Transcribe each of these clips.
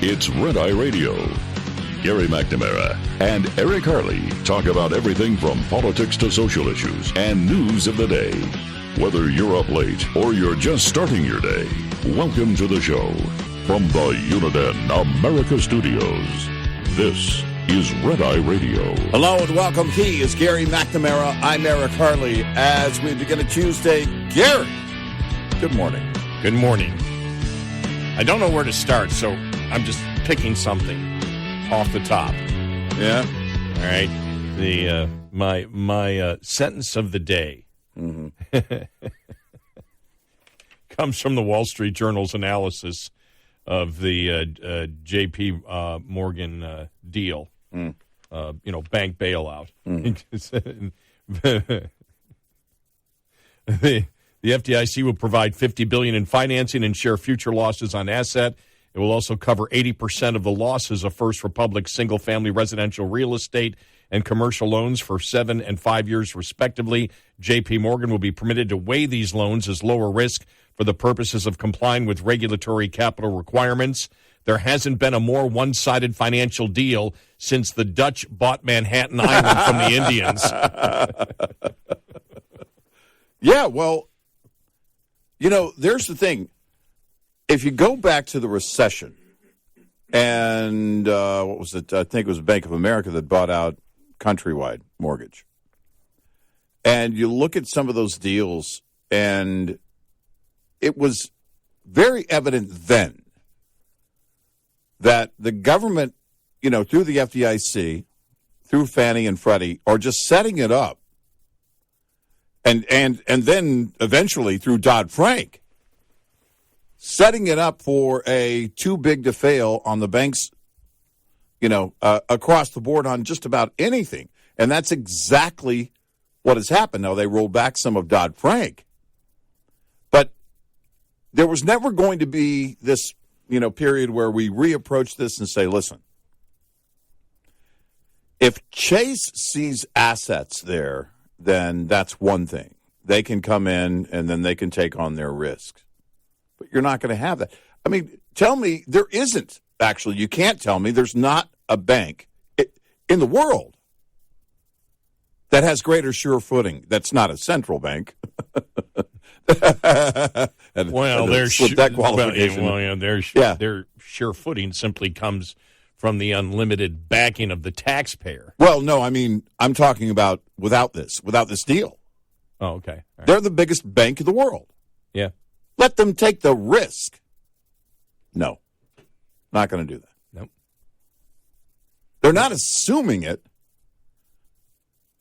It's Red Eye Radio. Gary McNamara and Eric Harley talk about everything from politics to social issues and news of the day. Whether you're up late or you're just starting your day, welcome to the show. From the Uniden America Studios, this is Red Eye Radio. Hello and welcome. He is Gary McNamara. I'm Eric Harley. As we begin a Tuesday, Gary, good morning. Good morning. I don't know where to start, so I'm just picking something off the top. Yeah. All right. The my sentence of the day comes from the Wall Street Journal's analysis of the J.P. Morgan deal. Bank bailout. The FDIC will provide $50 billion in financing and share future losses on asset. It will also cover 80% of the losses of First Republic single-family residential real estate and commercial loans for 7 and 5 years, respectively. J.P. Morgan will be permitted to weigh these loans as lower risk for the purposes of complying with regulatory capital requirements. There hasn't been a more one-sided financial deal since the Dutch bought Manhattan Island from the Indians. Yeah, well, there's the thing. If you go back to the recession, and what was it? I think it was Bank of America that bought out Countrywide Mortgage. And you look at some of those deals, and it was very evident then that the government, through the FDIC, through Fannie and Freddie, are just setting it up. And then eventually through Dodd-Frank, setting it up for a too big to fail on the banks, across the board on just about anything. And that's exactly what has happened. Now, they rolled back some of Dodd-Frank. But there was never going to be this, period where we reapproach this and say, listen, if Chase sees assets there, then that's one thing. They can come in and then they can take on their risks. But you're not going to have that. I mean, tell me there isn't, actually, you can't tell me there's not a bank in the world that has greater sure footing. That's not a central bank. Their sure footing simply comes from the unlimited backing of the taxpayer. Well, no, I mean, I'm talking about without this deal. Oh, okay. Right. They're the biggest bank in the world. Yeah. Let them take the risk. No, not going to do that. Nope. They're not assuming it.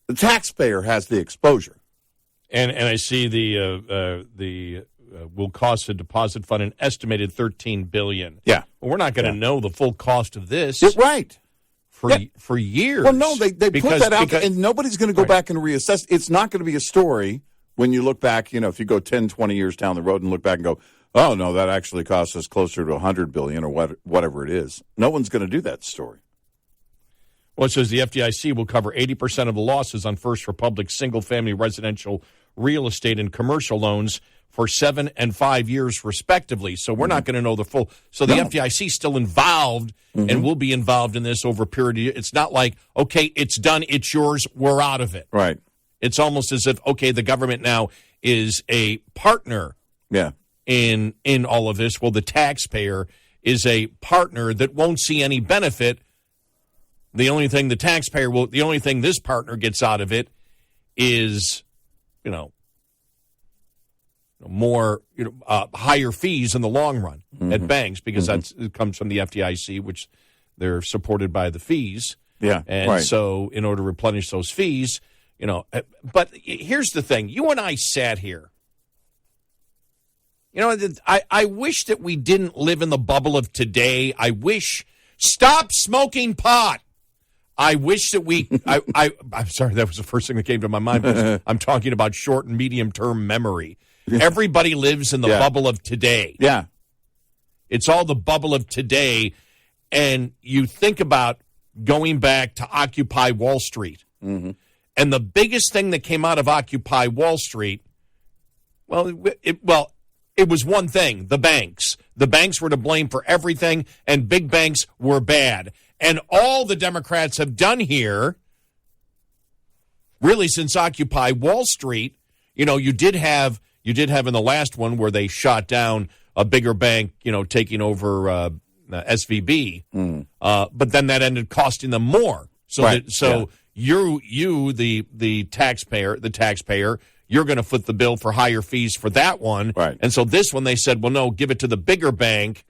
The taxpayer has the exposure. And I see the will cost a deposit fund an estimated $13 billion. Yeah. Well, we're not going to know the full cost of this. Right. For years. Well, no, they put that out there, and nobody's going to go back and reassess. It's not going to be a story when you look back, if you go 10, 20 years down the road and look back and go, oh, no, that actually cost us closer to $100 billion or whatever it is. No one's going to do that story. Well, it says the FDIC will cover 80% of the losses on First Republic single-family residential real estate and commercial loans for 7 and 5 years, respectively. So we're not going to know the full. So the FDIC is still involved and will be involved in this over a period of years. It's not like, okay, it's done, it's yours, we're out of it. Right. It's almost as if, okay, the government now is a partner in all of this. Well, the taxpayer is a partner that won't see any benefit. The only thing the only thing this partner gets out of it is, more, higher fees in the long run at banks because it comes from the FDIC, which they're supported by the fees. Yeah. And so in order to replenish those fees, but here's the thing. You and I sat here. I wish that we didn't live in the bubble of today. Stop smoking pot. I wish that I'm sorry, that was the first thing that came to my mind. I'm talking about short and medium-term memory. Everybody lives in the bubble of today. Yeah. It's all the bubble of today. And you think about going back to Occupy Wall Street. Mm-hmm. And the biggest thing that came out of Occupy Wall Street, it was one thing, the banks. the banks were to blame for everything, and big banks were bad. And all the Democrats have done here, really since Occupy Wall Street, you did have in the last one where they shot down a bigger bank, taking over SVB, but then that ended costing them more. So, right. You, the taxpayer, you're going to foot the bill for higher fees for that one. Right. And so this one, they said, well, no, give it to the bigger bank,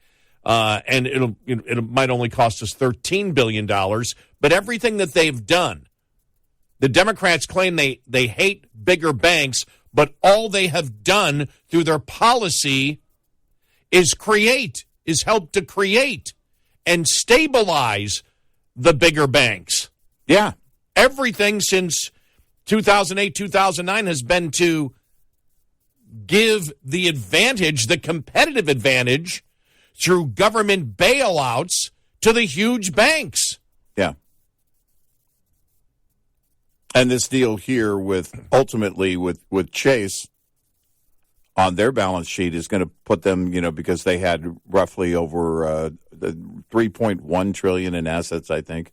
and it might only cost us $13 billion. But everything that they've done, the Democrats claim they hate bigger banks, but all they have done through their policy is help to create and stabilize the bigger banks. Yeah. Everything since 2008, 2009 has been to give the advantage, the competitive advantage, through government bailouts to the huge banks. Yeah. And this deal here ultimately with Chase on their balance sheet is going to put them, because they had roughly over $3.1 trillion in assets, I think.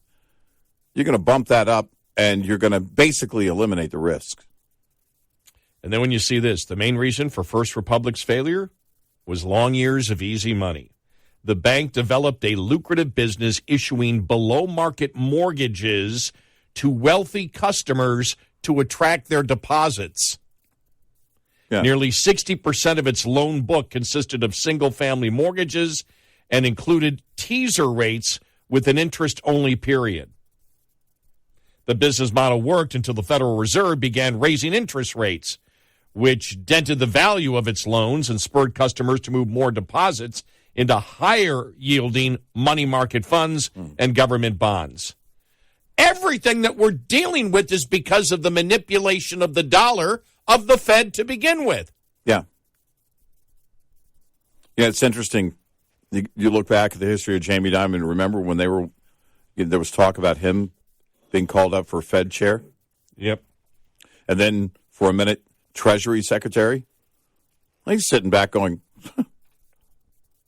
You're going to bump that up, and you're going to basically eliminate the risk. And then when you see this, the main reason for First Republic's failure was long years of easy money. The bank developed a lucrative business issuing below-market mortgages to wealthy customers to attract their deposits. Yeah. Nearly 60% of its loan book consisted of single-family mortgages and included teaser rates with an interest-only period. The business model worked until the Federal Reserve began raising interest rates, which dented the value of its loans and spurred customers to move more deposits into higher-yielding money market funds and government bonds. Everything that we're dealing with is because of the manipulation of the dollar of the Fed to begin with. Yeah. Yeah, it's interesting. You look back at the history of Jamie Dimon. Remember when there was talk about him being called up for Fed chair? Yep. And then for a minute, Treasury Secretary? He's sitting back going,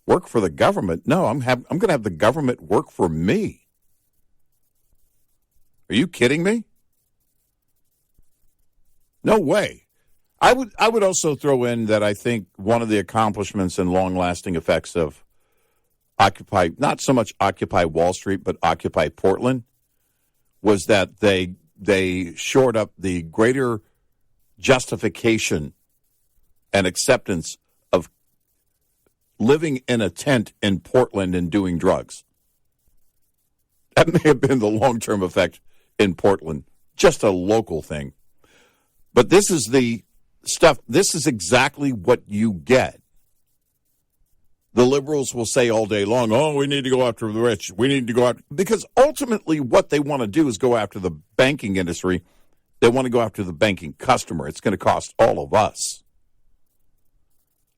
work for the government? No, I'm going to have the government work for me. Are you kidding me? No way. I would also throw in that I think one of the accomplishments and long-lasting effects of Occupy, not so much Occupy Wall Street, but Occupy Portland, was that they shored up the greater justification and acceptance of living in a tent in Portland and doing drugs. That may have been the long-term effect in Portland, just a local thing. But this is the stuff, this is exactly what you get. The liberals will say all day long, oh, we need to go after the rich. We need to go after, because ultimately what they want to do is go after the banking industry. They want to go after the banking customer. It's going to cost all of us.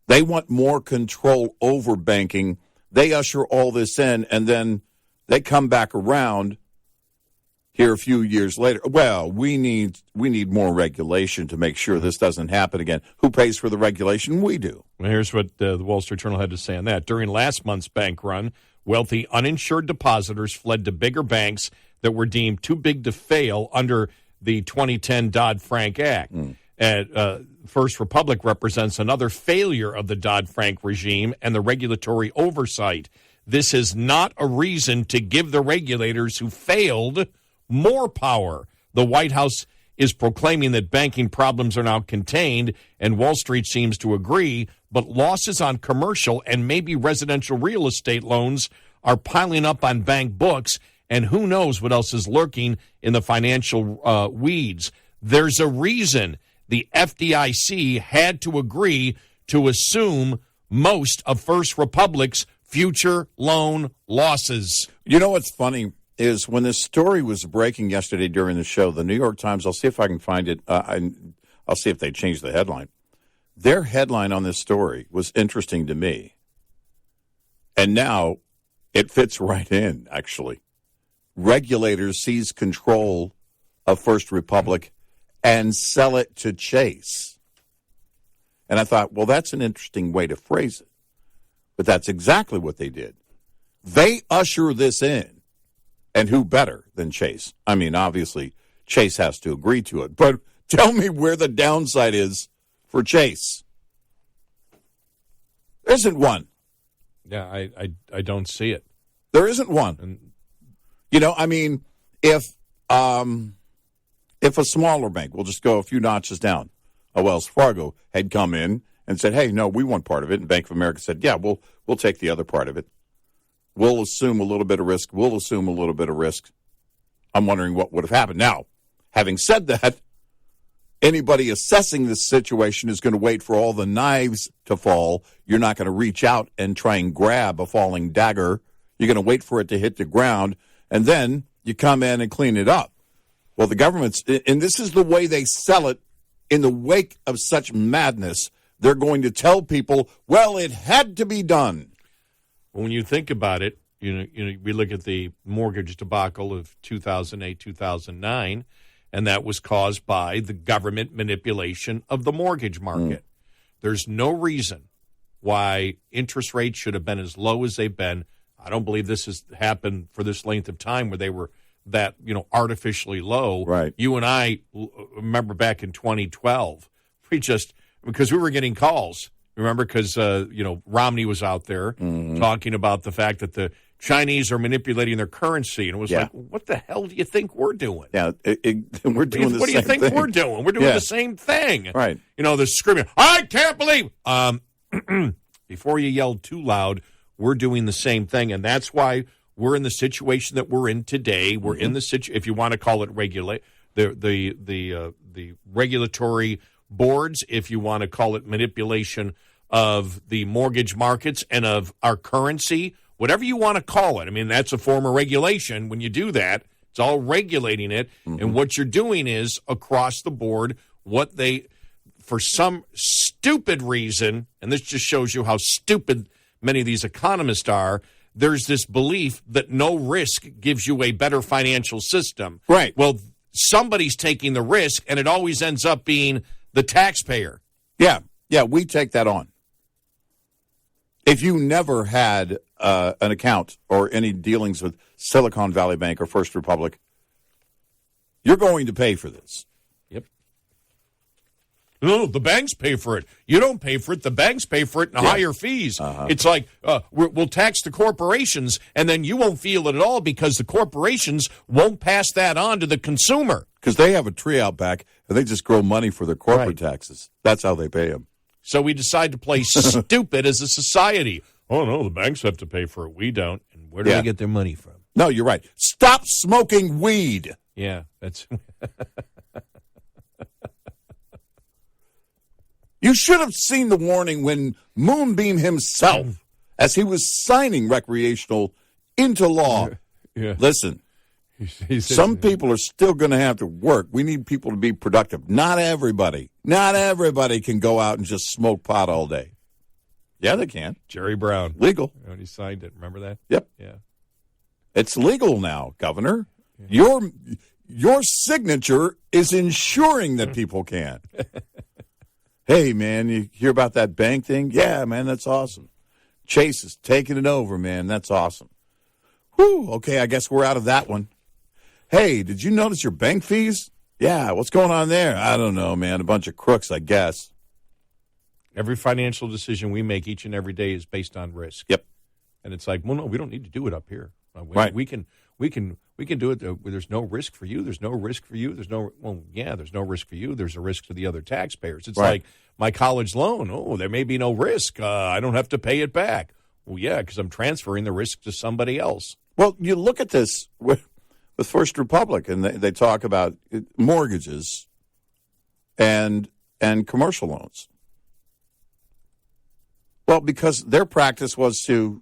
They want more control over banking. They usher all this in, and then they come back around here a few years later. Well, we need more regulation to make sure this doesn't happen again. Who pays for the regulation? We do. Well, here's what the Wall Street Journal had to say on that. During last month's bank run, wealthy uninsured depositors fled to bigger banks that were deemed too big to fail under the 2010 Dodd-Frank Act. And First Republic represents another failure of the Dodd-Frank regime and the regulatory oversight. This is not a reason to give the regulators who failed more power. The White House is proclaiming that banking problems are now contained, and Wall Street seems to agree, but losses on commercial and maybe residential real estate loans are piling up on bank books, and who knows what else is lurking in the financial weeds. There's a reason the FDIC had to agree to assume most of First Republic's future loan losses. You know what's funny is when this story was breaking yesterday during the show, the New York Times, I'll see if I can find it. I'll see if they changed the headline. Their headline on this story was interesting to me. And now it fits right in, actually. Regulators seize control of First Republic and sell it to Chase. And I thought, well, that's an interesting way to phrase it. But that's exactly what they did. They usher this in. And who better than Chase? I mean, obviously, Chase has to agree to it. But tell me where the downside is for Chase. There isn't one. Yeah, I don't see it. There isn't one. And I mean, if a smaller bank, we'll just go a few notches down, a Wells Fargo had come in and said, hey, no, we want part of it. And Bank of America said, yeah, we'll take the other part of it. We'll assume a little bit of risk. We'll assume a little bit of risk. I'm wondering what would have happened. Now, having said that, anybody assessing this situation is going to wait for all the knives to fall. You're not going to reach out and try and grab a falling dagger. You're going to wait for it to hit the ground, and then you come in and clean it up. Well, the government's, and this is the way they sell it in the wake of such madness, they're going to tell people, well, it had to be done. when you think about it, we look at the mortgage debacle of 2008, 2009, and that was caused by the government manipulation of the mortgage market. There's no reason why interest rates should have been as low as they've been. I don't believe this has happened for this length of time where they were that, artificially low. Right. You and I remember back in 2012, because we were getting calls. Remember, because, Romney was out there talking about the fact that the Chinese are manipulating their currency. And it was like, what the hell do you think we're doing? Yeah, we're doing the same thing. What do you think we're doing? We're doing the same thing. Right. They're screaming, I can't believe. Before you yell too loud, we're doing the same thing. And that's why we're in the situation that we're in today. We're in the situation, if you want to call it the regulatory boards, if you want to call it manipulation of the mortgage markets and of our currency, whatever you want to call it. I mean, that's a form of regulation. When you do that, it's all regulating it. And what you're doing is across the board, for some stupid reason, and this just shows you how stupid many of these economists are, there's this belief that no risk gives you a better financial system. Right. Well, somebody's taking the risk, and it always ends up being the taxpayer. Yeah, we take that on. If you never had an account or any dealings with Silicon Valley Bank or First Republic, you're going to pay for this. Yep. No, the banks pay for it. You don't pay for it. The banks pay for it in higher fees. It's like we'll tax the corporations, and then you won't feel it at all because the corporations won't pass that on to the consumer. Because they have a tree out back, and they just grow money for their corporate taxes. That's how they pay them. So we decide to play stupid as a society. Oh, no, the banks have to pay for it. We don't. And where do they get their money from? No, you're right. Stop smoking weed. Yeah, that's... You should have seen the warning when Moonbeam himself, as he was signing recreational into law. Yeah. Listen, some people are still going to have to work. We need people to be productive. Not everybody can go out and just smoke pot all day. Yeah, they can. Jerry Brown. Legal. When he signed it. Remember that? Yep. Yeah. It's legal now, Governor. Yeah. Your signature is ensuring that people can. Hey, man, you hear about that bank thing? Yeah, man, that's awesome. Chase is taking it over, man. That's awesome. Whew, okay, I guess we're out of that one. Hey, did you notice your bank fees? Yeah, what's going on there? I don't know, man. A bunch of crooks, I guess. Every financial decision we make each and every day is based on risk. Yep. And it's like, well, no, we don't need to do it up here. Right. We can do it. There's no risk for you. There's no risk for you. There's no risk for you. There's a risk to the other taxpayers. It's like my college loan. Oh, there may be no risk. I don't have to pay it back. Well, yeah, because I'm transferring the risk to somebody else. Well, you look at this with First Republic, and they talk about mortgages and commercial loans. Well, because their practice was to,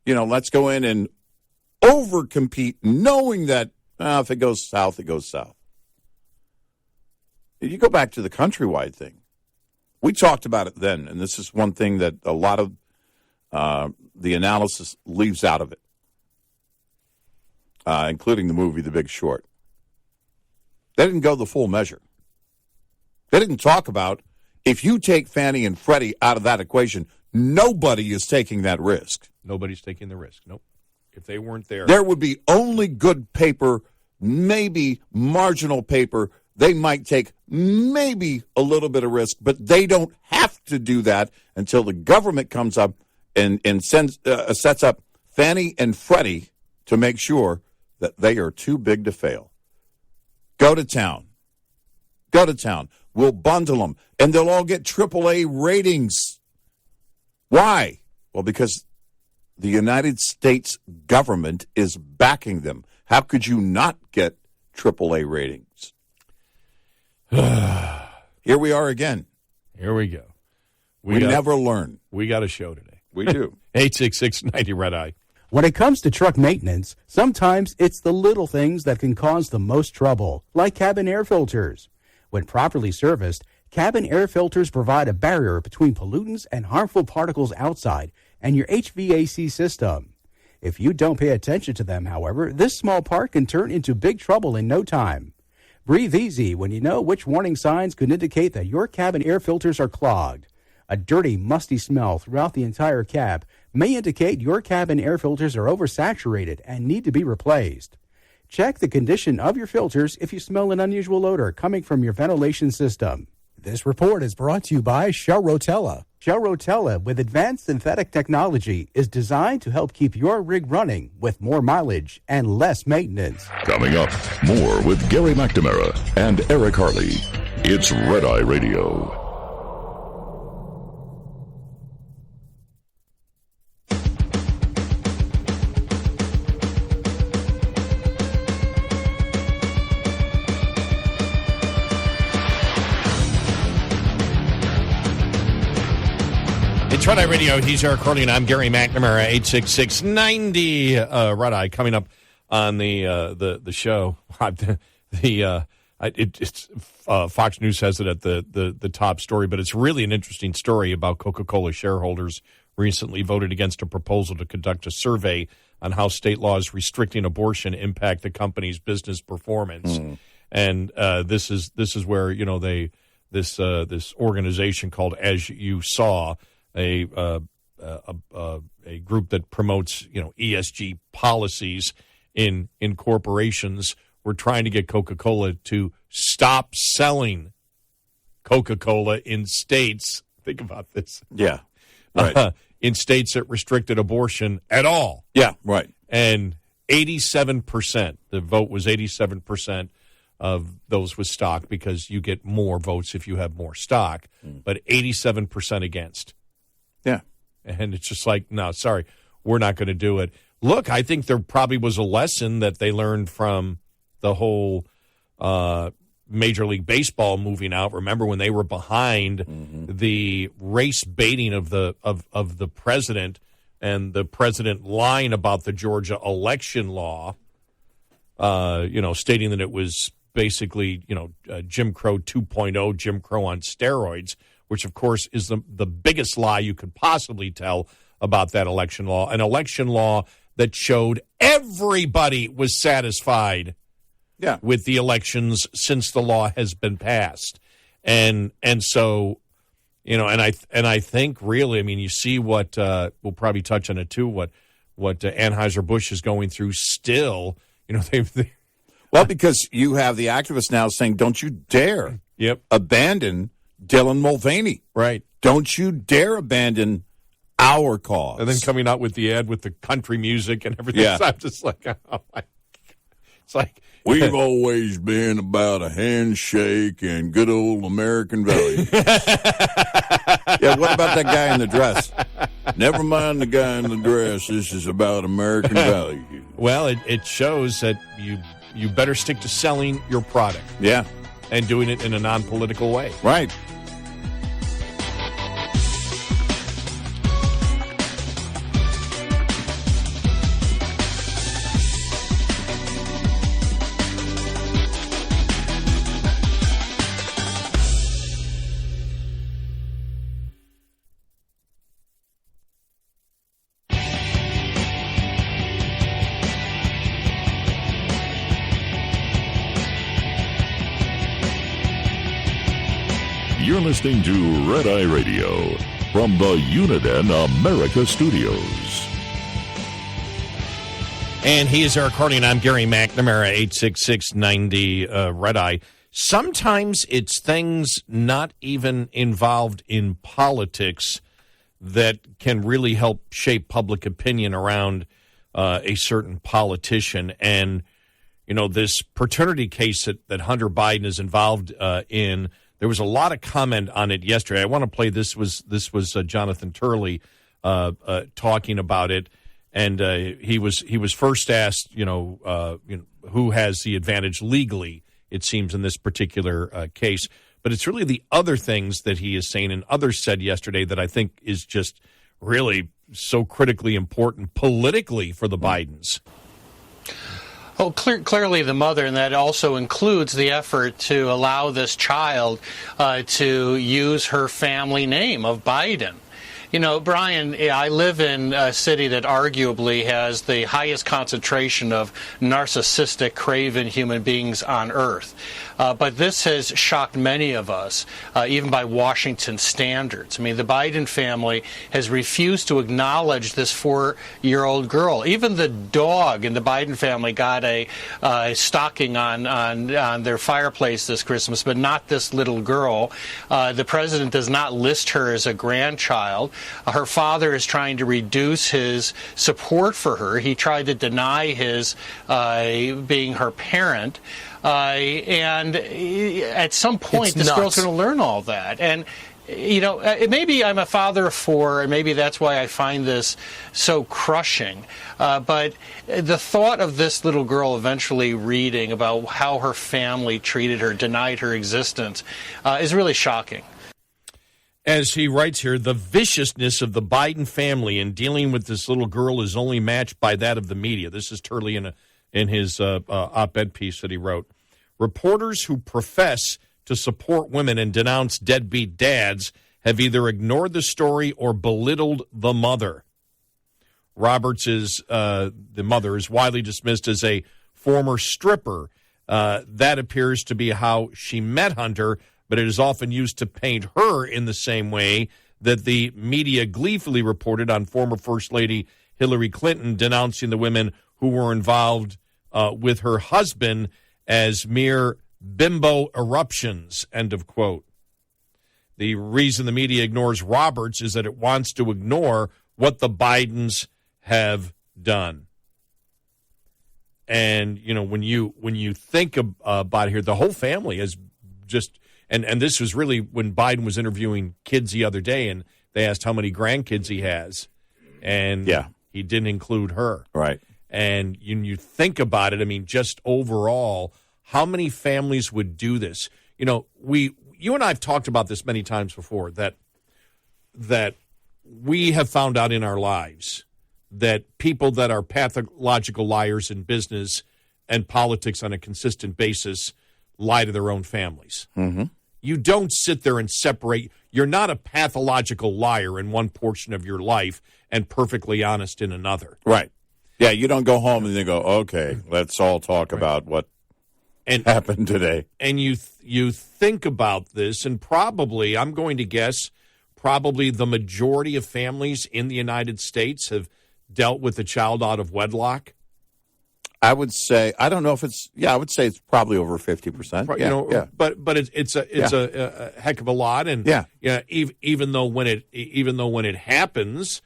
let's go in and overcompete, knowing that if it goes south, it goes south. You go back to the countrywide thing. We talked about it then, and this is one thing that a lot of the analysis leaves out of it, including the movie The Big Short. They didn't go the full measure. They didn't talk about if you take Fannie and Freddie out of that equation, Nobody is taking that risk. Nobody's taking the risk. Nope. If they weren't there. There would be only good paper, maybe marginal paper. They might take maybe a little bit of risk, but they don't have to do that until the government comes up and sets up Fannie and Freddie to make sure that they are too big to fail. Go to town. Go to town. We'll bundle them, and they'll all get AAA ratings. Why? Well, because the United States government is backing them. How could you not get AAA ratings? Here we are again. Here we go. We never learn. We got a show today. We do. 866-90 Red Eye. When it comes to truck maintenance, sometimes it's the little things that can cause the most trouble, like cabin air filters. When properly serviced, cabin air filters provide a barrier between pollutants and harmful particles outside and your HVAC system. If you don't pay attention to them, however, this small part can turn into big trouble in no time. Breathe easy when you know which warning signs could indicate that your cabin air filters are clogged. A dirty, musty smell throughout the entire cab may indicate your cabin air filters are oversaturated and need to be replaced. Check the condition of your filters if you smell an unusual odor coming from your ventilation system. This report is brought to you by Shell Rotella. Shell Rotella, with advanced synthetic technology, is designed to help keep your rig running with more mileage and less maintenance. Coming up, more with Gary McNamara and Eric Harley. It's Red Eye Radio. It's Red Eye Radio. He's Eric Harley, and I'm Gary McNamara. 866-90 Red Eye coming up on the show. Fox News has it at the top story, but it's really an interesting story about Coca-Cola shareholders recently voted against a proposal to conduct a survey on how state laws restricting abortion impact the company's business performance. And this is where this organization called As You Saw, a group that promotes ESG policies in corporations. We're trying to get Coca-Cola to stop selling Coca-Cola in states. Think about this. Yeah, right. In states that restricted abortion at all. Yeah, right. And 87%, the vote was 87% of those with stock, because you get more votes if you have more stock, but 87% against. Yeah. And it's just like, no, sorry, we're not going to do it. Look, I think there probably was a lesson that they learned from the whole Major League Baseball moving out. Remember when they were behind the race baiting of the president, and the president lying about the Georgia election law, stating that it was basically, Jim Crow 2.0, Jim Crow on steroids, which, of course, is the biggest lie you could possibly tell about that election law. An election law that showed everybody was satisfied with the elections since the law has been passed. And so, and I think really, I mean, you see what, we'll probably touch on it too, what Anheuser-Busch is going through still. Well, because you have the activists now saying, don't you dare abandon Dylan Mulvaney. Right. Don't you dare abandon our cause. And then coming out with the ad with the country music and everything. Yeah. So I'm just like, oh my God. It's like, we've always been about a handshake and good old American values. Yeah, what about that guy in the dress? Never mind the guy in the dress. This is about American values. Well, it shows that you better stick to selling your product. Yeah. And doing it in a non-political way. Right. You're listening to Red Eye Radio. from the Uniden America Studios. And he is Eric Harley, and I'm Gary McNamara, 866-90 Red Eye. Sometimes it's things not even involved in politics that can really help shape public opinion around a certain politician. And, you know, this paternity case that Hunter Biden is involved in, there was a lot of comment on it yesterday. I want to play this was Jonathan Turley talking about it. And he was first asked, who has the advantage legally, it seems, in this particular case. But it's really the other things that he is saying and others said yesterday that I think is just really so critically important politically for the Bidens. Oh, clearly the mother, and that also includes the effort to allow this child to use her family name of Biden. You know, Brian, I live in a city that arguably has the highest concentration of narcissistic, craven human beings on earth. But this has shocked many of us, even by Washington standards. I mean, the Biden family has refused to acknowledge this 4-year-old girl. Even the dog in the Biden family got a stocking on their fireplace this Christmas, but not this little girl. The president does not list her as a grandchild. Her father is trying to reduce his support for her. He tried to deny his being her parent. And at some point, this girl's going to learn all that. And, maybe I'm a father of 4, and maybe that's why I find this so crushing. But the thought of this little girl eventually reading about how her family treated her, denied her existence, is really shocking. As he writes here, the viciousness of the Biden family in dealing with this little girl is only matched by that of the media. This is Turley in his op-ed piece that he wrote. Reporters who profess to support women and denounce deadbeat dads have either ignored the story or belittled the mother. Roberts the mother is widely dismissed as a former stripper. That appears to be how she met Hunter, but it is often used to paint her in the same way that the media gleefully reported on former First Lady Hillary Clinton denouncing the women who were involved with her husband as mere bimbo eruptions, end of quote. The reason the media ignores Roberts is that it wants to ignore what the Bidens have done. And, when you think about it here, the whole family has just, and this was really when Biden was interviewing kids the other day, and they asked how many grandkids he has, and he didn't include her. Right. And you think about it, I mean, just overall, how many families would do this? You and I have talked about this many times before, that we have found out in our lives that people that are pathological liars in business and politics on a consistent basis lie to their own families. Mm-hmm. You don't sit there and separate. You're not a pathological liar in one portion of your life and perfectly honest in another. Right. Yeah, you don't go home and then go, okay, let's all talk about what happened today. And you think about this, and probably, I'm going to guess, probably the majority of families in the United States have dealt with a child out of wedlock. I would say, I don't know if it's, I would say it's probably over 50%. But it's a heck of a lot, and even though when it happens,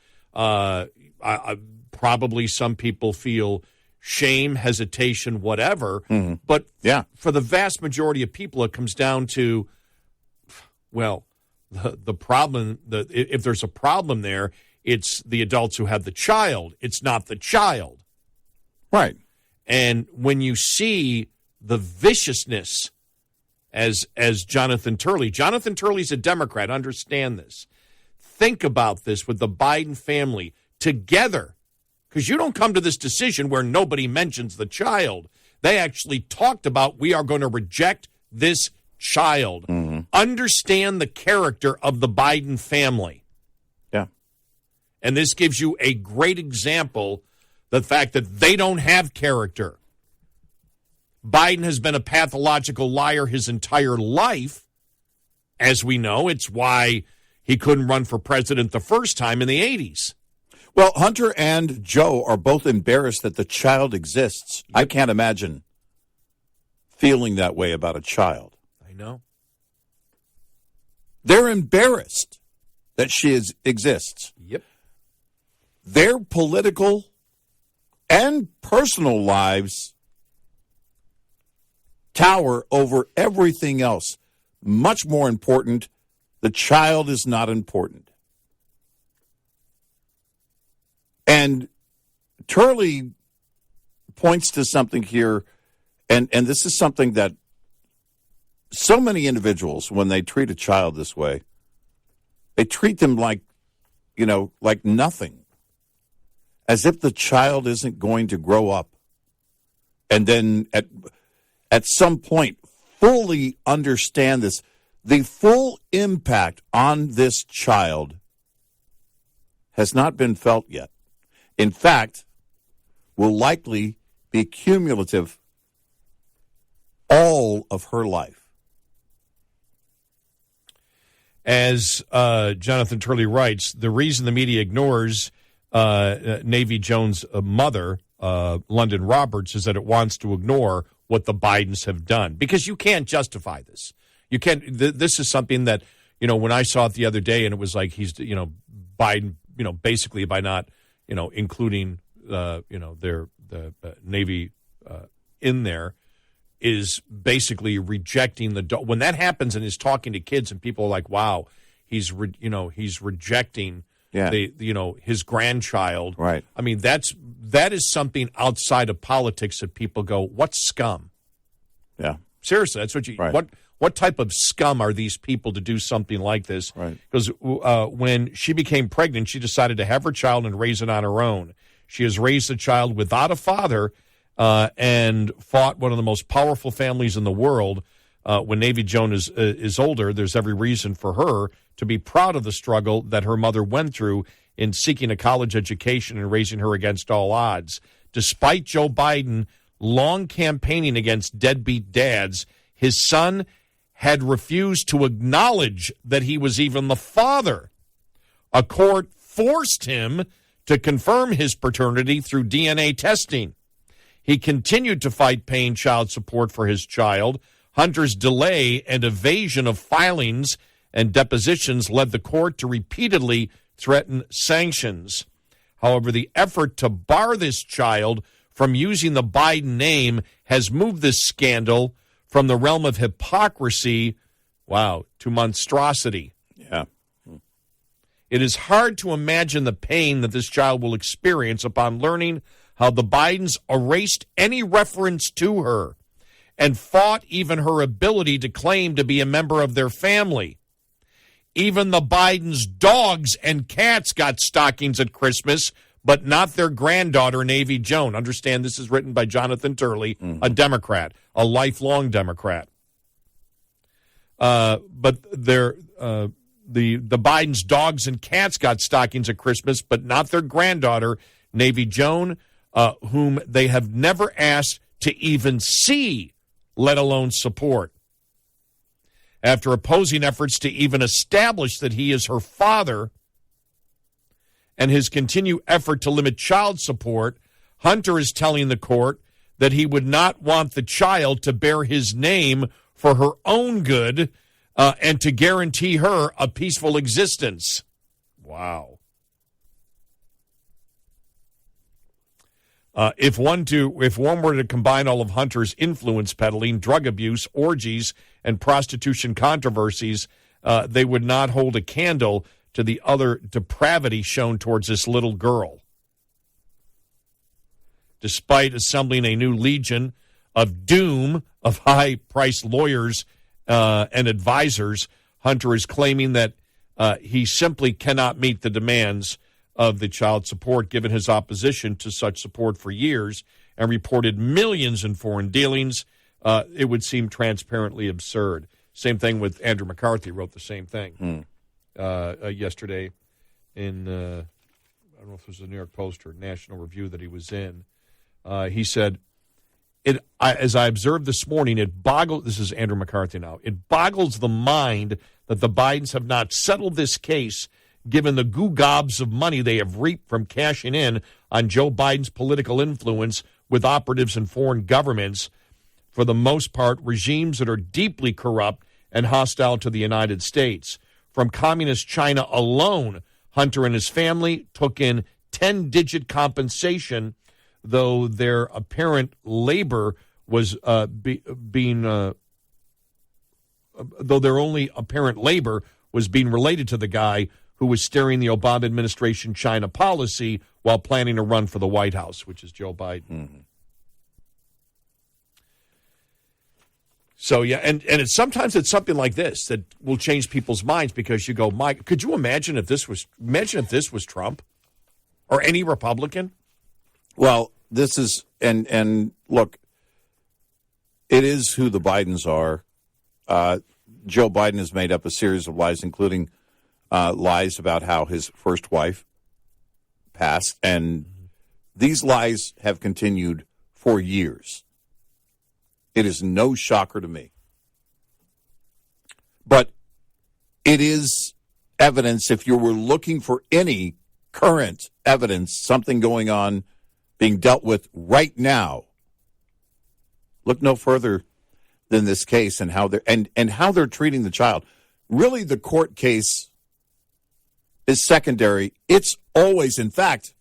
probably some people feel shame, hesitation, whatever. Mm-hmm. But for the vast majority of people, it comes down to, the problem. If there's a problem there, it's the adults who have the child. It's not the child. Right. And when you see the viciousness as Jonathan Turley's a Democrat, understand this. Think about this with the Biden family together, because you don't come to this decision where nobody mentions the child. They actually talked about, we are going to reject this child. Mm-hmm. Understand the character of the Biden family. Yeah. And this gives you a great example, the fact that they don't have character. Biden has been a pathological liar his entire life, as we know. It's why, he couldn't run for president the first time in the 80s. Well, Hunter and Joe are both embarrassed that the child exists. I can't imagine feeling that way about a child. I know. They're embarrassed that she exists. Yep. Their political and personal lives tower over everything else. Much more important, the child is not important. And Turley points to something here, and this is something that so many individuals, when they treat a child this way, they treat them like nothing, as if the child isn't going to grow up and then at some point fully understand this. The full impact on this child has not been felt yet. In fact, will likely be cumulative all of her life. As Jonathan Turley writes, the reason the media ignores Navy Jones' mother, London Roberts, is that it wants to ignore what the Bidens have done. Because you can't justify this. You can't. This is something that, when I saw it the other day, and it was like Biden, basically by not, including, their Navy in there, is basically rejecting when that happens and is talking to kids and people are like, wow, he's rejecting his grandchild. Right. I mean, that is something outside of politics that people go, what scum? Yeah. Seriously, that's what right. What type of scum are these people to do something like this? Right. Because when she became pregnant, she decided to have her child and raise it on her own. She has raised the child without a father and fought one of the most powerful families in the world. When Navy Jones is older, there's every reason for her to be proud of the struggle that her mother went through in seeking a college education and raising her against all odds. Despite Joe Biden long campaigning against deadbeat dads, his son had refused to acknowledge that he was even the father. A court forced him to confirm his paternity through DNA testing. He continued to fight paying child support for his child. Hunter's delay and evasion of filings and depositions led the court to repeatedly threaten sanctions. However, the effort to bar this child from using the Biden name has moved this scandal from the realm of hypocrisy, to monstrosity. Yeah. It is hard to imagine the pain that this child will experience upon learning how the Bidens erased any reference to her and fought even her ability to claim to be a member of their family. Even the Bidens' dogs and cats got stockings at Christmas, but not their granddaughter, Navy Joan. Understand, this is written by Jonathan Turley, a Democrat, a lifelong Democrat. But the Bidens' dogs and cats got stockings at Christmas, but not their granddaughter, Navy Joan, whom they have never asked to even see, let alone support. After opposing efforts to even establish that he is her father, and his continued effort to limit child support, Hunter is telling the court that he would not want the child to bear his name for her own good and to guarantee her a peaceful existence. Wow. If one were to combine all of Hunter's influence peddling, drug abuse, orgies, and prostitution controversies, they would not hold a candle to the other depravity shown towards this little girl. Despite assembling a new legion of doom of high-priced lawyers and advisors, Hunter is claiming that he simply cannot meet the demands of the child support, given his opposition to such support for years and reported millions in foreign dealings. It would seem transparently absurd. Same thing with Andrew McCarthy, wrote the same thing. Yesterday in, I don't know if it was the New York Post or National Review that he was in. He said, as I observed this morning, this is Andrew McCarthy now, it boggles the mind that the Bidens have not settled this case given the goo-gobs of money they have reaped from cashing in on Joe Biden's political influence with operatives in foreign governments, for the most part, regimes that are deeply corrupt and hostile to the United States. From communist China alone, Hunter and his family took in 10-digit compensation, though their apparent labor was though their only apparent labor was being related to the guy who was steering the Obama administration China policy while planning to run for the White House, which is Joe Biden. Mm-hmm. So, yeah, and sometimes it's something like this that will change people's minds because you go, Mike, could you imagine if this was Trump or any Republican? Well, this is, and look, it is who the Bidens are. Joe Biden has made up a series of lies, including lies about how his first wife passed, and these lies have continued for years. It is no shocker to me. But it is evidence, if you were looking for any current evidence, something going on being dealt with right now, look no further than this case and how they're treating the child. Really, the court case is secondary. It's always, in fact,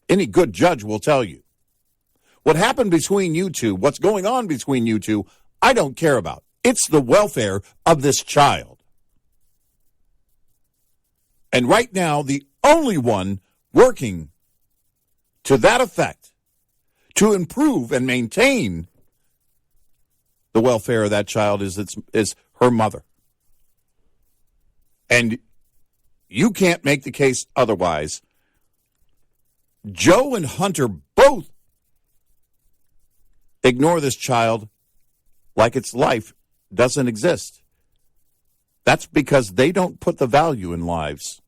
any good judge will tell you. What happened between you two, what's going on between you two, I don't care about. It's the welfare of this child. And right now, the only one working to that effect to improve and maintain the welfare of that child is her mother. And you can't make the case otherwise. Joe and Hunter both ignore this child like its life doesn't exist. That's because they don't put the value in lives.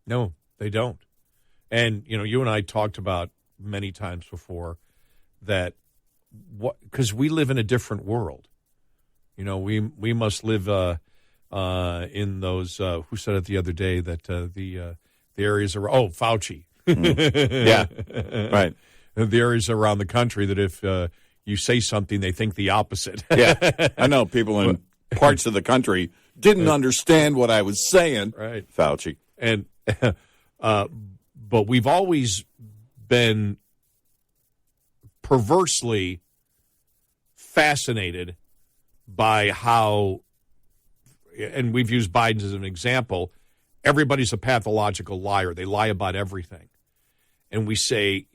No, they don't. And, you and I talked about many times before that because we live in a different world. We must live in those, who said it the other day that the areas are, Fauci. Yeah, right. The areas around the country that if you say something, they think the opposite. Yeah, I know people in parts of the country didn't understand what I was saying. Right. Fauci. And but we've always been perversely fascinated by how, and we've used Biden as an example, everybody's a pathological liar. They lie about everything. And we say,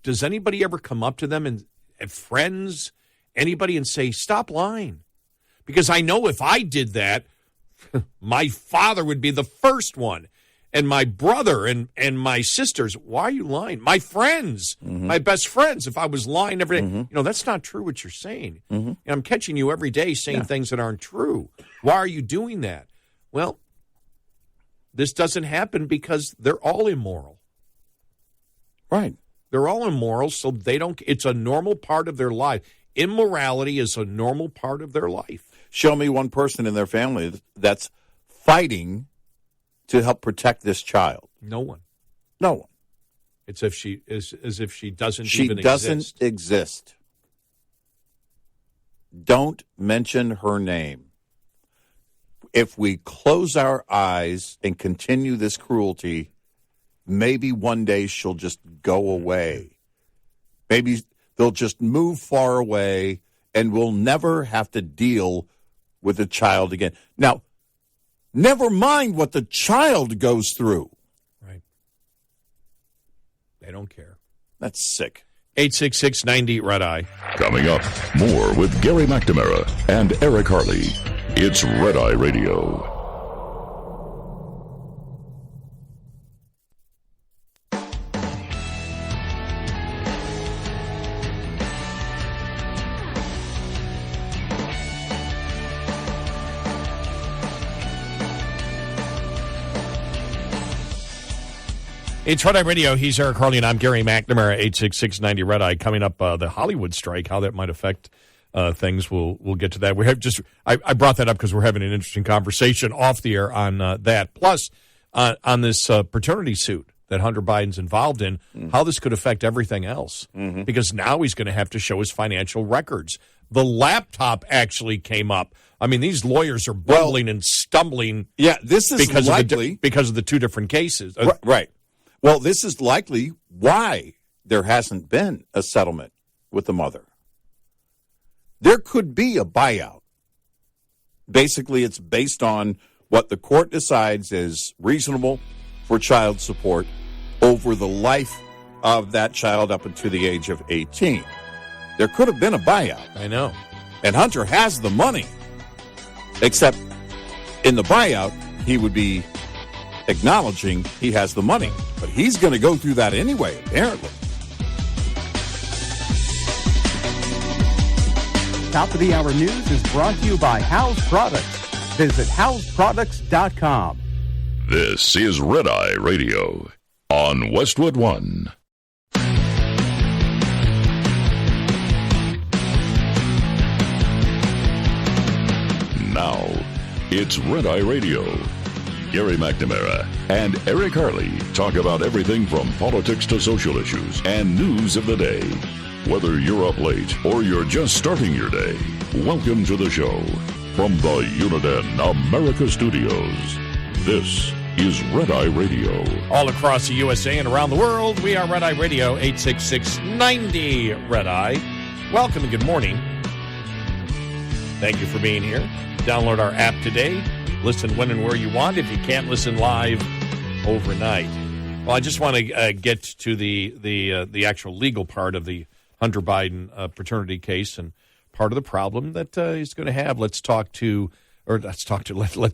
does anybody ever come up to them and friends, anybody, and say, stop lying? Because I know if I did that, my father would be the first one. And my brother and my sisters, why are you lying? My friends, my best friends, if I was lying every day. That's not true what you're saying. And I'm catching you every day saying things that aren't true. Why are you doing that? Well, this doesn't happen because they're all immoral. Right. They're all immoral, so they don't. It's a normal part of their life. Immorality is a normal part of their life. Show me one person in their family that's fighting to help protect this child. No one. No one. It's as if she doesn't she even doesn't exist. exist. Don't mention her name. If we close our eyes and continue this cruelty, maybe one day she'll just go away. Maybe they'll just move far away and we'll never have to deal with the child again. Now, never mind what the child goes through. Right. They don't care. That's sick. 866-90 Red Eye. Coming up, more with Gary McNamara and Eric Harley. It's Red Eye Radio. It's Red Eye Radio. He's Eric Harley, and I'm Gary McNamara, 86690 Red Eye. Coming up, the Hollywood strike, how that might affect things. We'll get to that. We have I brought that up because we're having an interesting conversation off the air on that. Plus, on this paternity suit that Hunter Biden's involved in, how this could affect everything else. Mm-hmm. Because now he's going to have to show his financial records. The laptop actually came up. I mean, these lawyers are bumbling and stumbling. Yeah, this is likely because of the two different cases. Right. Well, this is likely why there hasn't been a settlement with the mother. There could be a buyout. Basically, it's based on what the court decides is reasonable for child support over the life of that child up until the age of 18. There could have been a buyout. I know. And Hunter has the money. Except in the buyout, he would be acknowledging he has the money. But he's going to go through that anyway, apparently. Top of the Hour News is brought to you by House Products. Visit houseproducts.com. This is Red Eye Radio on Westwood One. Now, it's Red Eye Radio. Gary McNamara and Eric Harley talk about everything from politics to social issues and news of the day. Whether you're up late or you're just starting your day, welcome to the show. From the Uniden America Studios, this is Red Eye Radio. All across the USA and around the world, we are Red Eye Radio, 86690 Red Eye. Welcome and good morning. Thank you for being here. Download our app today. Listen when and where you want if you can't listen live overnight. Well, I just want to get to the actual legal part of the Hunter Biden paternity case and part of the problem that he's going to have. Let's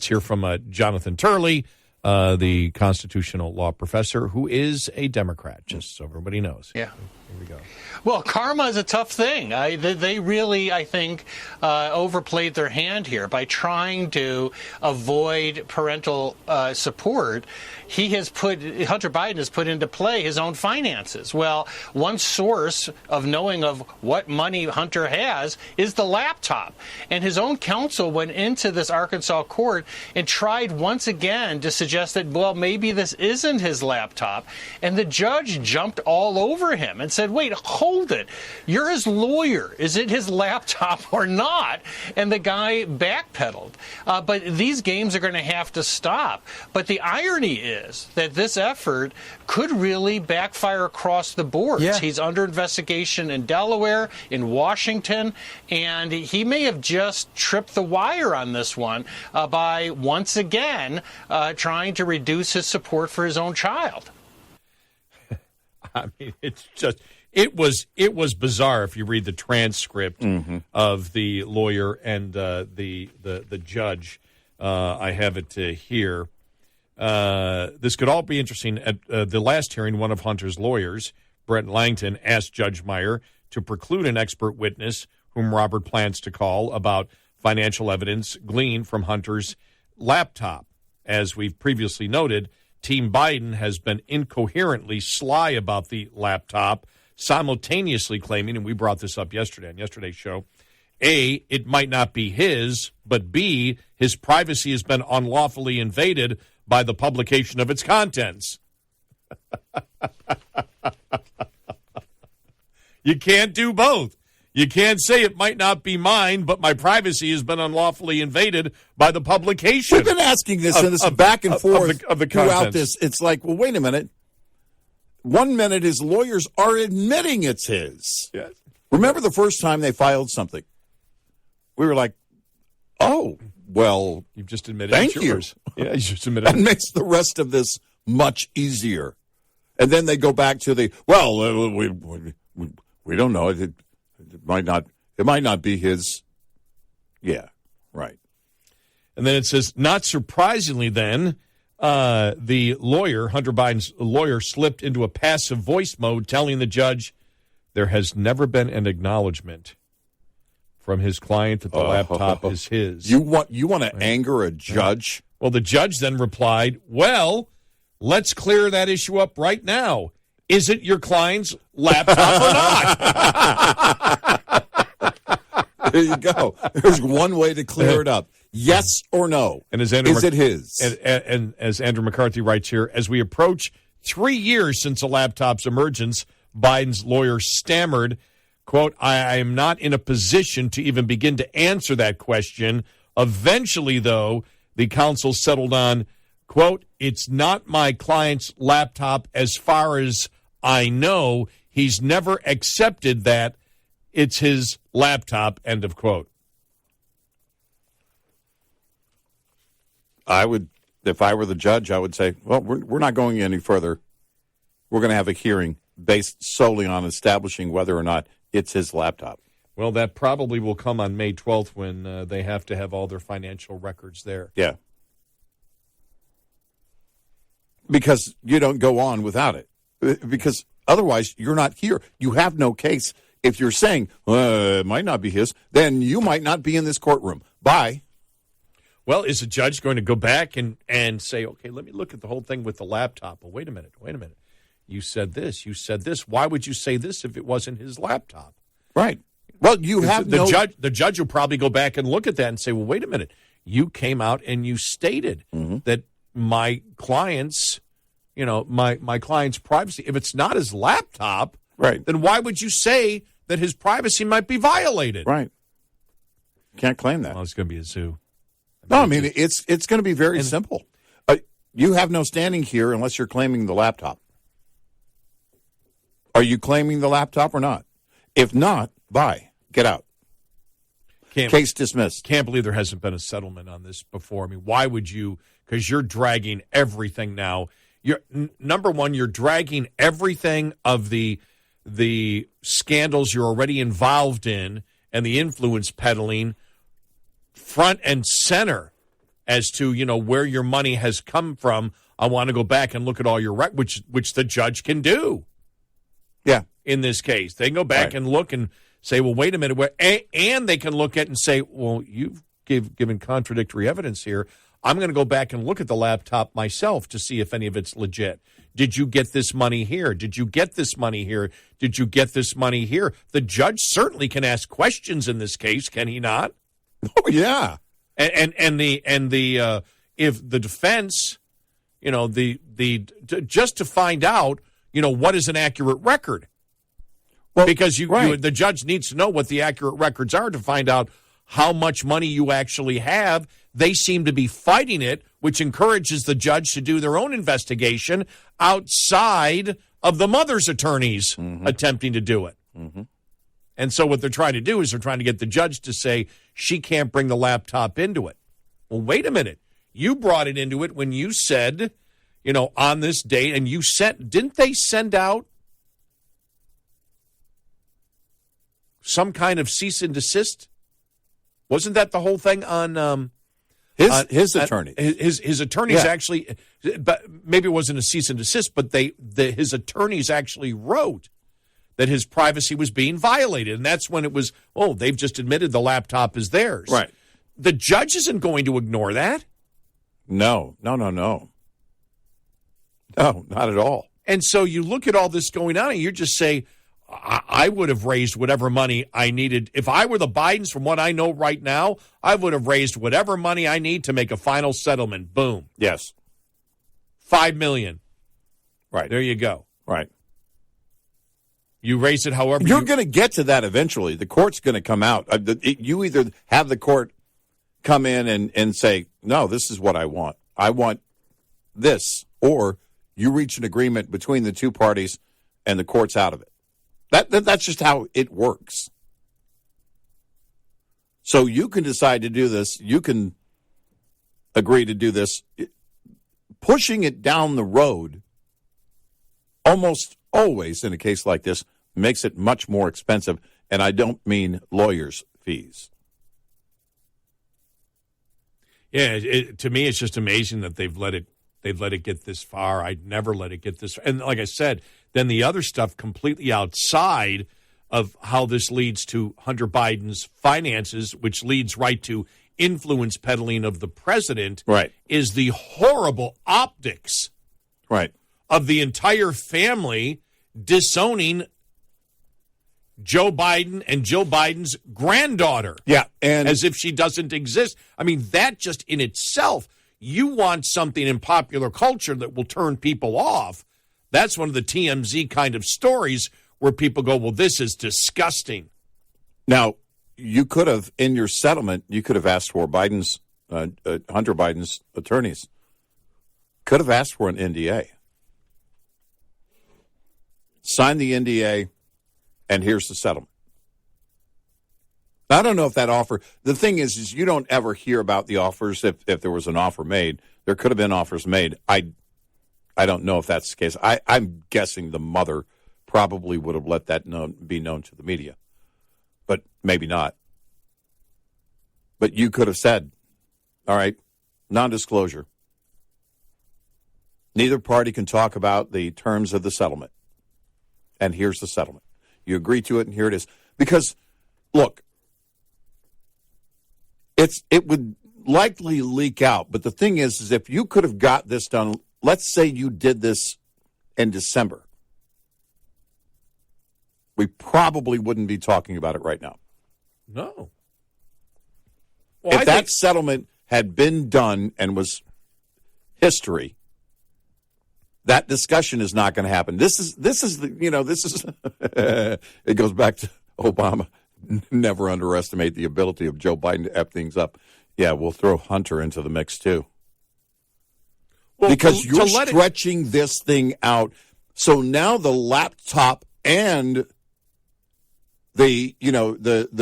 hear from Jonathan Turley, the constitutional law professor, who is a Democrat, just so everybody knows. Yeah. Here we go. Well, karma is a tough thing. They really, I think, overplayed their hand here by trying to avoid parental support. Hunter Biden has put into play his own finances. Well, one source of knowing of what money Hunter has is the laptop. And his own counsel went into this Arkansas court and tried once again to suggest that, well, maybe this isn't his laptop. And the judge jumped all over him and said, wait, hold it. You're his lawyer. Is it his laptop or not? And the guy backpedaled. But these games are going to have to stop. But the irony is that this effort could really backfire across the boards. Yeah. He's under investigation in Delaware, in Washington, and he may have just tripped the wire on this one by once again trying to reduce his support for his own child. I mean, it was bizarre if you read the transcript of the lawyer and the judge. I have it here. This could all be interesting. At the last hearing, one of Hunter's lawyers, Brett Langton, asked Judge Meyer to preclude an expert witness whom Robert plans to call about financial evidence gleaned from Hunter's laptop. As we've previously noted, Team Biden has been incoherently sly about the laptop, simultaneously claiming, and we brought this up yesterday on yesterday's show, A, it might not be his, but B, his privacy has been unlawfully invaded by the publication of its contents. You can't do both. You can't say it might not be mine, but my privacy has been unlawfully invaded by the publication. We've been asking this back and forth of throughout this. It's like, well, wait a minute. 1 minute his lawyers are admitting it's his. Yes. Remember the first time they filed something? We were like, oh, well, you've just admitted thank it's yours. You. Yeah, you just admitted it. Makes the rest of this much easier. And then they go back to we don't know. It might not be his. Yeah, right. And then it says, not surprisingly then, the lawyer, Hunter Biden's lawyer, slipped into a passive voice mode, telling the judge there has never been an acknowledgement from his client that the laptop is his. You want to anger a judge? Well, the judge then replied, well, let's clear that issue up right now. Is it your client's laptop or not? There you go. There's one way to clear it up. Yes or no? And is it his? And as Andrew McCarthy writes here, as we approach 3 years since the laptop's emergence, Biden's lawyer stammered, quote, I am not in a position to even begin to answer that question. Eventually, though, the counsel settled on, quote, it's not my client's laptop as far as I know. He's never accepted that it's his laptop, end of quote. I would, if I were the judge, I would say, well, we're not going any further. We're going to have a hearing based solely on establishing whether or not it's his laptop. Well, that probably will come on May 12th when they have to have all their financial records there. Yeah. Because you don't go on without it. Because otherwise, you're not here. You have no case. If you're saying, it might not be his, then you might not be in this courtroom. Bye. Well, is a judge going to go back and say, okay, let me look at the whole thing with the laptop? Well, wait a minute. You said this. Why would you say this if it wasn't his laptop? Right. Well, you have the judge will probably go back and look at that and say, well, wait a minute. You came out and you stated that my client's, my client's privacy, if it's not his laptop, right, then why would you say that his privacy might be violated? Right. Can't claim that. Well, it's going to be a zoo. No, I mean, it's going to be very simple. You have no standing here unless you're claiming the laptop. Are you claiming the laptop or not? If not, bye. Get out. Case dismissed. Can't believe there hasn't been a settlement on this before. I mean, why would you? Because you're dragging everything now. Number one, you're dragging everything of the scandals you're already involved in and the influence peddling front and center as to, where your money has come from. I want to go back and look at all your records, which the judge can do. Yeah. In this case, they can go back and look and say, well, wait a minute. And they can look at and say, well, you've given contradictory evidence here. I'm going to go back and look at the laptop myself to see if any of it's legit. Did you get this money here? Did you get this money here? Did you get this money here? The judge certainly can ask questions in this case, can he not? Oh, yeah. And the if the defense, just to find out, what is an accurate record? Well, because the judge needs to know what the accurate records are to find out how much money you actually have. They seem to be fighting it, which encourages the judge to do their own investigation outside of the mother's attorneys attempting to do it. Mm-hmm. And so what they're trying to do is they're trying to get the judge to say she can't bring the laptop into it. Well, wait a minute. You brought it into it when you said, on this date, and didn't they send out some kind of cease and desist? Wasn't that the whole thing on his attorney? His attorneys actually, but maybe it wasn't a cease and desist, but his attorneys actually wrote that his privacy was being violated, and that's when it was, they've just admitted the laptop is theirs. Right. The judge isn't going to ignore that. No, not at all. And so you look at all this going on, and you just say, I would have raised whatever money I needed. If I were the Bidens, from what I know right now, I would have raised whatever money I need to make a final settlement. Boom. Yes. $5 million. Right. There you go. Right. You raise it however you're going to get to that eventually. The court's going to come out. You either have the court come in and say, no, this is what I want. I want this. Or you reach an agreement between the two parties and the court's out of it. That's just how it works. So you can decide to do this. You can agree to do this. Pushing it down the road, almost always in a case like this, makes it much more expensive. And I don't mean lawyers' fees. Yeah, to me, it's just amazing that they've let it get this far. I'd never let it get this far. And like I said, then the other stuff completely outside of how this leads to Hunter Biden's finances, which leads right to influence peddling of the president, right, is the horrible optics Right. of the entire family disowning Joe Biden and Joe Biden's granddaughter. Yeah, and as if she doesn't exist. I mean, that just in itself, you want something in popular culture that will turn people off. That's one of the TMZ kind of stories where people go, well, this is disgusting. now you could have, in your settlement, you could have asked for Biden's, Hunter Biden's attorneys, could have asked for an NDA. Sign the NDA, and here's the settlement. I don't know if that offer, the thing is you don't ever hear about the offers if there was an offer made. There could have been offers made. I don't know if that's the case. I'm guessing the mother probably would have let that be known to the media, but maybe not. But you could have said, all right, non-disclosure. Neither party can talk about the terms of the settlement. And here's the settlement. You agree to it, and here it is. Because, look, it would likely leak out. But the thing is if you could have got this done, let's say you did this in December, we probably wouldn't be talking about it right now. No. Well, If that settlement had been done and was history, that discussion is not going to happen. This is it goes back to Obama. Never underestimate the ability of Joe Biden to ep things up. Yeah, we'll throw Hunter into the mix too. Well, because you're let stretching this thing out. So now the laptop and the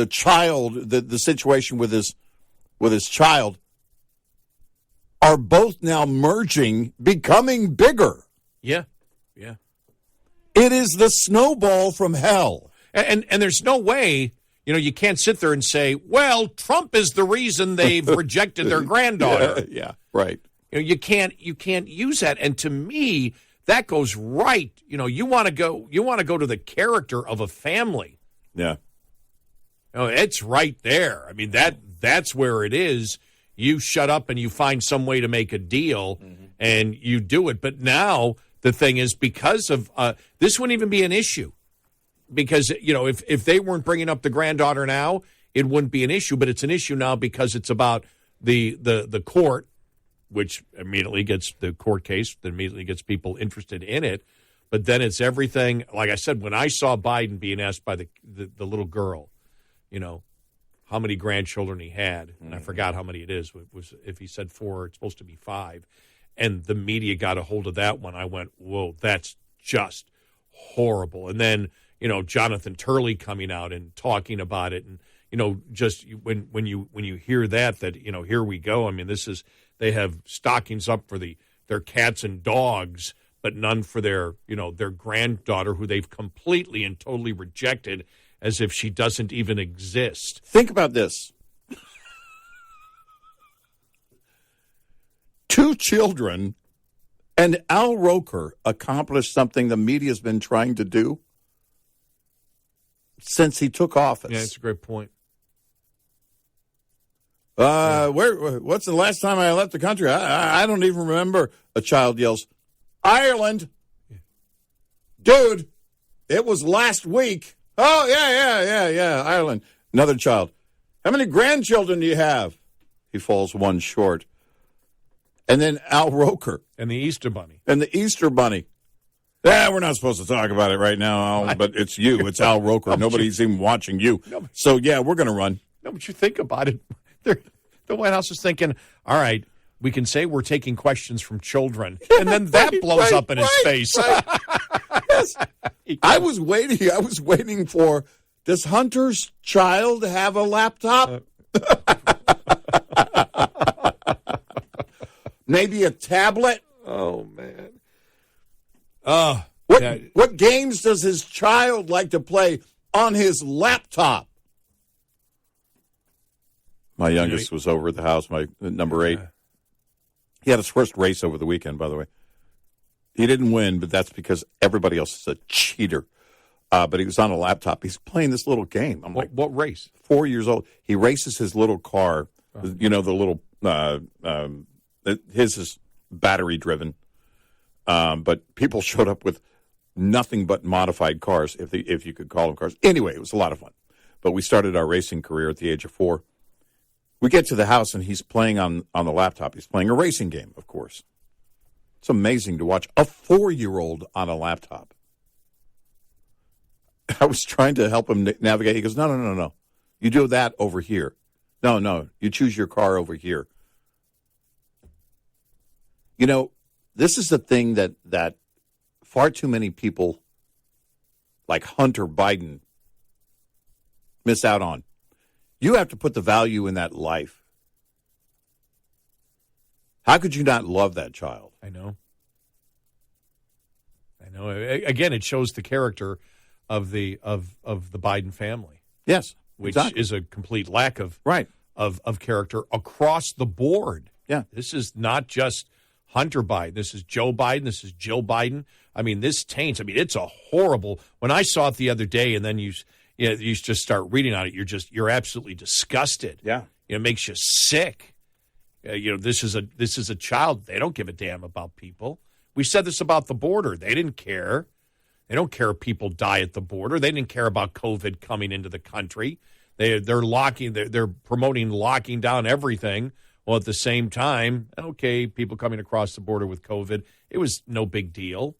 child, the situation with his child are both now merging, becoming bigger. Yeah. It is the snowball from hell. And there's no way, you can't sit there and say, well, Trump is the reason they've rejected their granddaughter. Yeah, right. You can't use that. And to me, that goes right. You want to go to the character of a family. Yeah. It's right there. I mean, that's where it is. You shut up and you find some way to make a deal, and you do it. But now the thing is, because of this wouldn't even be an issue. Because, if they weren't bringing up the granddaughter now, it wouldn't be an issue. But it's an issue now because it's about the court, which immediately gets the court case, that immediately gets people interested in it. But then it's everything. Like I said, when I saw Biden being asked by the little girl, how many grandchildren he had, and I forgot how many it is. It was, if he said 4, it's supposed to be 5. And the media got a hold of that one. I went, whoa, that's just horrible. And then, Jonathan Turley coming out and talking about it. And, just when you hear that, here we go. I mean, they have stockings up for their cats and dogs, but none for their granddaughter, who they've completely and totally rejected as if she doesn't even exist. Think about this. 2 children, and Al Roker accomplished something the media's been trying to do since he took office. Yeah, that's a great point. What's the last time I left the country? I don't even remember. A child yells, Ireland. Dude, it was last week. Oh, yeah, Ireland. Another child. How many grandchildren do you have? He falls one short. And then Al Roker. And the Easter Bunny. We're not supposed to talk about it right now, Al, but it's you. It's Al Roker. Nobody's even watching you. So, yeah, we're going to run. No, but you think about it. The White House is thinking, all right, we can say we're taking questions from children. And then that blows up in his face. Right. Yes. I was waiting for, does Hunter's child have a laptop? Maybe a tablet? Oh, man. What games does his child like to play on his laptop? My youngest was over at the house, my number 8. He had his first race over the weekend, by the way. He didn't win, but that's because everybody else is a cheater. But he was on a laptop. He's playing this little game. I'm like, what race? 4 years old. He races his little car. The little, his is battery driven. But people showed up with nothing but modified cars, if you could call them cars. Anyway, it was a lot of fun. But we started our racing career at the age of 4. We get to the house, and he's playing on the laptop. He's playing a racing game, of course. It's amazing to watch a 4-year-old on a laptop. I was trying to help him navigate. He goes, no. You do that over here. No, you choose your car over here. You know, this is the thing that far too many people like Hunter Biden miss out on. You have to put the value in that life. How could you not love that child? I know. Again, it shows the character of the Biden family. Yes, which exactly. is a complete lack of right of character across the board. Yeah, this is not just Hunter Biden. This is Joe Biden. This is Jill Biden. I mean, this taints. I mean, it's a horrible. When I saw it the other day, and then you just start reading on it, you're absolutely disgusted. Yeah, it makes you sick. This is a child. They don't give a damn about people. We said this about the border. They didn't care. They don't care if people die at the border. They didn't care about COVID coming into the country. They're promoting locking down everything. Well, at the same time, okay, people coming across the border with COVID, it was no big deal.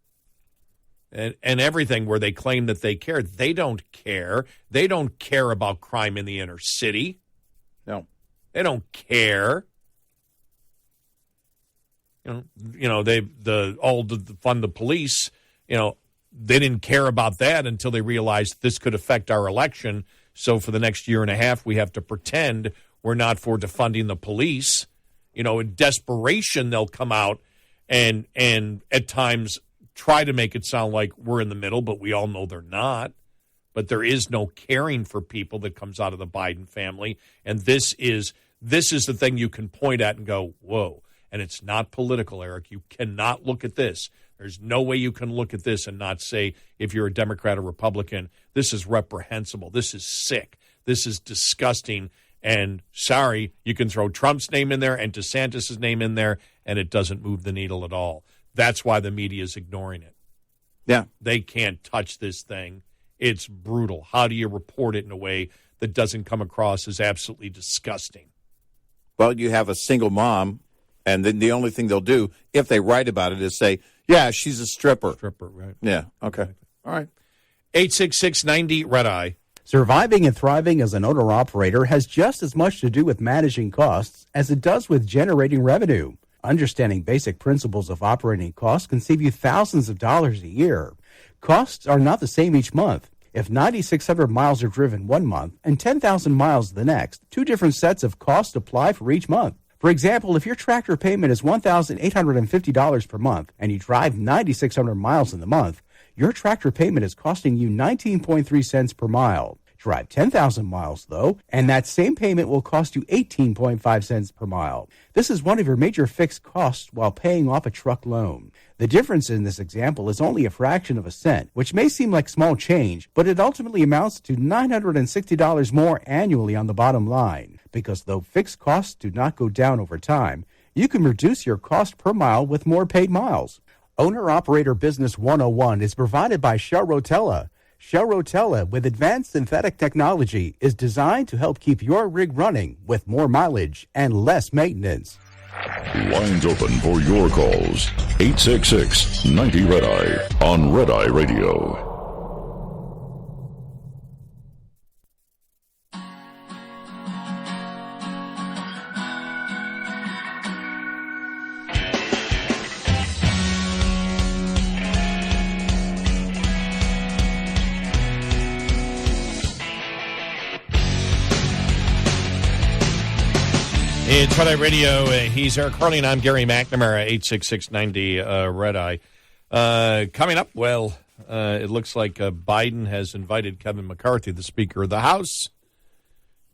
And everything where they claim that they care, they don't care. They don't care about crime in the inner city. No. They don't care. They fund the police, they didn't care about that until they realized this could affect our election. So for the next year and a half, we have to pretend we're not for defunding the police. In desperation, they'll come out and at times try to make it sound like we're in the middle, but we all know they're not. But there is no caring for people that comes out of the Biden family. And this is the thing you can point at and go, whoa. And it's not political, Eric. You cannot look at this. There's no way you can look at this and not say, if you're a Democrat or Republican, this is reprehensible. This is sick. This is disgusting. And sorry, you can throw Trump's name in there and DeSantis' name in there, and it doesn't move the needle at all. That's why the media is ignoring it. Yeah. They can't touch this thing. It's brutal. How do you report it in a way that doesn't come across as absolutely disgusting? Well, you have a single mom, and then the only thing they'll do, if they write about it, is say, yeah, she's a stripper. Stripper, right. Yeah, okay. All right. 866-90-RED-EYE. Surviving and thriving as an owner-operator has just as much to do with managing costs as it does with generating revenue. Understanding basic principles of operating costs can save you thousands of dollars a year. Costs are not the same each month. If 9,600 miles are driven one month and 10,000 miles the next, two different sets of costs apply for each month. For example, if your tractor payment is $1,850 per month and you drive 9,600 miles in the month, your tractor payment is costing you 19.3 cents per mile. Drive 10,000 miles, though, and that same payment will cost you 18.5 cents per mile. This is one of your major fixed costs while paying off a truck loan. The difference in this example is only a fraction of a cent, which may seem like small change, but it ultimately amounts to $960 more annually on the bottom line. Because though fixed costs do not go down over time, you can reduce your cost per mile with more paid miles. Owner-Operator Business 101 is provided by Shell Rotella. Shell Rotella, with advanced synthetic technology, is designed to help keep your rig running with more mileage and less maintenance. Lines open for your calls. 866-90-RED-EYE on Red Eye Radio. It's Red Eye Radio. He's Eric Harley, and I'm Gary McNamara, 86690 Red Eye. Coming up, it looks like Biden has invited Kevin McCarthy, the Speaker of the House,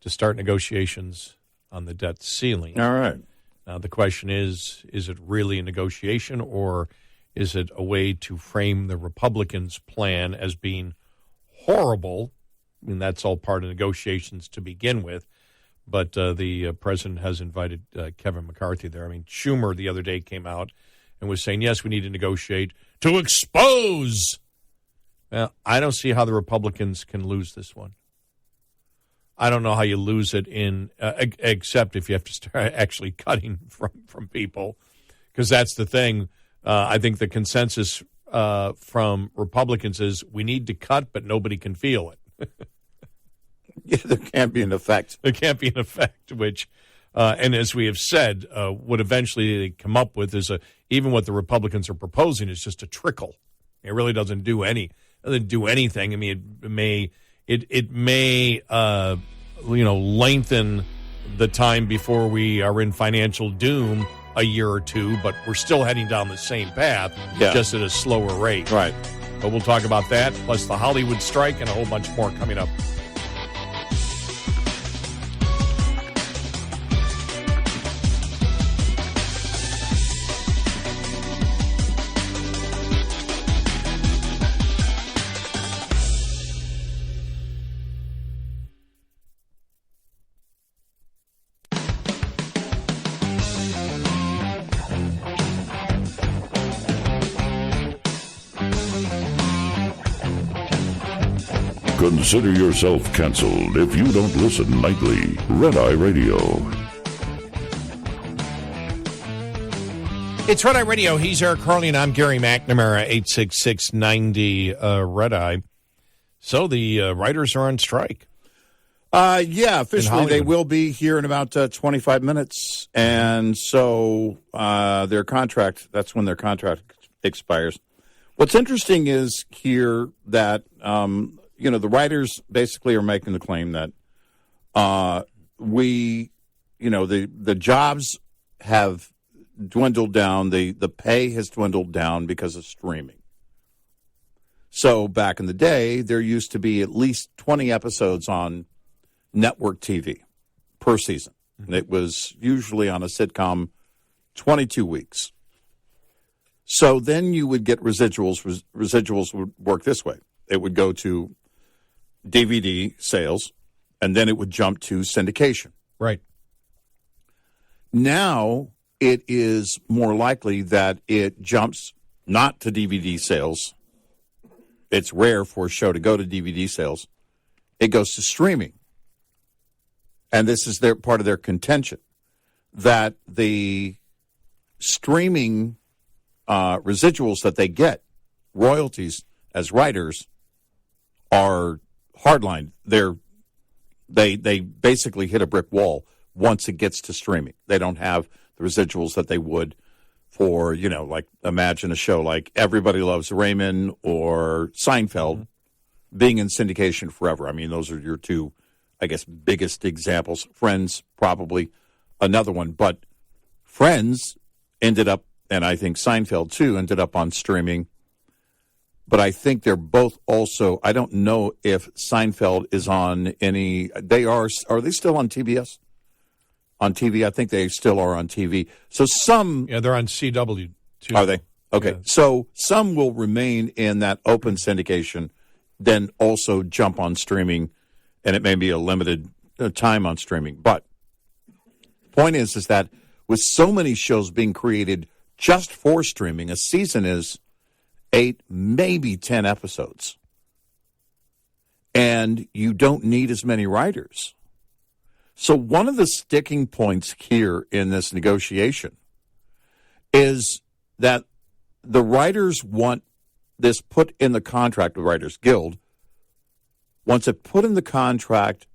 to start negotiations on the debt ceiling. All right. Now, the question is it really a negotiation, or is it a way to frame the Republicans' plan as being horrible? I mean, that's all part of negotiations to begin with. But the president has invited Kevin McCarthy there. I mean, Schumer the other day came out and was saying, yes, we need to negotiate to expose. Well, I don't see how the Republicans can lose this one. I don't know how you lose it except if you have to start actually cutting from people, because that's the thing. I think the consensus from Republicans is we need to cut, but nobody can feel it. Yeah, there can't be an effect. There can't be an effect, which, and as we have said, what eventually they come up with is even what the Republicans are proposing is just a trickle. It really doesn't do anything. I mean, it may lengthen the time before we are in financial doom a year or two, but we're still heading down the same path, just at a slower rate. Right. But we'll talk about that, plus the Hollywood strike and a whole bunch more coming up. Consider yourself canceled if you don't listen nightly. Red Eye Radio. It's Red Eye Radio. He's Eric Carly, and I'm Gary McNamara, 86690 Red Eye. So the writers are on strike. Officially they will be here in about 25 minutes. And so their contract, that's when their contract expires. What's interesting is here that, the writers basically are making the claim that the jobs have dwindled down, the pay has dwindled down because of streaming. So back in the day, there used to be at least 20 episodes on network TV per season. And it was usually on a sitcom 22 weeks. So then you would get residuals. Residuals would work this way. It would go to DVD sales, and then it would jump to syndication. Right. Now it is more likely that it jumps not to DVD sales. It's rare for a show to go to DVD sales. It goes to streaming. And this is part of their contention, that the streaming residuals that they get, royalties as writers, are hardline. They basically hit a brick wall once it gets to streaming. They don't have the residuals that they would for, like imagine a show like Everybody Loves Raymond or Seinfeld being in syndication forever. I mean, those are your two, I guess, biggest examples. Friends, probably another one. But Friends ended up, and I think Seinfeld too, ended up on streaming. But I think they're both also, I don't know if Seinfeld is on any, are they still on TBS? On TV? I think they still are on TV. So some. Yeah, they're on CW too. Are they? Okay. Yeah. So some will remain in that open syndication, then also jump on streaming, and it may be a limited time on streaming. But the point is that with so many shows being created just for streaming, a season is 8, maybe 10 episodes. And you don't need as many writers. So one of the sticking points here in this negotiation is that the writers want this put in the contract, the Writers Guild wants it put in the contract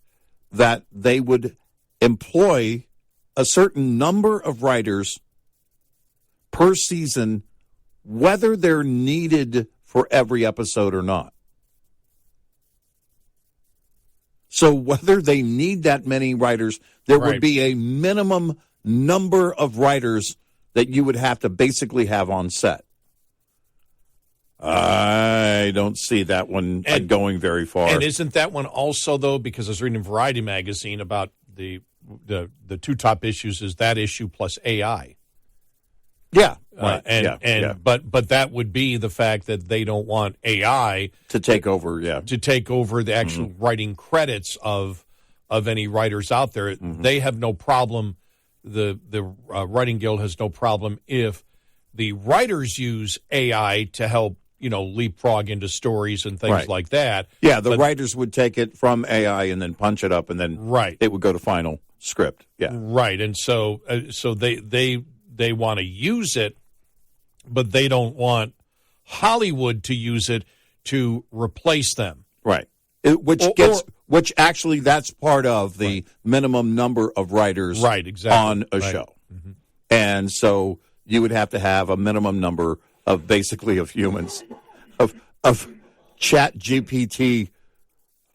that they would employ a certain number of writers per season, whether they're needed for every episode or not. So whether they need that many writers, there would be a minimum number of writers that you would have to basically have on set. I don't see that one going very far. And isn't that one also, though, because I was reading Variety magazine about the two top issues is that issue plus AI. Yeah. But that would be the fact that they don't want AI to take over, to take over the actual writing credits of any writers out there. They have no problem. The Writing Guild has no problem if the writers use AI to help, leapfrog into stories and things like that. Yeah, the writers would take it from AI and then punch it up, and then it would go to final script. Yeah, right. And so they want to use it, but they don't want Hollywood to use it to replace them. Right. Which actually that's part of the minimum number of writers on a show. Mm-hmm. And so you would have to have a minimum number of basically of humans, of chat GPT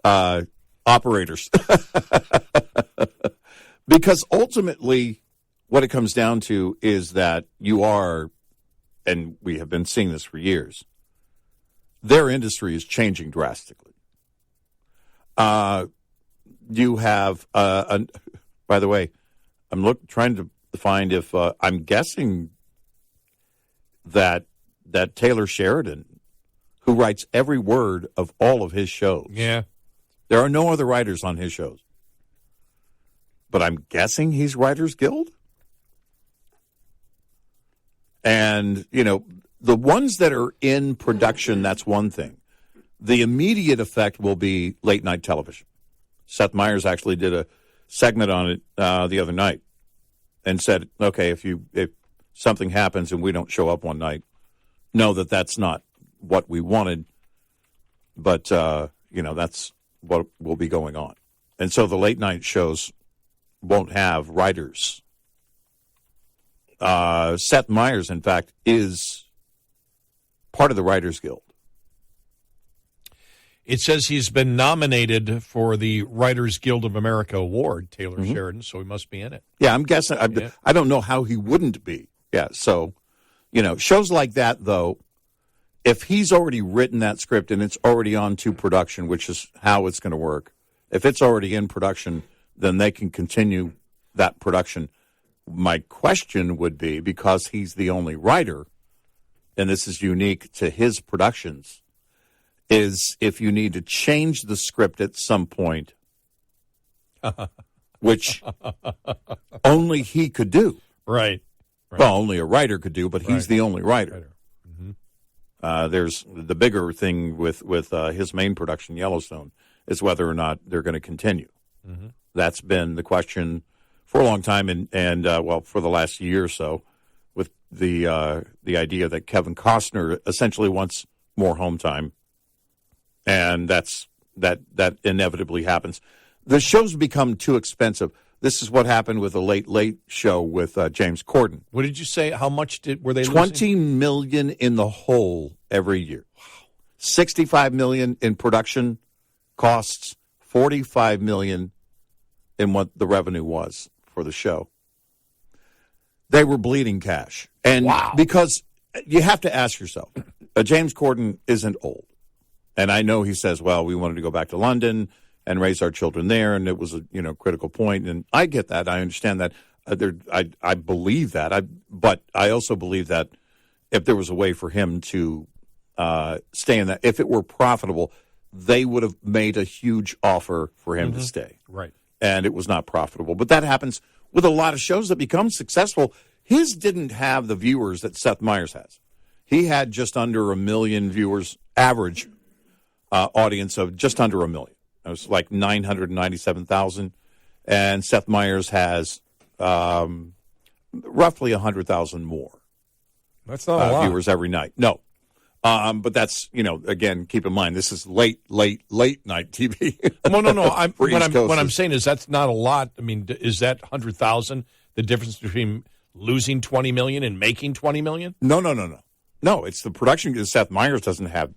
operators. Because ultimately what it comes down to is that you are, and we have been seeing this for years, their industry is changing drastically. You have, by the way, I'm trying to find if, I'm guessing that Taylor Sheridan, who writes every word of all of his shows. Yeah. There are no other writers on his shows. But I'm guessing he's Writers Guild. And, the ones that are in production, that's one thing. The immediate effect will be late night television. Seth Meyers actually did a segment on it the other night and said, okay, if something happens and we don't show up one night, know that that's not what we wanted, but, that's what will be going on. And so the late night shows won't have writers. Seth Meyers, in fact, is part of the Writers Guild. It says he's been nominated for the Writers Guild of America Award, Taylor Sheridan, so he must be in it. Yeah, I'm guessing. I don't know how he wouldn't be. Yeah, so, shows like that, though, if he's already written that script and it's already on to production, which is how it's going to work, if it's already in production, then they can continue that production. My question would be, because he's the only writer, and this is unique to his productions, is if you need to change the script at some point, which only he could do. Right. Well, only a writer could do, but he's the only writer. Mm-hmm. There's the bigger thing with his main production, Yellowstone, is whether or not they're going to continue. Mm-hmm. That's been the question for a long time, and for the last year or so, with the idea that Kevin Costner essentially wants more home time, and that inevitably happens. The shows become too expensive. This is what happened with the Late Show with James Corden. What did you say? How much were they $20 losing? million in the hole every year. Wow. $65 million in production costs, $45 million in what the revenue was for the show. They were bleeding cash. And because you have to ask yourself, James Corden isn't old. And I know he says, well, we wanted to go back to London and raise our children there, and it was a critical point. And I get that. I understand that. I believe that. But I also believe that if there was a way for him to stay in that, if it were profitable, they would have made a huge offer for him to stay. Right. And it was not profitable. But that happens with a lot of shows that become successful. His didn't have the viewers that Seth Meyers has. He had just under 1 million viewers, average audience of just under 1 million. It was like 997,000. And Seth Meyers has roughly 100,000 more. That's not a lot. Viewers every night. No. But that's, again, keep in mind, this is late night TV. No. What I'm saying is that's not a lot. I mean, is that 100,000 the difference between losing 20 million and making 20 million? No. No, it's the production. Seth Meyers doesn't have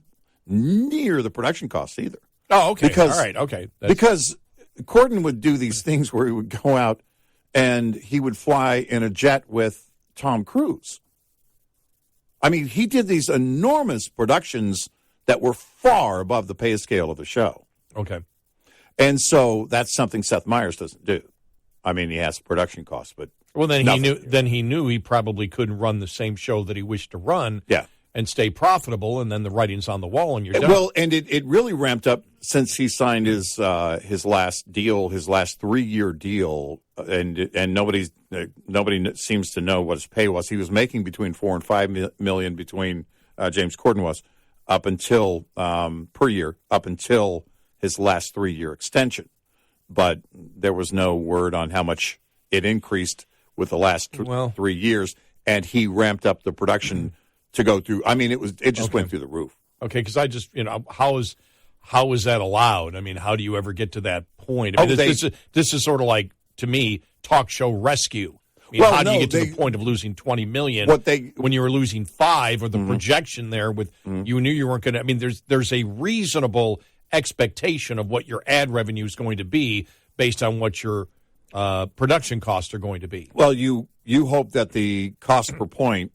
near the production costs either. Oh, okay. All right. Okay. Because Corden would do these things where he would go out and he would fly in a jet with Tom Cruise. I mean, he did these enormous productions that were far above the pay scale of the show. Okay. And so that's something Seth Meyers doesn't do. I mean, he has production costs, but he knew he probably couldn't run the same show that he wished to run. Yeah. and stay profitable, and then the writing's on the wall, and you're done. Well, and it really ramped up since he signed his last deal, his last 3-year deal, and nobody seems to know what his pay was. He was making between $4 and $5 million between James Corden was up until per year up until his last 3-year extension, but there was no word on how much it increased with the last 3 years, and he ramped up the production to go through. I mean, it just went through the roof. Okay, because I just, how is that allowed? I mean, how do you ever get to that point? I mean, this is sort of like, to me, talk show rescue. I mean, how do you get to the point of losing $20 million when you were losing $5 million, or the projection there with you knew you weren't going to? I mean, there's a reasonable expectation of what your ad revenue is going to be based on what your production costs are going to be. Well, you hope that the cost per point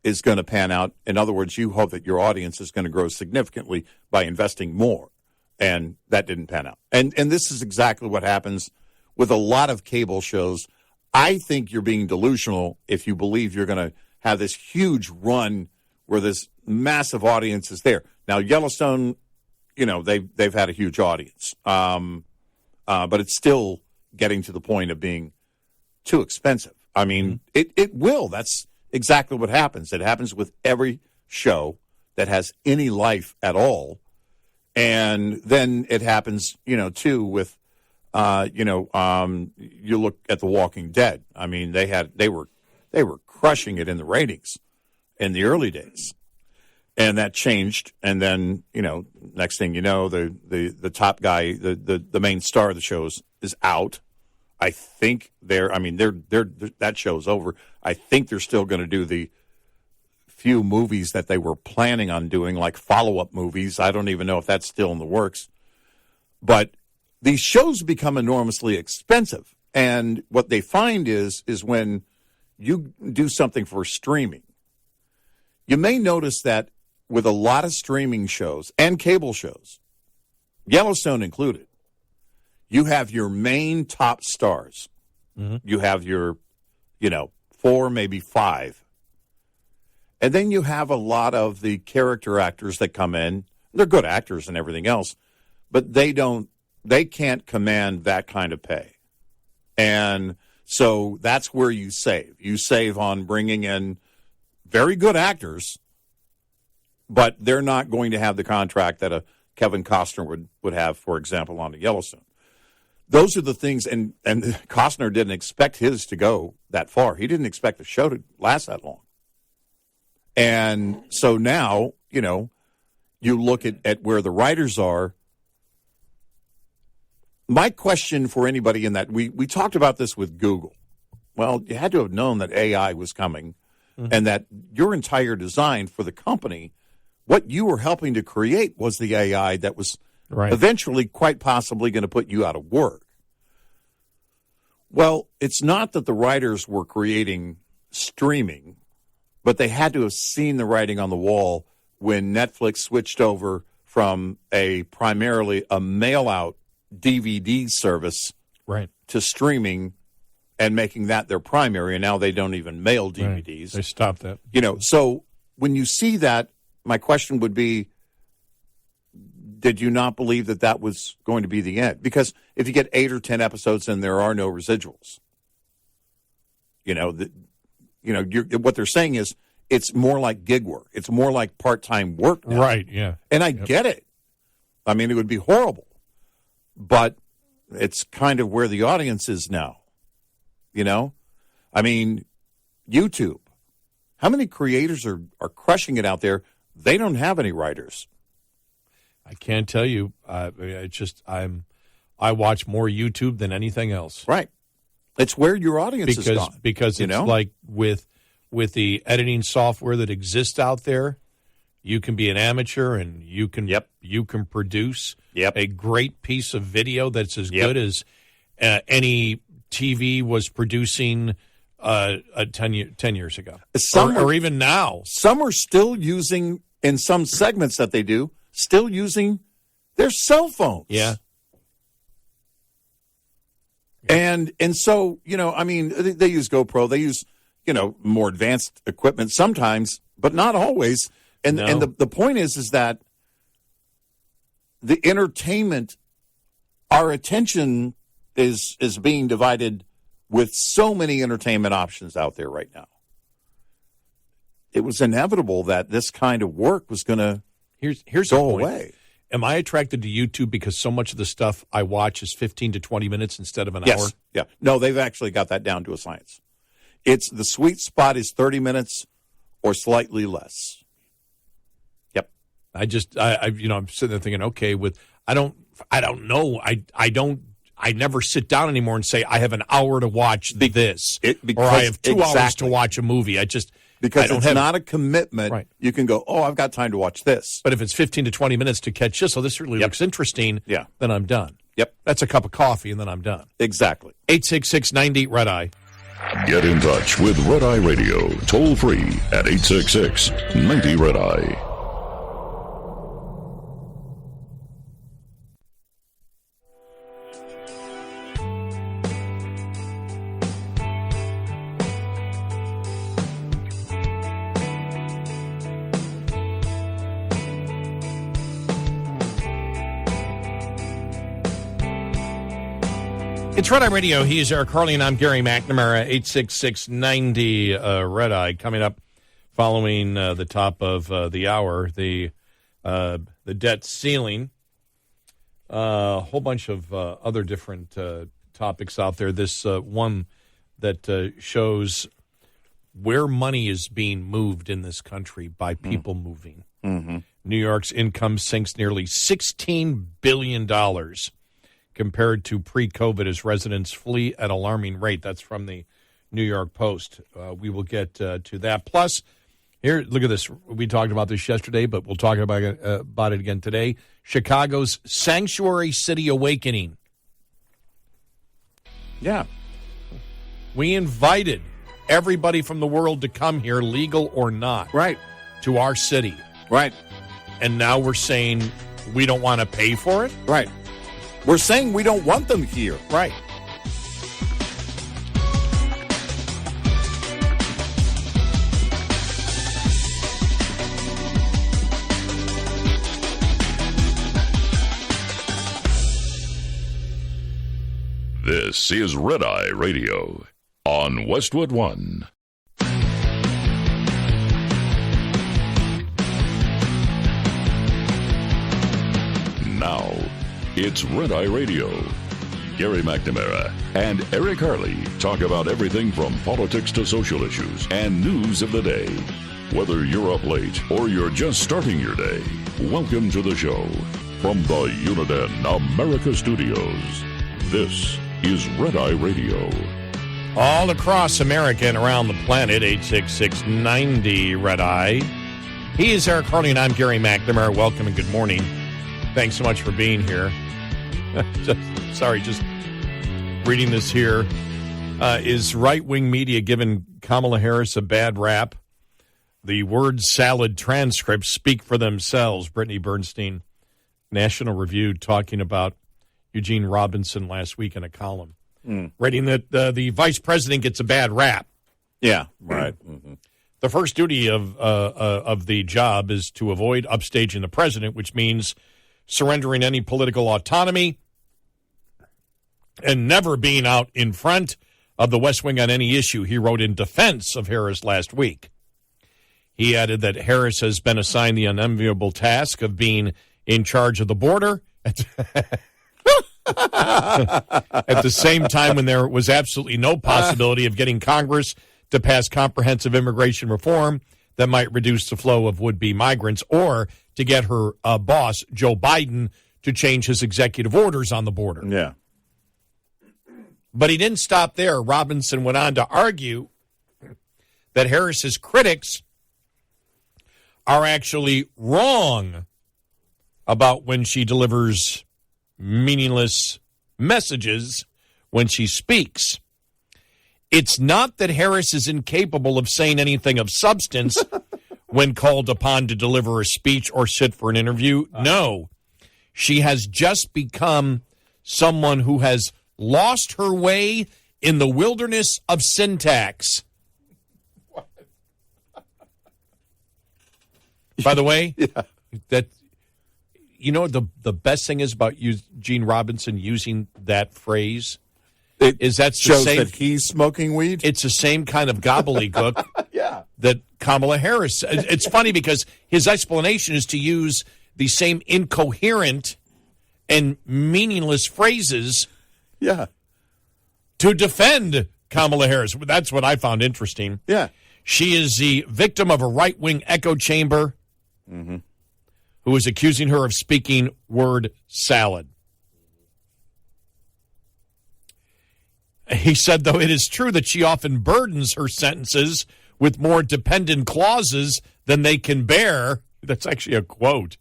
is going to pan out. In other words, you hope that your audience is going to grow significantly by investing more, and that didn't pan out. And this is exactly what happens with a lot of cable shows. I think you're being delusional if you believe you're going to have this huge run where this massive audience is there. Now, Yellowstone, they've had a huge audience, but it's still getting to the point of being too expensive. I mean, it will. That's exactly what happens. It happens with every show that has any life at all. And then it happens, too, with, you look at The Walking Dead. I mean, they were crushing it in the ratings in the early days. And that changed. And then, next thing you know, the top guy, the main star of the shows is out. I think that show's over. I think they're still going to do the few movies that they were planning on doing, like follow-up movies. I don't even know if that's still in the works. But these shows become enormously expensive. And what they find is when you do something for streaming, you may notice that with a lot of streaming shows and cable shows, Yellowstone included, you have your main top stars. You have your, 4, maybe 5. And then you have a lot of the character actors that come in. They're good actors and everything else, but they can't command that kind of pay. And so that's where you save. You save on bringing in very good actors, but they're not going to have the contract that a Kevin Costner would have, for example, on a Yellowstone. Those are the things, and Costner didn't expect his to go that far. He didn't expect the show to last that long. And so now, you look at where the writers are. My question for anybody in that, we talked about this with Google. Well, you had to have known that AI was coming and that your entire design for the company, what you were helping to create was the AI that was eventually quite possibly going to put you out of work. Well, it's not that the writers were creating streaming, but they had to have seen the writing on the wall when Netflix switched over from primarily a mail-out DVD service to streaming and making that their primary, and now they don't even mail DVDs. Right. They stopped that. So when you see that, my question would be, did you not believe that was going to be the end? Because if you get 8 or 10 episodes and there are no residuals, what they're saying is it's more like gig work. It's more like part-time work now. Right, yeah. And I get it. I mean, it would be horrible. But it's kind of where the audience is now. I mean, YouTube. How many creators are crushing it out there? They don't have any writers. I can't tell you. I watch more YouTube than anything else. Right. It's where your audience is gone. Because it's like with the editing software that exists out there, you can be an amateur and you can produce a great piece of video that's as good as any TV was producing 10 years ago, or even now. Some are still using, in some segments that they do, still using their cell phones. Yeah. And so, I mean, they use GoPro. They use, more advanced equipment sometimes, but not always. And No. and the point is that the entertainment, our attention is being divided with so many entertainment options out there right now. It was inevitable that this kind of work was going to Here's go the point. away. Am I attracted to YouTube because so much of the stuff I watch is 15 to 20 minutes instead of an hour? Yes. Yeah. No, they've actually got that down to a science. It's the sweet spot is 30 minutes or slightly less. Yep. I'm sitting there thinking, okay, I don't know. I never sit down anymore and say I have an hour to watch this, or I have 2 hours to watch a movie. Because it's not a commitment. Right. You can go, I've got time to watch this. But if it's 15 to 20 minutes to catch this, this really looks interesting, then I'm done. Yep. That's a cup of coffee, and then I'm done. Exactly. 866-90-RED-EYE. Get in touch with Red Eye Radio, toll free at 866-90-RED-EYE. It's Red Eye Radio. He is Eric Carly, and I'm Gary McNamara. 866-90 Red Eye. Coming up following the top of the hour, the debt ceiling, a whole bunch of other different topics out there. This one that shows where money is being moved in this country by people moving. Mm-hmm. New York's income sinks nearly $16 billion compared to pre-COVID as residents flee at alarming rate. That's from the New York Post. We will get to that. Plus, here, look at this. We talked about this yesterday, but we'll talk about it again today. Chicago's Sanctuary City Awakening. Yeah. We invited everybody from the world to come here, legal or not, Right. to our city. Right. And now we're saying we don't want to pay for it? Right. We're saying we don't want them here. Right. This is Red Eye Radio on Westwood One. Now, it's Red Eye Radio. Gary McNamara and Eric Harley talk about everything from politics to social issues and news of the day. Whether you're up late or you're just starting your day, welcome to the show. From the Uniden America Studios, this is Red Eye Radio. All across America and around the planet, 866-90 Red Eye. He is Eric Harley, and I'm Gary McNamara. Welcome and good morning. Thanks so much for being here. Just reading this here. Is right-wing media giving Kamala Harris a bad rap? The word salad transcripts speak for themselves. Brittany Bernstein, National Review, talking about Eugene Robinson last week in a column. Writing that the vice president gets a bad rap. Yeah, right. Mm-hmm. The first duty of the job is to avoid upstaging the president, which means surrendering any political autonomy and never being out in front of the West Wing on any issue, he wrote in defense of Harris last week. He added that Harris has been assigned the unenviable task of being in charge of the border at the same time when there was absolutely no possibility of getting Congress to pass comprehensive immigration reform that might reduce the flow of would-be migrants, or to get her boss, Joe Biden, to change his executive orders on the border. Yeah. But he didn't stop there. Robinson went on to argue that Harris's critics are actually wrong about when she delivers meaningless messages when she speaks. It's not that Harris is incapable of saying anything of substance when called upon to deliver a speech or sit for an interview. No, she has just become someone who has lost her way in the wilderness of syntax. By the way, Yeah. that you know the best thing is about Gene Robinson using that phrase is that's the shows same, that he's smoking weed. it's the same kind of gobbledygook Yeah. that Kamala Harris. It's funny because his explanation is to use the same incoherent and meaningless phrases Yeah. to defend Kamala Harris. That's what I found interesting. Yeah. She is the victim of a right-wing echo chamber who is accusing her of speaking word salad. He said, though, it is true that she often burdens her sentences with more dependent clauses than they can bear. That's actually a quote.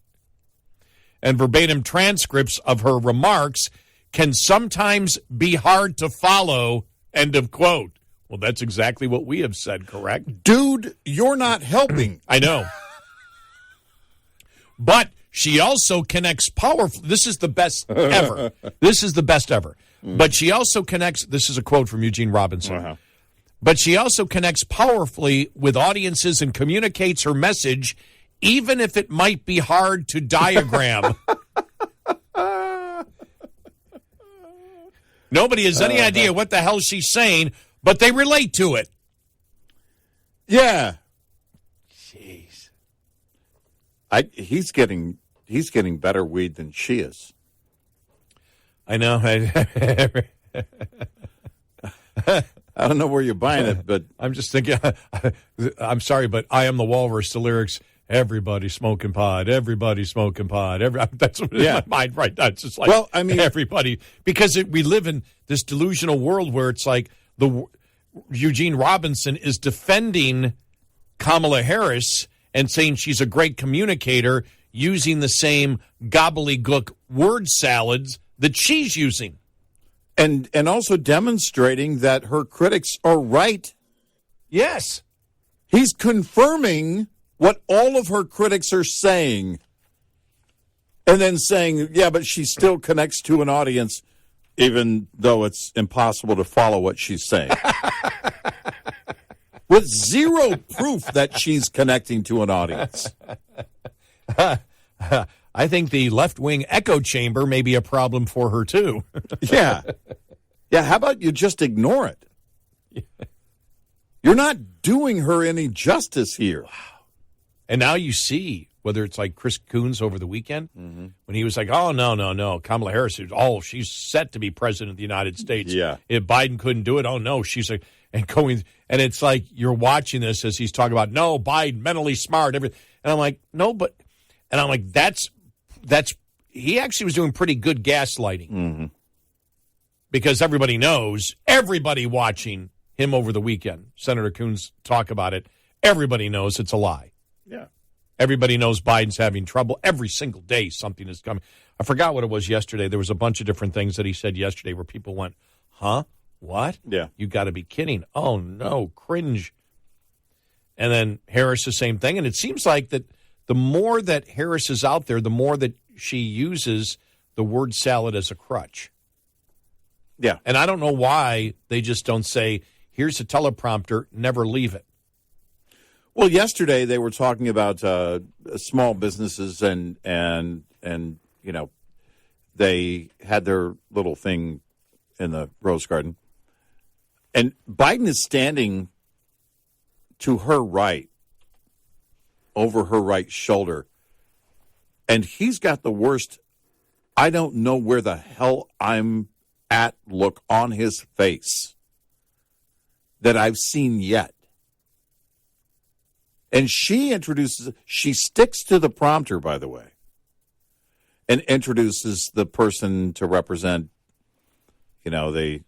And verbatim transcripts of her remarks can sometimes be hard to follow, end of quote. Well, that's exactly what we have said, correct? Dude, you're not helping. I know. But she also connects powerfully. This is the best ever. This is the best ever. But she also connects, this is a quote from Eugene Robinson. But she also connects powerfully with audiences and communicates her message, even if it might be hard to diagram. Nobody has any idea what the hell she's saying, but they relate to it. Yeah. Jeez. He's getting better weed than she is. I know. I don't know where you're buying it, but I'm just thinking, I'm sorry, but I Am the Walrus, the lyrics, everybody smoking pot, everybody smoking pot. That's what in my mind right now. It's just like, well, I mean, everybody, because we live in this delusional world where it's like Eugene Robinson is defending Kamala Harris and saying she's a great communicator using the same gobbledygook word salads that she's using. and also demonstrating that her critics are right. Yes. He's confirming what all of her critics are saying, and then saying, yeah, but she still connects to an audience, even though it's impossible to follow what she's saying. With zero proof that she's connecting to an audience. I think the left-wing echo chamber may be a problem for her, too. Yeah. Yeah, how about you just ignore it? You're not doing her any justice here. And now you see, whether it's like Chris Coons over the weekend, when he was like, oh, no, Kamala Harris, she's set to be president of the United States. Yeah. If Biden couldn't do it, oh, no, she's like, and it's like you're watching this as he's talking about, no, Biden, mentally smart, everything. And I'm like, no, but, and I'm like, that's, he actually was doing pretty good gaslighting. Because everybody watching him over the weekend, Senator Coons talk about it, everybody knows it's a lie. Yeah. Everybody knows Biden's having trouble. Every single day something is coming. I forgot what it was yesterday. There was a bunch of different things that he said yesterday where people went, huh? What? Yeah. You got to be kidding. Oh, no, cringe. And then Harris, the same thing. And it seems like that the more that Harris is out there, the more that she uses the word salad as a crutch. Yeah. And I don't know why they just don't say, here's a teleprompter, never leave it. Well, yesterday they were talking about small businesses and you know, they had their little thing in the Rose Garden. And Biden is standing to her right, over her right shoulder. And he's got the worst, I don't know where the hell I'm at look on his face that I've seen yet. And she sticks to the prompter, by the way, and introduces the person to represent, you know, the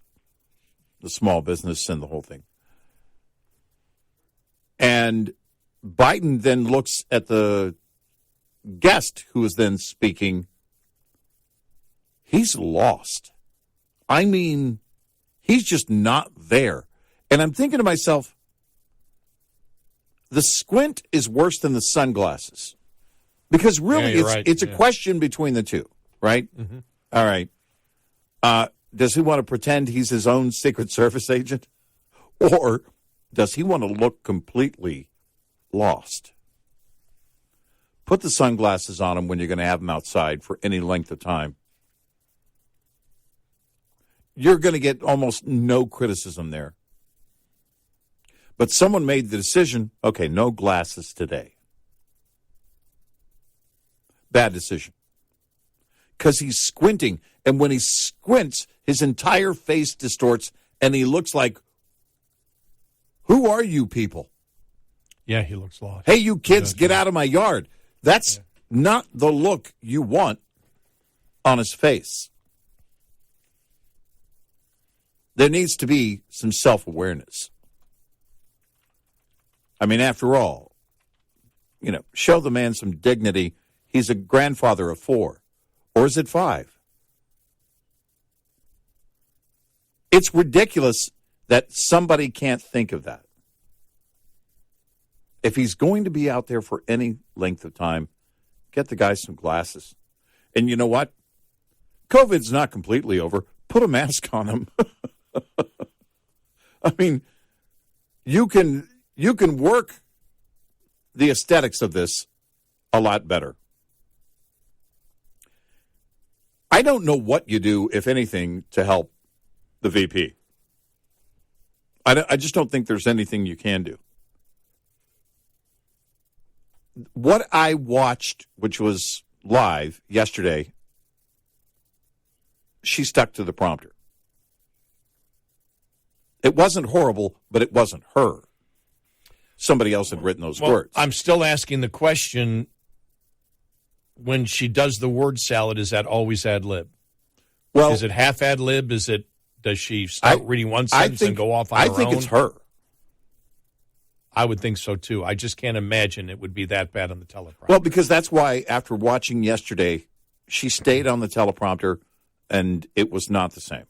small business and the whole thing. And Biden then looks at the guest who is then speaking. He's lost. I mean, he's just not there. And I'm thinking to myself, the squint is worse than the sunglasses. Because really, it's a question between the two, right? Mm-hmm. All right. Does he want to pretend he's his own Secret Service agent? Or does he want to look completely lost? Put the sunglasses on them when you're going to have them outside for any length of time. You're going to get almost no criticism there. But someone made the decision, okay, no glasses today. Bad decision. Because he's squinting, and when he squints, his entire face distorts, and he looks like, who are you people? Yeah, he looks lost. Hey, you kids, get out of my yard. That's not the look you want on his face. There needs to be some self-awareness. I mean, after all, show the man some dignity. He's a grandfather of 4. Or is it 5? It's ridiculous that somebody can't think of that. If he's going to be out there for any length of time, get the guy some glasses. And you know what? COVID's not completely over. Put a mask on him. I mean, you can work the aesthetics of this a lot better. I don't know what you do, if anything, to help the VP. I just don't think there's anything you can do. What I watched, which was live yesterday, she stuck to the prompter. It wasn't horrible, but it wasn't her. Somebody else had written those words. I'm still asking the question, when she does the word salad, is that always ad lib? Well, is it half ad lib? Does she start reading one sentence and go off on her own? I think it's her. I would think so, too. I just can't imagine it would be that bad on the teleprompter. Well, because that's why, after watching yesterday, she stayed on the teleprompter, and it was not the same.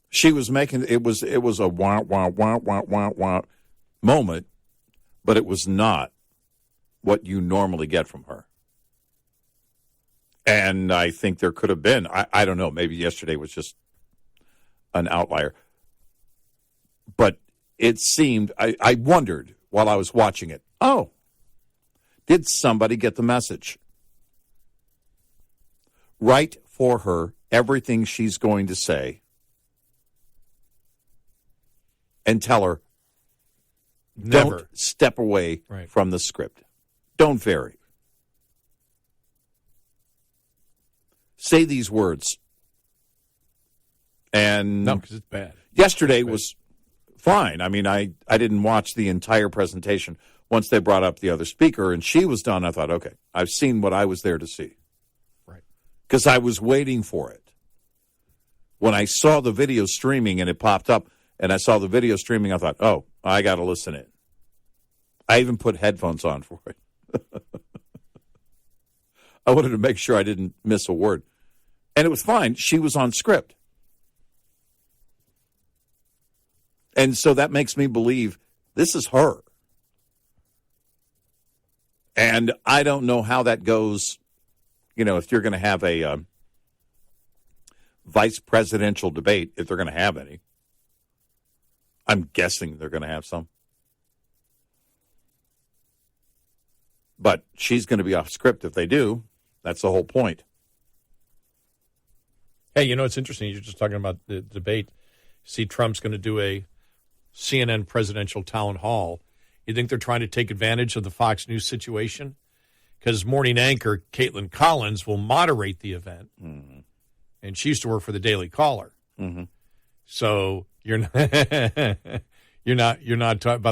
She was making it was a wah wah wah wah wah wah moment, but it was not what you normally get from her. And I think there could have been, I don't know, maybe yesterday was just an outlier. But it seemed, I wondered while I was watching it, did somebody get the message? Write for her everything she's going to say and tell her, don't step away from the script. Don't vary. Say these words. And no, because it's bad. Yesterday was fine. I mean, I didn't watch the entire presentation. Once they brought up the other speaker and she was done, I thought, okay, I've seen what I was there to see. Right. Because I was waiting for it. When I saw the video streaming and it popped up and I saw the video streaming, I thought, oh, I got to listen in. I even put headphones on for it. I wanted to make sure I didn't miss a word. And it was fine. She was on script. And so that makes me believe this is her. And I don't know how that goes, if you're going to have a vice presidential debate, if they're going to have any. I'm guessing they're going to have some. But she's going to be off script if they do. That's the whole point. Hey, it's interesting. You're just talking about the debate. See, Trump's going to do a CNN presidential town hall. You think they're trying to take advantage of the Fox News situation? Because morning anchor Caitlin Collins will moderate the event. Mm-hmm. And she used to work for the Daily Caller. Mm-hmm. So you're not, by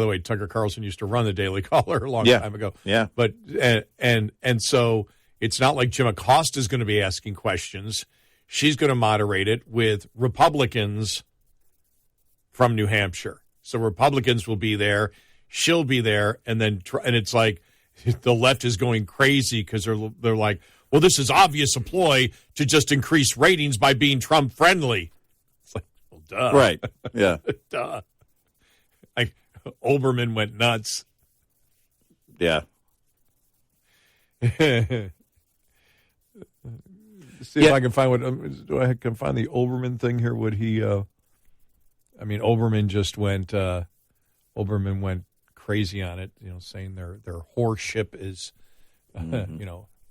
the way, Tucker Carlson used to run the Daily Caller a long time ago. Yeah. But, and so it's not like Jim Acosta is going to be asking questions. She's going to moderate it with Republicans from New Hampshire. So Republicans will be there. She'll be there. And it's like the left is going crazy because they're like, well, this is obvious a ploy to just increase ratings by being Trump friendly. It's like, well, duh. Right. Yeah. Duh. Olbermann went nuts. Yeah. See if I can find I can find the Olbermann thing here. Would he? Olbermann just went. Olbermann went crazy on it. Saying their horse ship is WHORESHIP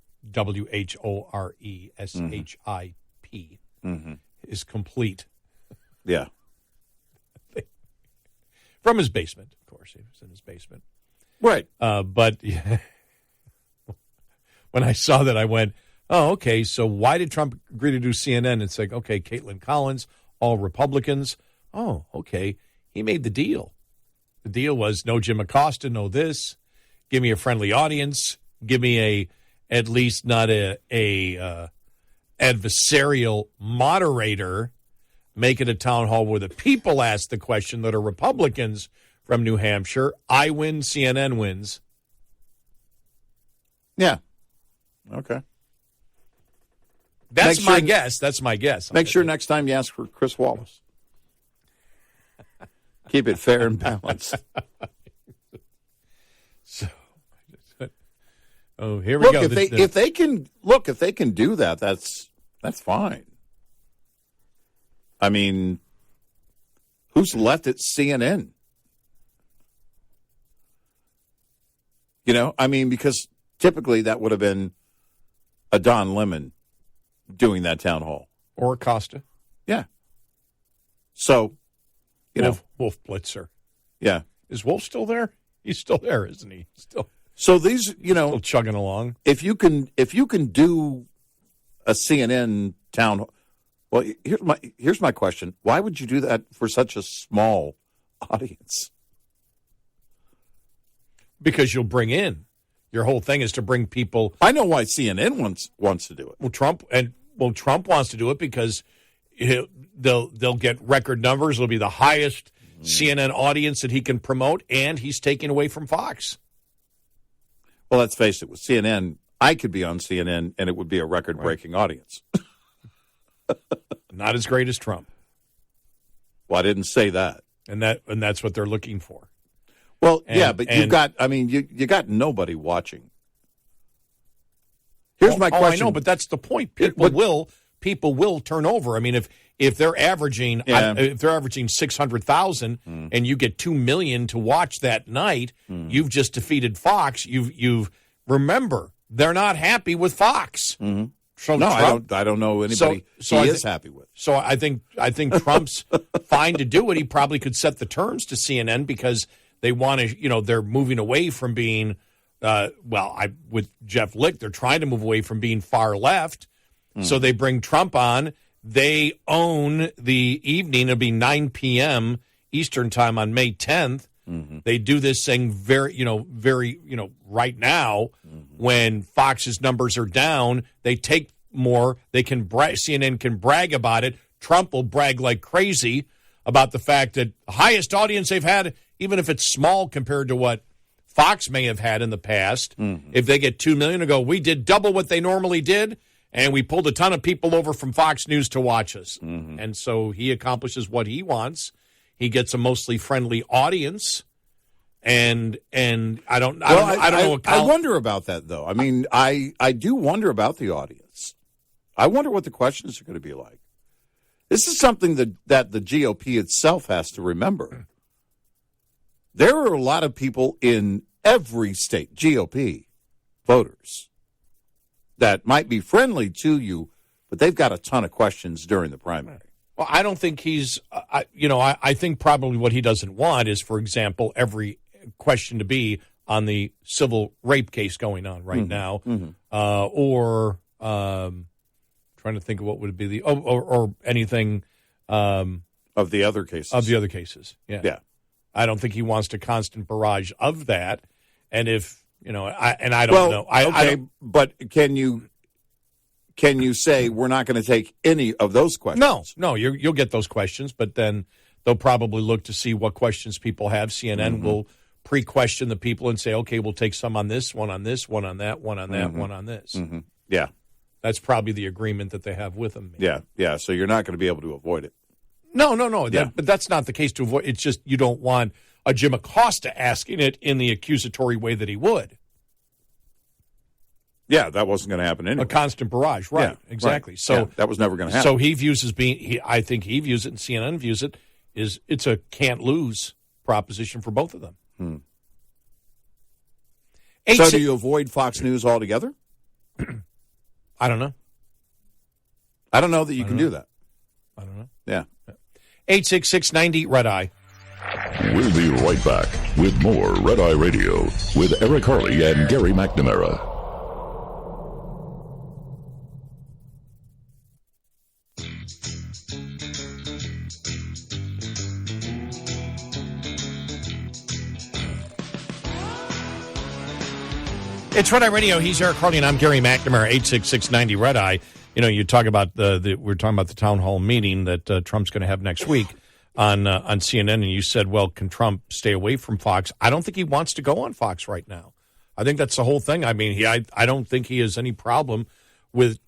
is complete. Yeah. From his basement, of course. He was in his basement. Right. But when I saw that, I went, oh, okay, so why did Trump agree to do CNN? It's like, okay, Caitlin Collins, all Republicans. Oh, okay, he made the deal. The deal was no Jim Acosta, no this. Give me a friendly audience. Give me at least not a adversarial moderator. Make it a town hall where the people ask the question that are Republicans from New Hampshire. I win, CNN wins. Yeah. Okay. That's my guess. That's my guess. Make sure next time you ask for Chris Wallace. Keep it fair and balanced. So, here we look, go. If they can do that, that's fine. I mean, who's left at CNN? I mean, because typically that would have been a Don Lemon doing that town hall. Or Acosta. Yeah. So, Wolf Blitzer. Yeah. Is Wolf still there? He's still there, isn't he? Still. So these, still chugging along. If you can do a CNN town hall, well, here's my question. Why would you do that for such a small audience? Because you'll bring in. Your whole thing is to bring people. I know why CNN wants to do it. Trump wants to do it because they'll get record numbers. It'll be the highest CNN audience that he can promote, and he's taking away from Fox. Well, let's face it. With CNN, I could be on CNN, and it would be a record-breaking audience. Not as great as Trump. Well, I didn't say that. And that's what they're looking for. Well, but you got nobody watching. Here's my question. I know, but that's the point. People will turn over. I mean, if they're averaging 600,000 and you get 2 million to watch that night, you've just defeated Fox. You've remember, they're not happy with Fox. Mm-hmm. So no, I don't know anybody he is happy with. So I think Trump's fine to do it. He probably could set the terms to CNN because they want to, they're moving away from being, with Jeff Lick, they're trying to move away from being far left. So they bring Trump on. They own the evening. It'll be 9 p.m. Eastern time on May 10th. Mm-hmm. They do this thing very right now when Fox's numbers are down. They take more. They can CNN can brag about it. Trump will brag like crazy about the fact that the highest audience they've had, even if it's small compared to what Fox may have had in the past. Mm-hmm. If they get 2 million to go, we did double what they normally did, and we pulled a ton of people over from Fox News to watch us. Mm-hmm. And so he accomplishes what he wants. He gets a mostly friendly audience, and I don't know. I wonder about that, though. I mean, I do wonder about the audience. I wonder what the questions are going to be like. This is something that the GOP itself has to remember. There are a lot of people in every state, GOP voters, that might be friendly to you, but they've got a ton of questions during the primary. Well, I don't think he's, I think probably what he doesn't want is, for example, every question to be on the civil rape case going on right now, or trying to think of what would be the, or anything. Of the other cases. Of the other cases, yeah. Yeah. I don't think he wants a constant barrage of that. And if, I don't know. Okay, but can you say we're not going to take any of those questions? No, you'll get those questions, but then they'll probably look to see what questions people have. CNN will pre-question the people and say, okay, we'll take some on this, one on this, one on that, one on that, one on this. Mm-hmm. Yeah. That's probably the agreement that they have with them. Maybe. Yeah. So you're not going to be able to avoid it. No. But that's not the case to avoid. It's just you don't want a Jim Acosta asking it in the accusatory way that he would. Yeah, that wasn't going to happen anyway. A constant barrage, right? Yeah, exactly. Right. So that was never going to happen. So he views as being. I think he views it, and CNN views it it's a can't lose proposition for both of them. So do you avoid Fox News altogether? I don't know. I don't know that you can do that. I don't know. Yeah. 86690 Red Eye. We'll be right back with more Red Eye Radio with Eric Harley and Gary McNamara. It's Red Eye Radio. He's Eric Harley, and I'm Gary McNamara, 86690 Red Eye. You know, you talk about we're talking about the town hall meeting that Trump's going to have next week on CNN, and you said, well, can Trump stay away from Fox? I don't think he wants to go on Fox right now. I think that's the whole thing. I mean, I don't think he has any problem with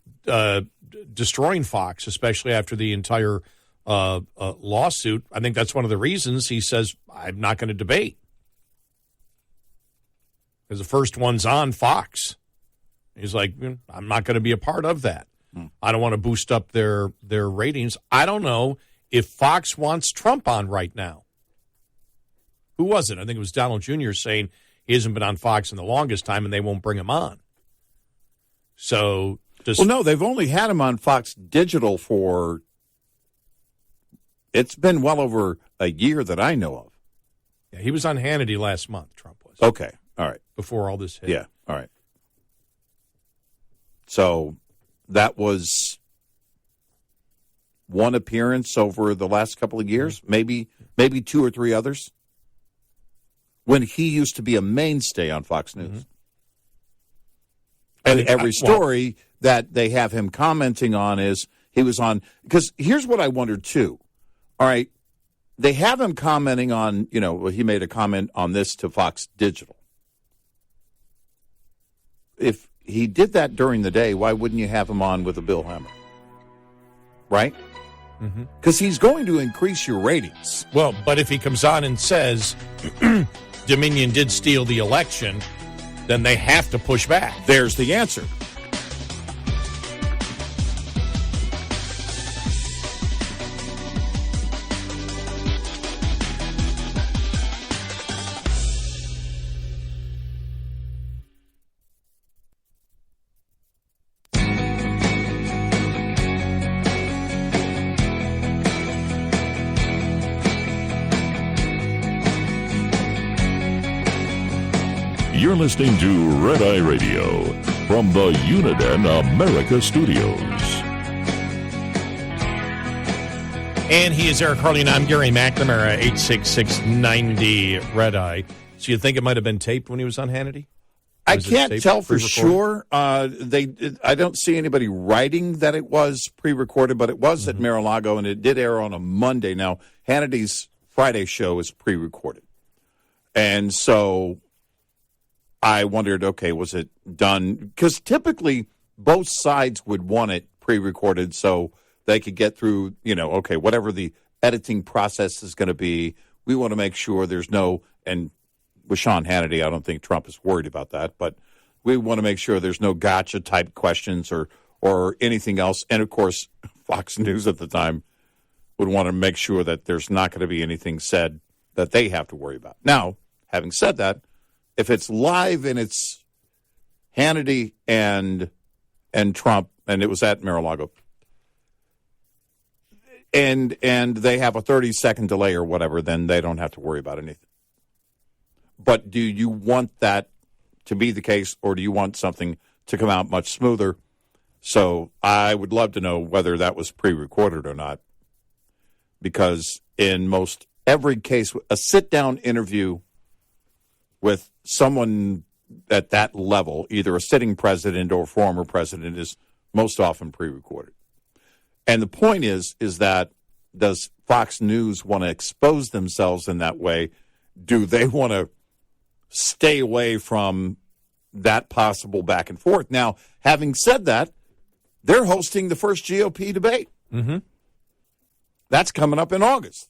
destroying Fox, especially after the entire lawsuit. I think that's one of the reasons he says, I'm not going to debate. Because the first one's on Fox. He's like, I'm not going to be a part of that. I don't want to boost up their ratings. I don't know if Fox wants Trump on right now. Who was it? I think it was Donald Jr. saying he hasn't been on Fox in the longest time and they won't bring him on. So, well, no, they've only had him on Fox Digital for, it's been well over a year that I know of. Yeah, he was on Hannity last month, Trump was. Okay, all right. Before all this hit. Yeah, all right. So that was one appearance over the last couple of years, maybe 2 or 3 others, when he used to be a mainstay on Fox News. Mm-hmm. And every story that they have him commenting on is he was on, because here's what I wondered too. All right, they have him commenting on, he made a comment on this to Fox Digital. If he did that during the day, why wouldn't you have him on with a Bill Hammer? Right? Because he's going to increase your ratings. Well, but if he comes on and says Dominion did steal the election, then they have to push back. There's the answer. You're listening to Red Eye Radio from the Uniden America Studios. And he is Eric Harley, and I'm Gary McNamara, 86690 Red Eye. So you think it might have been taped when he was on Hannity? I can't tell for sure. I don't see anybody writing that it was pre-recorded, but it was at Mar-a-Lago, and it did air on a Monday. Now, Hannity's Friday show is pre-recorded. And so I wondered, okay, was it done? Because typically both sides would want it pre-recorded so they could get through, okay, whatever the editing process is going to be. We want to make sure there's no, and with Sean Hannity, I don't think Trump is worried about that, but we want to make sure there's no gotcha type questions or anything else. And of course, Fox News at the time would want to make sure that there's not going to be anything said that they have to worry about. Now, having said that, if it's live and it's Hannity and Trump, and it was at Mar-a-Lago, and they have a 30-second delay or whatever, then they don't have to worry about anything. But do you want that to be the case, or do you want something to come out much smoother? So I would love to know whether that was pre-recorded or not, because in most every case, a sit-down interview with someone at that level, either a sitting president or former president, is most often pre-recorded. And the point is that does Fox News want to expose themselves in that way? Do they want to stay away from that possible back and forth? Now, having said that, they're hosting the first GOP debate. Mm-hmm. That's coming up in August.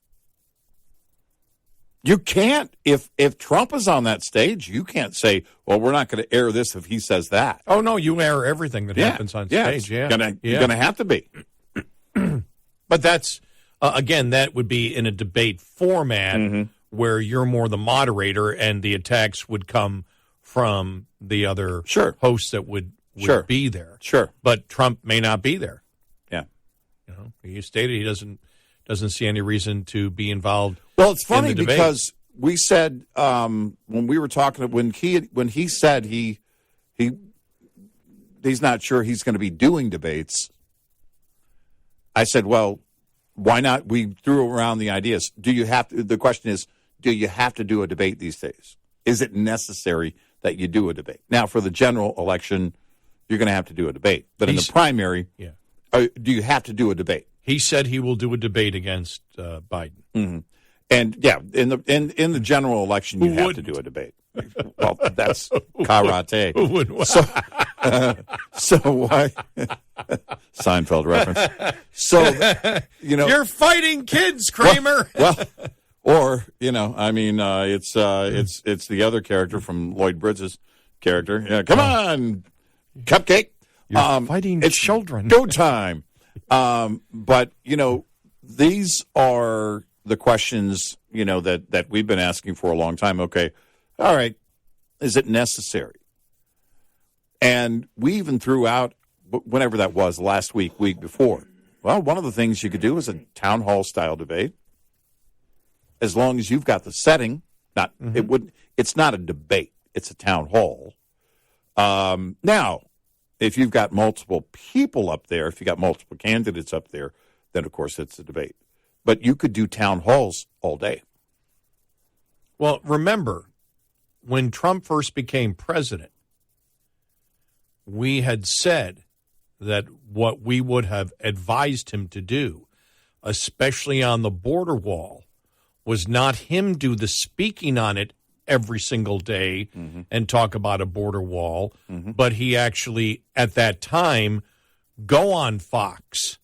You can't, if Trump is on that stage, you can't say, well, we're not going to air this if he says that. Oh, no, you air everything that happens on stage. You're going to have to be. But that's, again, that would be in a debate format where you're more the moderator and the attacks would come from the other Sure. hosts that would Sure. be there. Sure. But Trump may not be there. Yeah. You know, he stated he doesn't see any reason to be involved. Well, it's funny in the debate. because we said when we were talking when he said he's not sure he's going to be doing debates. I said, well, why not? We threw around the ideas. The question is, do you have to do a debate these days? Is it necessary that you do a debate? Now, for the general election, you're going to have to do a debate. But in the primary, do you have to do a debate? He said he will do a debate against Biden. Mm-hmm. And in the general election, you have to do a debate. Well, that's karate. Who wouldn't? So why Seinfeld reference? So you're fighting kids, Kramer. Well, or it's the other character from Lloyd Bridges' character. Yeah, come on, cupcake. You're fighting it's children. Go time. But these are the questions that we've been asking for a long time. Okay, all right, is it necessary? And we even threw out, whenever that was, last week before. Well, one of the things you could do is a town hall style debate, as long as you've got the setting. It's not a debate; it's a town hall. Now, if you've got multiple people up there, if you've got multiple candidates up there, then of course it's a debate. But you could do town halls all day. Well, remember, when Trump first became president, we had said that what we would have advised him to do, especially on the border wall, was not him do the speaking on it every single day and talk about a border wall, but he actually, at that time, go on Fox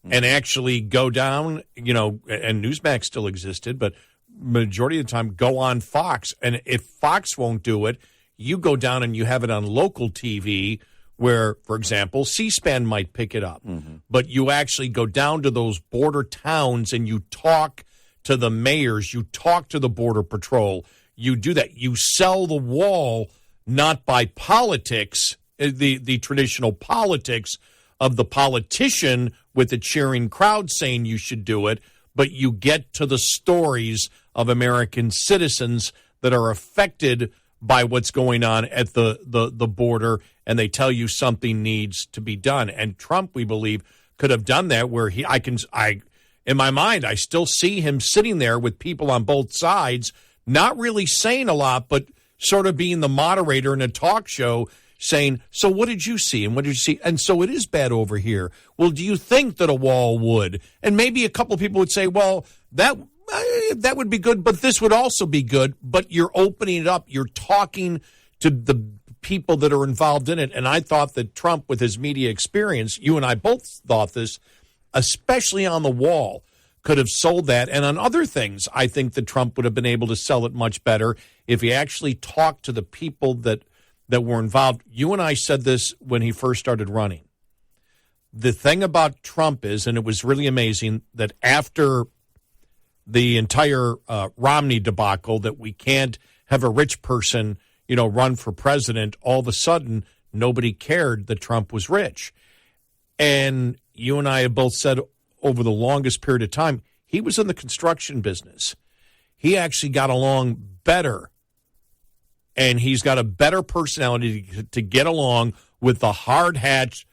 and actually go down, and Newsmax still existed, but majority of the time go on Fox. And if Fox won't do it, you go down and you have it on local TV where, for example, C-SPAN might pick it up. But you actually go down to those border towns and you talk to the mayors, you talk to the Border Patrol, you do that. You sell the wall not by politics, the traditional politics of the politician with the cheering crowd saying you should do it, but you get to the stories of American citizens that are affected by what's going on at the border, and they tell you something needs to be done. And Trump, we believe, could have done that where in my mind, I still see him sitting there with people on both sides, not really saying a lot, but sort of being the moderator in a talk show saying, so what did you see? And what did you see? And so it is bad over here. Well, do you think that a wall would? And maybe a couple of people would say, well, that would be good, but this would also be good. But you're opening it up. You're talking to the people that are involved in it. And I thought that Trump, with his media experience, you and I both thought this, especially on the wall, could have sold that. And on other things, I think that Trump would have been able to sell it much better if he actually talked to the people that were involved. You and I said this when he first started running. The thing about Trump is, and it was really amazing, that after the entire Romney debacle, that we can't have a rich person, run for president, all of a sudden nobody cared that Trump was rich. And you and I have both said over the longest period of time, he was in the construction business. He actually got along better, and he's got a better personality to get along with the hard hat,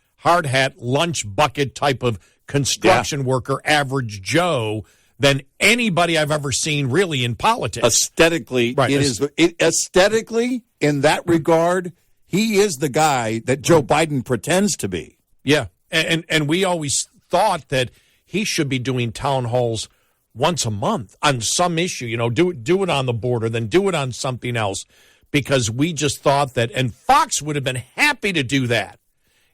lunch bucket type of construction worker, average Joe, than anybody I've ever seen really in politics. Aesthetically, right. Aesthetically, in that regard, he is the guy that Joe Biden pretends to be. Yeah, and we always thought that he should be doing town halls once a month on some issue. Do it on the border, then do it on something else, because we just thought that, and Fox would have been happy to do that.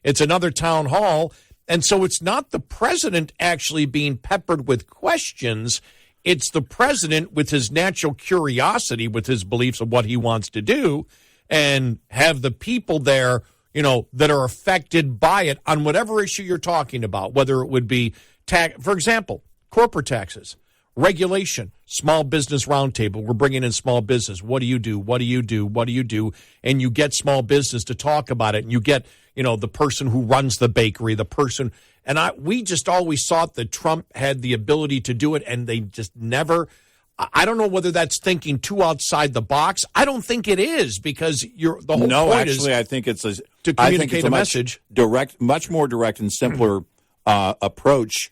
It's another town hall. And so it's not the president actually being peppered with questions. It's the president with his natural curiosity, with his beliefs of what he wants to do, and have the people there, that are affected by it on whatever issue you're talking about, whether it would be for example, corporate taxes. Regulation, small business roundtable. We're bringing in small business. What do you do? What do you do? What do you do? And you get small business to talk about it. And you get, the person who runs the bakery, the person. And we just always thought that Trump had the ability to do it, and they just never. I don't know whether that's thinking too outside the box. I don't think it is, because the whole point is I think it's to communicate a message. Much more direct and simpler approach.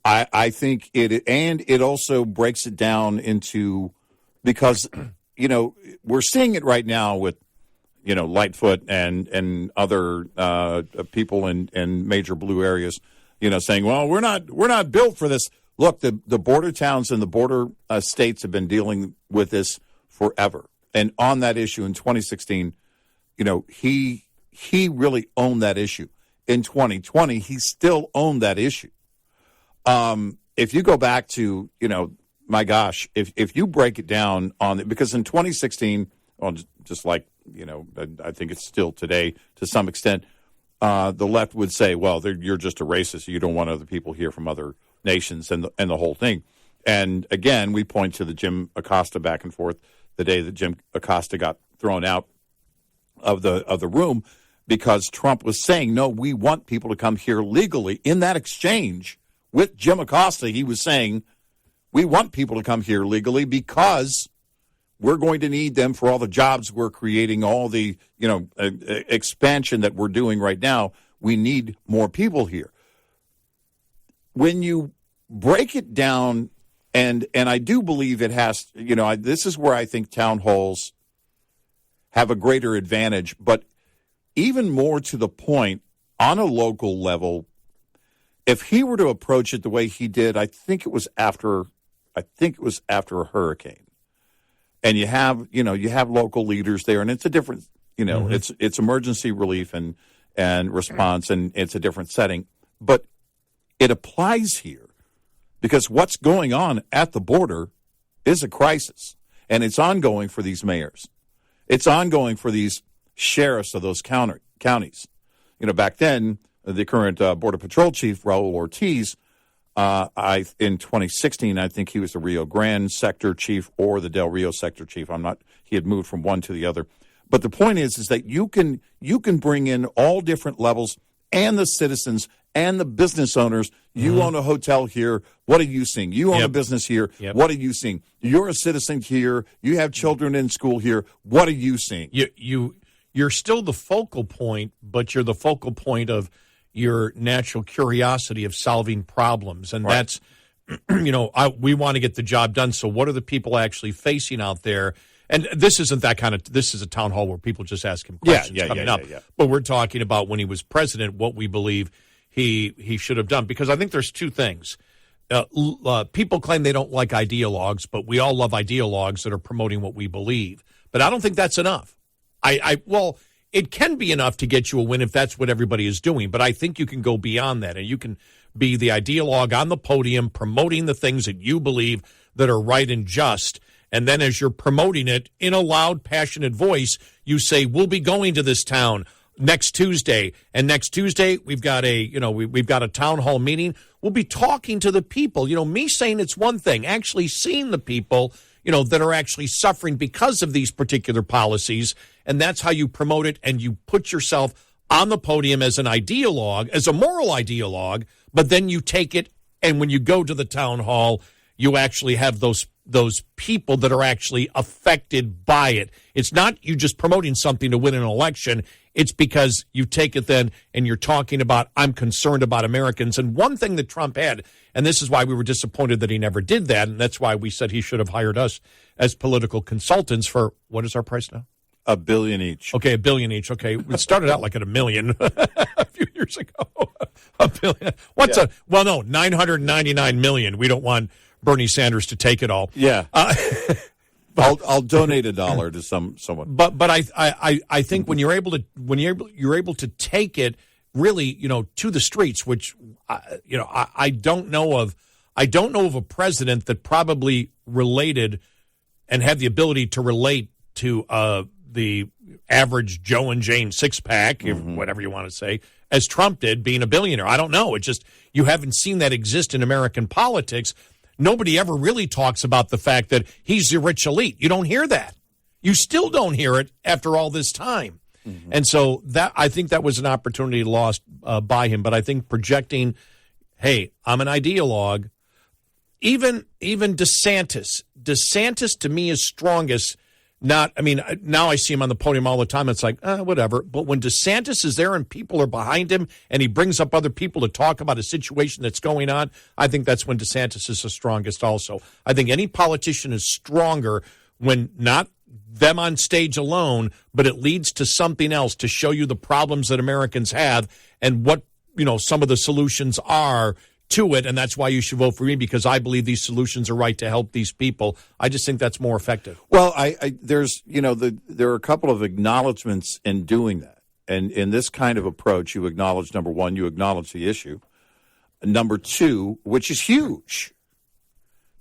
I think it also breaks it down into, because we're seeing it right now with Lightfoot and other people in major blue areas, saying, well, we're not built for this. Look, the border towns and the border states have been dealing with this forever. And on that issue in 2016, he really owned that issue. In 2020, he still owned that issue. If you go back to, my gosh, if you break it down on it, because in 2016, well, just like, I think it's still today to some extent, the left would say, well, you're just a racist. You don't want other people here from other nations and the whole thing. And again, we point to the Jim Acosta back and forth, the day that Jim Acosta got thrown out of the room, because Trump was saying, no, we want people to come here legally. In that exchange with Jim Acosta, he was saying, we want people to come here legally because we're going to need them for all the jobs we're creating, all the expansion that we're doing right now. We need more people here. When you break it down, and I do believe it has, this is where I think town halls have a greater advantage, but even more to the point, on a local level, if he were to approach it the way he did, I think it was after a hurricane, and you have local leaders there, and it's a different, it's emergency relief and response, and it's a different setting, but it applies here because what's going on at the border is a crisis, and it's ongoing for these mayors. It's ongoing for these sheriffs of those counties. Back then, the current Border Patrol chief, Raul Ortiz, in 2016, I think he was the Rio Grande sector chief or the Del Rio sector chief. He had moved from one to the other. But the point is that you can bring in all different levels and the citizens and the business owners. You own a hotel here. What are you seeing? You own a business here. Yep. What are you seeing? You're a citizen here. You have children in school here. What are you seeing? You're still the focal point, but you're the focal point of your natural curiosity of solving problems. And that's, we want to get the job done. So what are the people actually facing out there? And this isn't that kind of, this is a town hall where people just ask him questions coming up. Yeah. But we're talking about when he was president, what we believe he should have done. Because I think there's two things. People claim they don't like ideologues, but we all love ideologues that are promoting what we believe. But I don't think that's enough. Well, it can be enough to get you a win if that's what everybody is doing, but I think you can go beyond that, and you can be the ideologue on the podium promoting the things that you believe that are right and just, and then as you're promoting it in a loud, passionate voice, you say, we'll be going to this town next Tuesday, and next Tuesday we've got we've got a town hall meeting. We'll be talking to the people. Me saying it's one thing, actually seeing the people that are actually suffering because of these particular policies. And that's how you promote it. And you put yourself on the podium as an ideologue, as a moral ideologue, but then you take it. And when you go to the town hall, you actually have those people that are actually affected by it. It's not you just promoting something to win an election. It's because you take it then and you're talking about, I'm concerned about Americans. And one thing that Trump had, and this is why we were disappointed that he never did that, and that's why we said he should have hired us as political consultants for, what is our price now? $1 billion each. Okay, $1 billion each. Okay, it started out like at $1 million a few years ago. $1 billion. Well, no, $999 million. We don't want Bernie Sanders to take it all. Yeah. I'll donate $1 to someone. But I think when you're able to take it really to the streets, which I don't know of a president that probably related and had the ability to relate to the average Joe and Jane six-pack, whatever you want to say, as Trump did, being a billionaire. I don't know. It just, you haven't seen that exist in American politics. nobody ever really talks about the fact that he's the rich elite. You don't hear that. You still don't hear it after all this time. Mm-hmm. And so I think that was an opportunity lost by him. But I think projecting, hey, I'm an ideologue. Even DeSantis to me is strongest. Now I see him on the podium all the time. It's like, whatever. But when DeSantis is there and people are behind him and he brings up other people to talk about a situation that's going on, I think that's when DeSantis is the strongest also. I think any politician is stronger when not them on stage alone, but it leads to something else to show you the problems that Americans have and what, some of the solutions are to it, and that's why you should vote for me, because I believe these solutions are right to help these people. I just think that's more effective. Well, there are a couple of acknowledgments in doing that, and in this kind of approach, you acknowledge, number one, you acknowledge the issue. Number two, which is huge,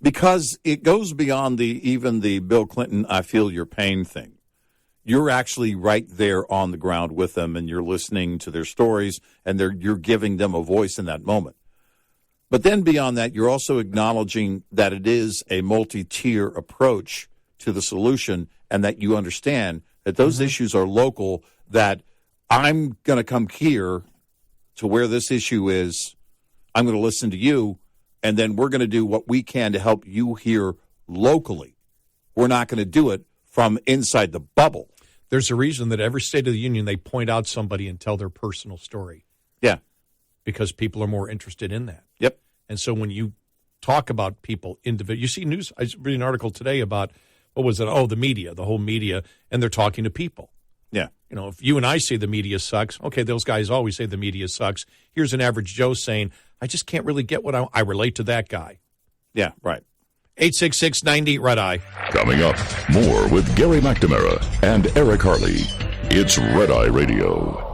because it goes beyond even the Bill Clinton "I feel your pain" thing. You're actually right there on the ground with them, and you're listening to their stories, and you're giving them a voice in that moment. But then beyond that, you're also acknowledging that it is a multi-tier approach to the solution, and that you understand that those issues are local, that I'm going to come here to where this issue is. I'm going to listen to you, and then we're going to do what we can to help you here locally. We're not going to do it from inside the bubble. There's a reason that every State of the Union, they point out somebody and tell their personal story. Yeah. Because people are more interested in that. Yep. And so when you talk about people, you see news. I read an article today about, what was it? Oh, the media, the whole media, and they're talking to people. Yeah. If you and I say the media sucks, okay, those guys always say the media sucks. Here's an average Joe saying, I just can't really get what I relate to that guy. Yeah, right. 866-90 Red Eye. Coming up, more with Gary McNamara and Eric Harley. It's Red Eye Radio.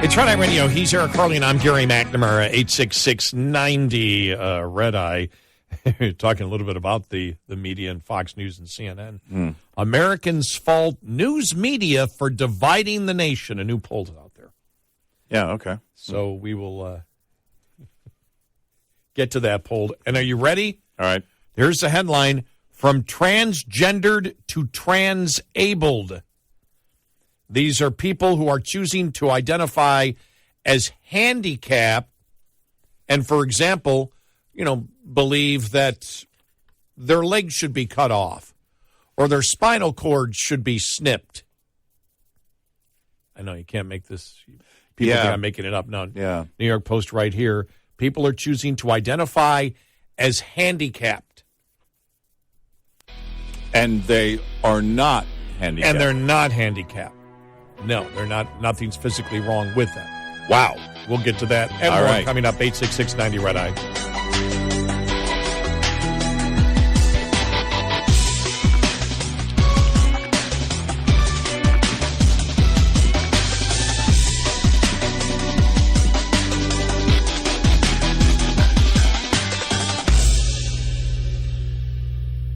It's Red Eye Radio. He's Eric Harley, and I'm Gary McNamara. 866-90 Red Eye. Talking a little bit about the media and Fox News and CNN. Americans fault news media for dividing the nation. A new poll's out there. Yeah, okay. So we will get to that poll. And are you ready? All right. Here's the headline: From transgendered to transabled. These are people who are choosing to identify as handicapped and, for example, believe that their legs should be cut off or their spinal cord should be snipped. I know you can't make this. People think I'm making it up. No. Yeah. New York Post right here. People are choosing to identify as handicapped. And they are not handicapped. And they're not handicapped. No, they're not. Nothing's physically wrong with them. Wow. We'll get to that. And all more right. Coming up, 866-90 Red Eye.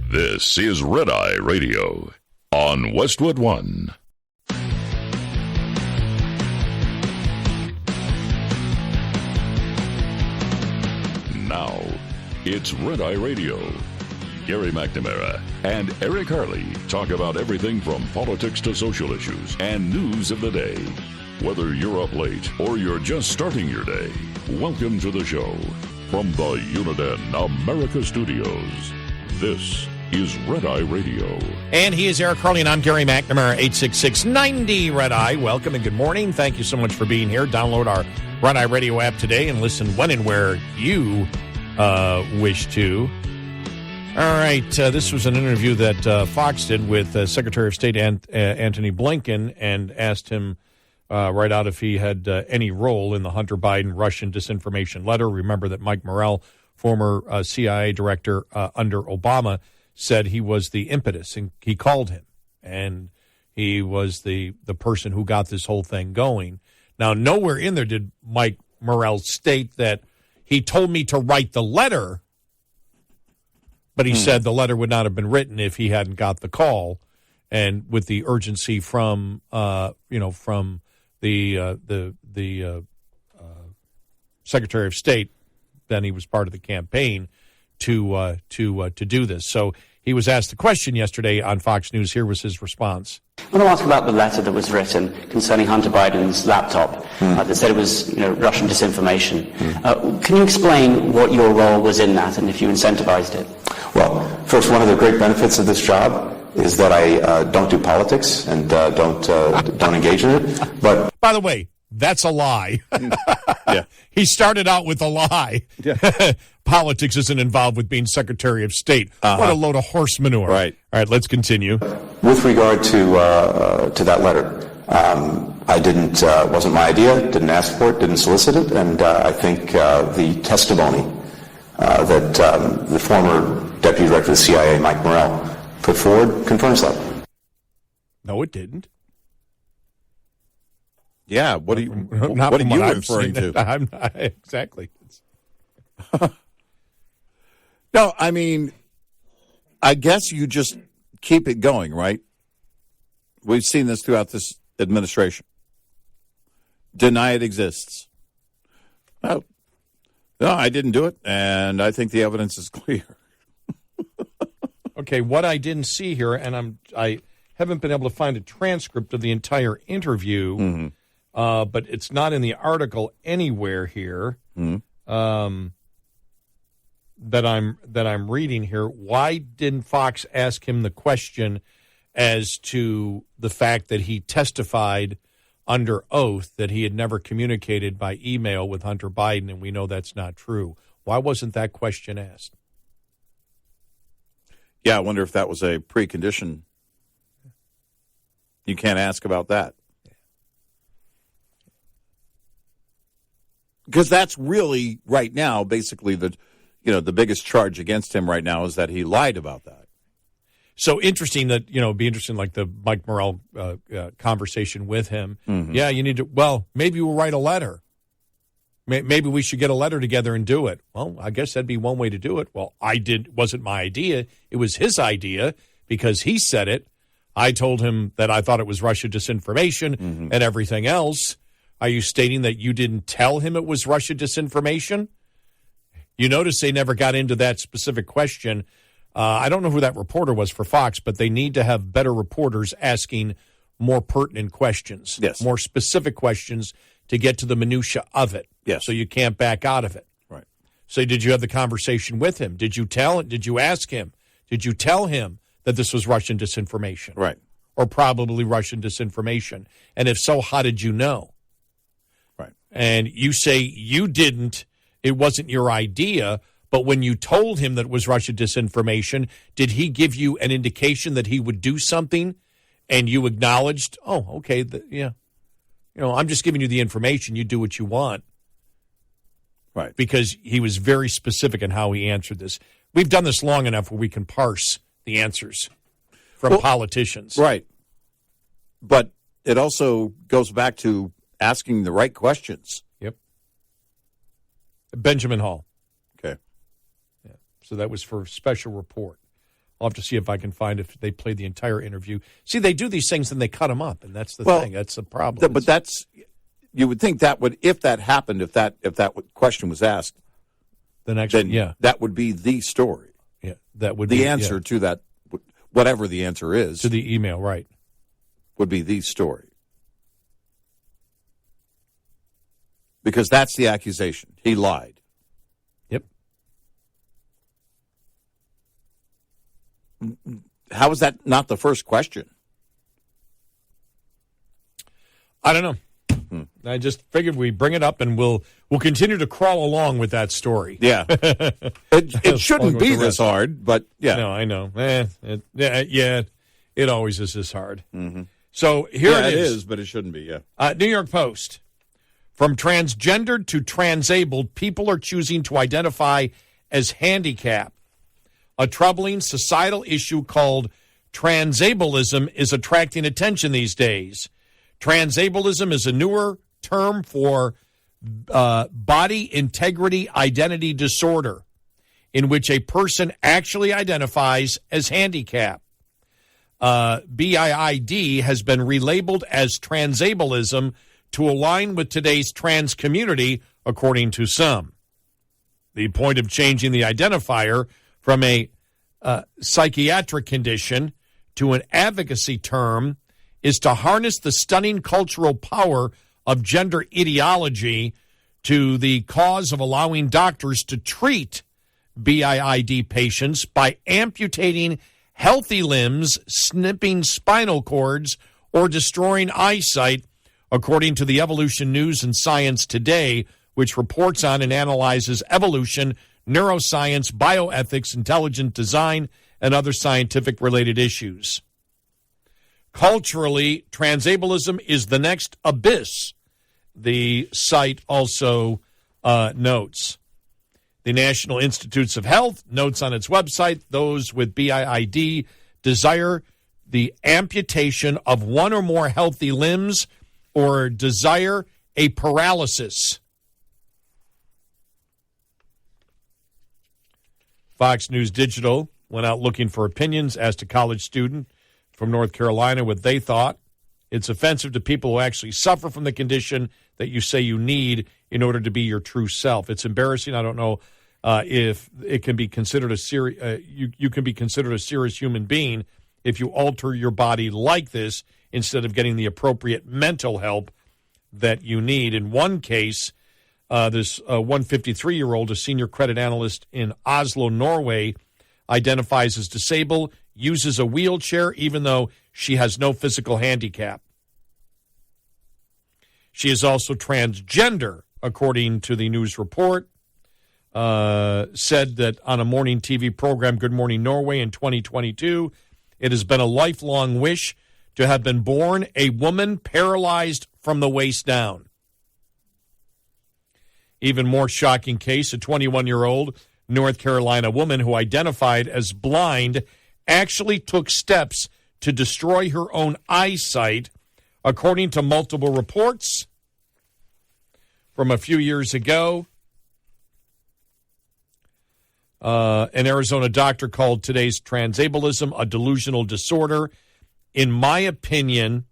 This is Red Eye Radio on Westwood One. Now, it's Red Eye Radio. Gary McNamara and Eric Harley talk about everything from politics to social issues and news of the day. Whether you're up late or you're just starting your day, welcome to the show. From the Uniden America Studios, this is Red Eye Radio. And he is Eric Harley, and I'm Gary McNamara, 866-90 Red Eye. Welcome and good morning. Thank you so much for being here. Download our Red Eye Radio app today and listen when and where you wish to. All right, this was an interview that Fox did with Secretary of State Antony Blinken, and asked him right out if he had any role in the Hunter Biden Russian disinformation letter. Remember that Mike Morrell, former CIA director under Obama, said he was the impetus, and he called him, and he was the person who got this whole thing going. Now, nowhere in there did Mike Morrell state that he told me to write the letter, but he said the letter would not have been written if he hadn't got the call, and with the urgency from from the Secretary of State, then he was part of the campaign to do this. So he was asked the question yesterday on Fox News. Here was his response. I want to ask about the letter that was written concerning Hunter Biden's laptop that said it was Russian disinformation. Can you explain what your role was in that and if you incentivized it? Well, first, one of the great benefits of this job is that I don't do politics and don't engage in it. But by the way, that's a lie. Yeah. He started out with a lie. Yeah. Politics isn't involved with being Secretary of State. What a load of horse manure. Right. All right, let's continue. with regard to that letter, I didn't wasn't my idea. Didn't ask for it. Didn't solicit it. And I think the testimony that the former Deputy Director of the CIA, Mike Morrell, put forward confirms that. No, it didn't. Yeah, what are you referring to? I'm not, exactly. No, I mean, I guess you just keep it going, right? We've seen this throughout this administration. Deny it exists. No, I didn't do it, and I think the evidence is clear. Okay, what I didn't see here, and I haven't been able to find a transcript of the entire interview, but it's not in the article anywhere here that I'm reading here. Why didn't Fox ask him the question as to the fact that he testified under oath that he had never communicated by email with Hunter Biden, and we know that's not true? Why wasn't that question asked? Yeah, I wonder if that was a precondition. You can't ask about that. Because that's really, right now, basically the biggest charge against him right now is that he lied about that. So interesting that, it'd be interesting, like the Mike Morrell conversation with him. Yeah, you need to, maybe we'll write a letter. Maybe we should get a letter together and do it. Well, I guess that'd be one way to do it. Well, it wasn't my idea. It was his idea because he said it. I told him that I thought it was Russia disinformation and everything else. Are you stating that you didn't tell him it was Russia disinformation? You notice they never got into that specific question. I don't know who that reporter was for Fox, but they need to have better reporters asking more pertinent questions, more specific questions to get to the minutia of it. Yes. So you can't back out of it. Right. So did you have the conversation with him? Did you ask him? Did you tell him that this was Russian disinformation? Right. Or probably Russian disinformation? And if so, how did you know? Right. And you say you didn't, it wasn't your idea, but when you told him that it was Russian disinformation, did he give you an indication that he would do something and you acknowledged, oh, okay, yeah. I'm just giving you the information. You do what you want. Right. Because he was very specific in how he answered this. We've done this long enough where we can parse the answers from politicians. Right. But it also goes back to asking the right questions. Yep. Benjamin Hall. Okay. Yeah. So that was for special report. I'll have to see if I can find if they played the entire interview. See, they do these things and they cut them up, and that's the thing. That's the problem. But you would think that would, if that happened, if that question was asked, the next then one, that would be the story. Yeah, that would be the answer to that, whatever the answer is. To the email, right. Would be the story. Because that's the accusation. He lied. Yep. How is that not the first question? I don't know. I just figured we'd bring it up and we'll continue to crawl along with that story. Yeah. It shouldn't be this hard, but yeah. No, I know. It always is this hard. Mm-hmm. So here it is. But it shouldn't be, yeah. New York Post. From transgendered to transabled, people are choosing to identify as handicapped. A troubling societal issue called transableism is attracting attention these days. Transableism is a newer term for body integrity identity disorder, in which a person actually identifies as handicapped. BIID has been relabeled as transableism to align with today's trans community, according to some. The point of changing the identifier from a psychiatric condition to an advocacy term is to harness the stunning cultural power of gender ideology to the cause of allowing doctors to treat BIID patients by amputating healthy limbs, snipping spinal cords, or destroying eyesight, according to the Evolution News and Science Today, which reports on and analyzes evolution, neuroscience, bioethics, intelligent design, and other scientific-related issues. Culturally, transableism is the next abyss, the site also notes. The National Institutes of Health notes on its website those with BIID desire the amputation of one or more healthy limbs or desire a paralysis. Fox News Digital went out looking for opinions, asked a college student from North Carolina what they thought. It's offensive to people who actually suffer from the condition that you say you need in order to be your true self. It's embarrassing. I don't know if it can be considered you can be considered a serious human being if you alter your body like this instead of getting the appropriate mental help that you need. In one case, this 153-year-old, a senior credit analyst in Oslo, Norway, identifies as disabled, uses a wheelchair even though she has no physical handicap. She is also transgender, according to the news report. Said that on a morning TV program, Good Morning Norway, in 2022, it has been a lifelong wish to have been born a woman paralyzed from the waist down. Even more shocking case, a 21-year-old North Carolina woman who identified as blind actually took steps to destroy her own eyesight, according to multiple reports from a few years ago. An Arizona doctor called today's transableism a delusional disorder. In my opinion,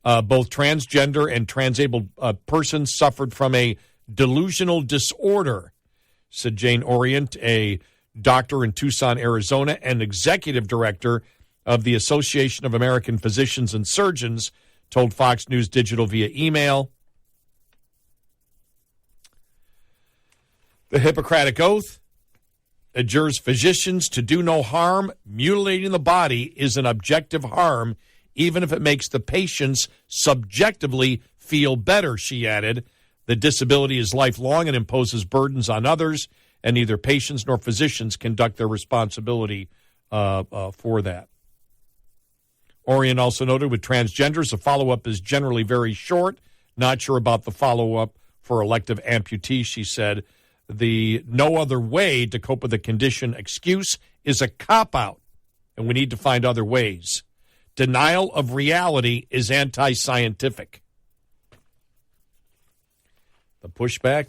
both transgender and transabled persons suffered from a delusional disorder, said Jane Orient, a doctor in Tucson, Arizona, and executive director of the Association of American Physicians and Surgeons, told Fox News Digital via email. The Hippocratic Oath adjures physicians to do no harm. Mutilating the body is an objective harm, even if it makes the patients subjectively feel better, she added. The disability is lifelong and imposes burdens on others, and neither patients nor physicians conduct their responsibility for that. Orient also noted with transgenders, the follow-up is generally very short. Not sure about the follow-up for elective amputees, she said. The no other way to cope with the condition excuse is a cop-out, and we need to find other ways. Denial of reality is anti-scientific. The pushback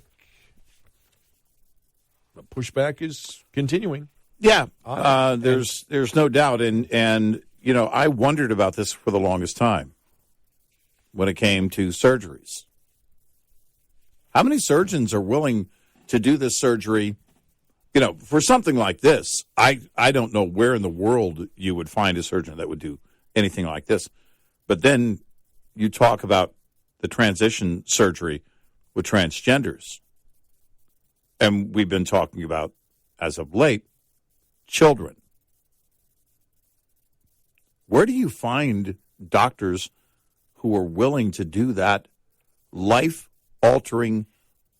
is continuing. Yeah, there's no doubt, and you know, I wondered about this for the longest time when it came to surgeries. How many surgeons are willing to do this surgery, you know, for something like this? I don't know where in the world you would find a surgeon that would do anything like this. But then you talk about the transition surgery with transgenders. And we've been talking about, as of late, children. Where do you find doctors who are willing to do that life-altering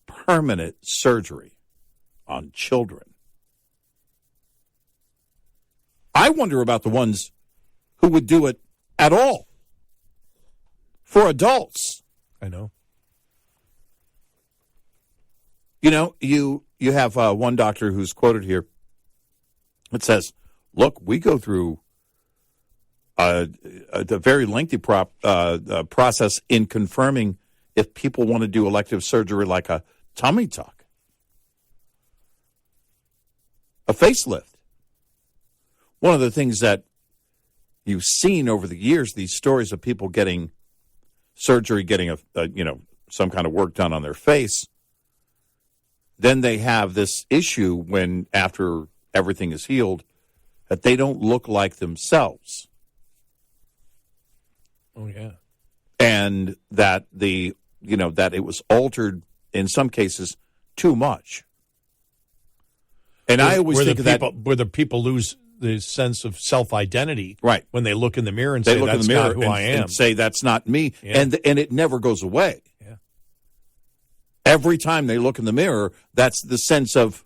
permanent surgery on children? I wonder about the ones who would do it at all for adults. I know. You know, you have one doctor who's quoted here. It says, look, we go through a very lengthy process in confirming if people want to do elective surgery like a tummy tuck, a facelift. One of the things that you've seen over the years, these stories of people getting surgery, getting some kind of work done on their face, then they have this issue when after everything is healed that they don't look like themselves. Oh yeah. And that that it was altered in some cases too much. And I always think of that where the people lose the sense of self-identity, right, when they look in the mirror and they say, look "That's in the mirror not who I am," and say, "That's not me," Yeah. and it never goes away. Yeah. Every time they look in the mirror, that's the sense of,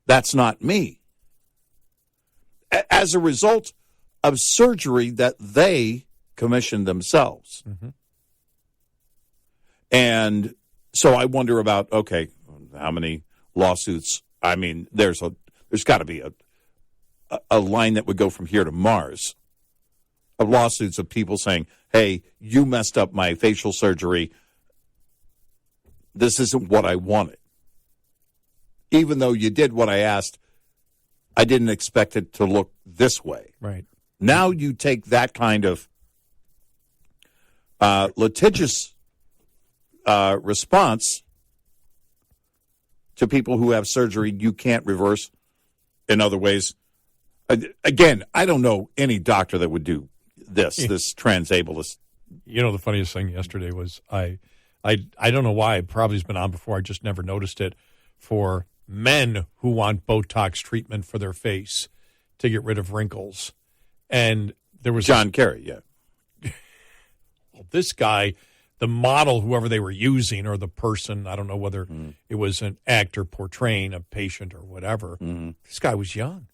"That's not me." As a result of surgery that they commissioned themselves. Mm-hmm. And so I wonder about, okay, how many lawsuits? I mean, there's got to be a line that would go from here to Mars of lawsuits of people saying, hey, you messed up my facial surgery. This isn't what I wanted. Even though you did what I asked, I didn't expect it to look this way. Right. Now you take that kind of litigious response to people who have surgery you can't reverse in other ways. Again, I don't know any doctor that would do this transableist. You know, the funniest thing yesterday was I don't know why. It probably has been on before. I just never noticed it. For men who want Botox treatment for their face to get rid of wrinkles. And there was John Kerry, yeah. Well, this guy, the model, whoever they were using, or the person, I don't know whether it was an actor portraying a patient or whatever. This guy was young.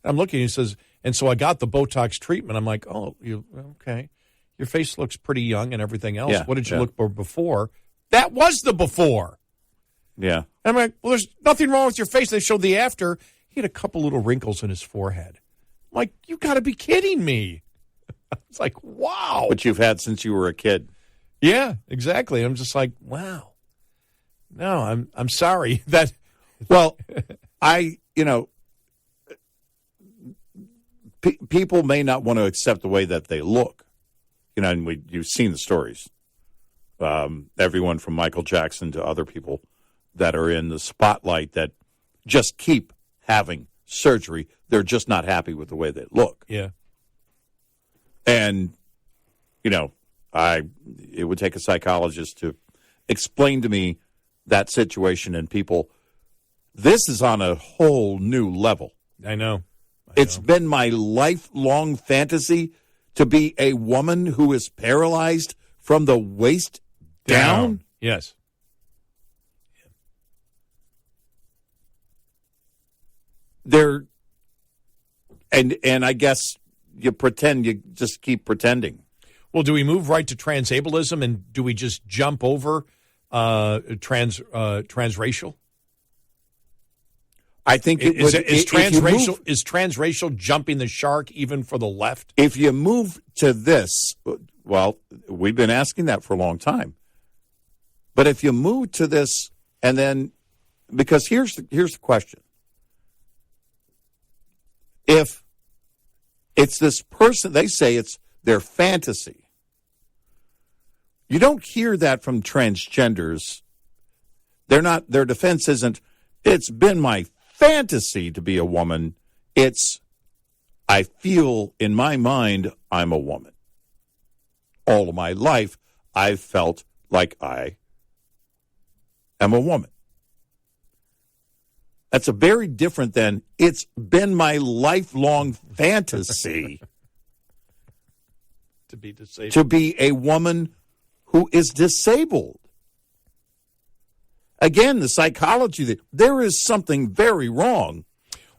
I'm looking, he says, and so I got the Botox treatment. I'm like, oh, okay. Your face looks pretty young and everything else. Yeah, what did you look for before? That was the before. Yeah. And I'm like, well, there's nothing wrong with your face. They showed the after. He had a couple little wrinkles in his forehead. I'm like, you got to be kidding me. It's like, wow. What you've had since you were a kid. Yeah, exactly. I'm just like, wow. No, I'm sorry that. Well, people may not want to accept the way that they look. And you've seen the stories. Everyone from Michael Jackson to other people that are in the spotlight that just keep having surgery. They're just not happy with the way they look. Yeah. And, it would take a psychologist to explain to me that situation, and people, this is on a whole new level. I know. It's been my lifelong fantasy to be a woman who is paralyzed from the waist down. Yes. And I guess you just keep pretending. Well, do we move right to transableism, and do we just jump over transracial? I think is transracial jumping the shark even for the left? If you move to this, well, we've been asking that for a long time. But if you move to this, and then, because here's the question: if it's this person, they say it's their fantasy. You don't hear that from transgenders. Their defense isn't, it's been my fantasy to be a woman. It's, I feel in my mind I'm a woman. All of my life, I've felt like I am a woman. That's a very different than, it's been my lifelong fantasy to be disabled, to be a woman who is disabled. Again, the psychology, there is something very wrong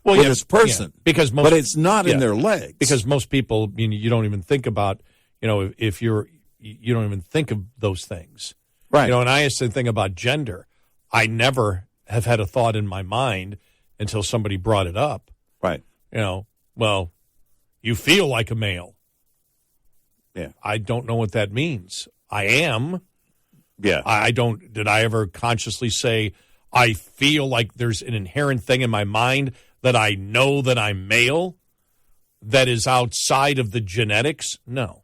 with this person, because but it's not in their legs. Because most people, you don't even think about, if you don't even think of those things. Right. And I used to think about gender. I never have had a thought in my mind until somebody brought it up. Right. Well, you feel like a male. Yeah. I don't know what that means. I am, Yeah. Did I ever consciously say, I feel like there's an inherent thing in my mind that I know that I'm male that is outside of the genetics? No.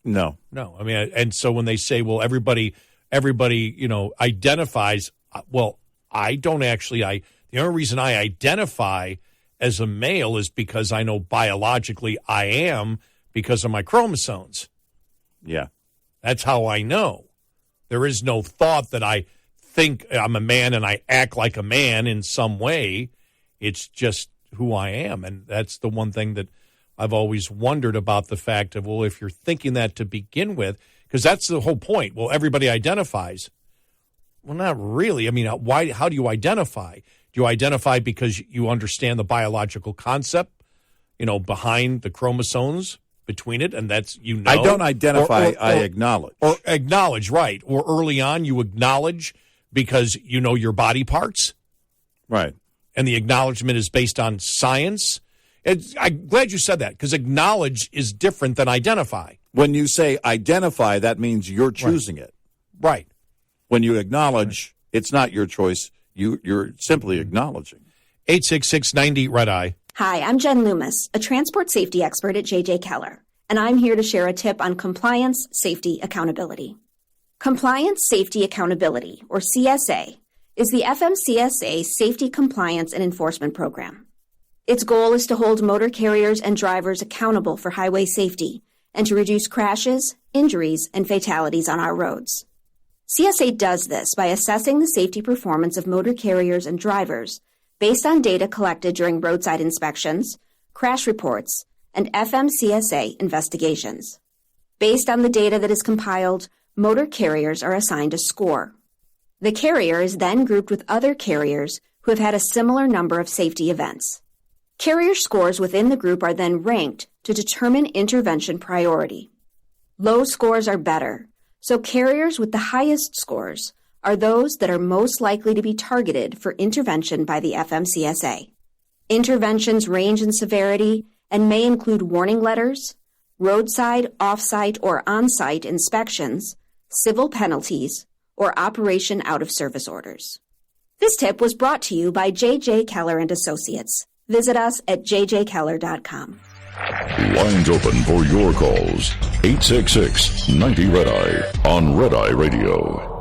No. I mean, and so when they say, well, everybody, identifies, well, I don't actually, the only reason I identify as a male is because I know biologically I am because of my chromosomes. Yeah. That's how I know. There is no thought that I think I'm a man and I act like a man in some way. It's just who I am. And that's the one thing that I've always wondered about, the fact of, well, if you're thinking that to begin with, because that's the whole point. Well, everybody identifies. Well, not really. I mean, how do you identify? Do you identify because you understand the biological concept, behind the chromosomes between it, and that's, I don't identify, I acknowledge. Or acknowledge, right. Or early on you acknowledge because you know your body parts. Right. And the acknowledgement is based on science. I'm glad you said that, because acknowledge is different than identify. When you say identify, that means you're choosing it. Right. When you acknowledge, it's not your choice. You're simply acknowledging. 866-90-RED-EYE. Hi, I'm Jen Loomis, a transport safety expert at J.J. Keller, and I'm here to share a tip on compliance, safety, accountability. Compliance, Safety, Accountability, or CSA, is the FMCSA Safety, Compliance, and Enforcement Program. Its goal is to hold motor carriers and drivers accountable for highway safety and to reduce crashes, injuries, and fatalities on our roads. CSA does this by assessing the safety performance of motor carriers and drivers based on data collected during roadside inspections, crash reports, and FMCSA investigations. Based on the data that is compiled, motor carriers are assigned a score. The carrier is then grouped with other carriers who have had a similar number of safety events. Carrier scores within the group are then ranked to determine intervention priority. Low scores are better, so carriers with the highest scores are those that are most likely to be targeted for intervention by the FMCSA. Interventions range in severity and may include warning letters, roadside, off-site, or on-site inspections, civil penalties, or operation out-of-service orders. This tip was brought to you by J.J. Keller and Associates. Visit us at jjkeller.com. Lines open for your calls. 866-90-RED-EYE on Red Eye Radio.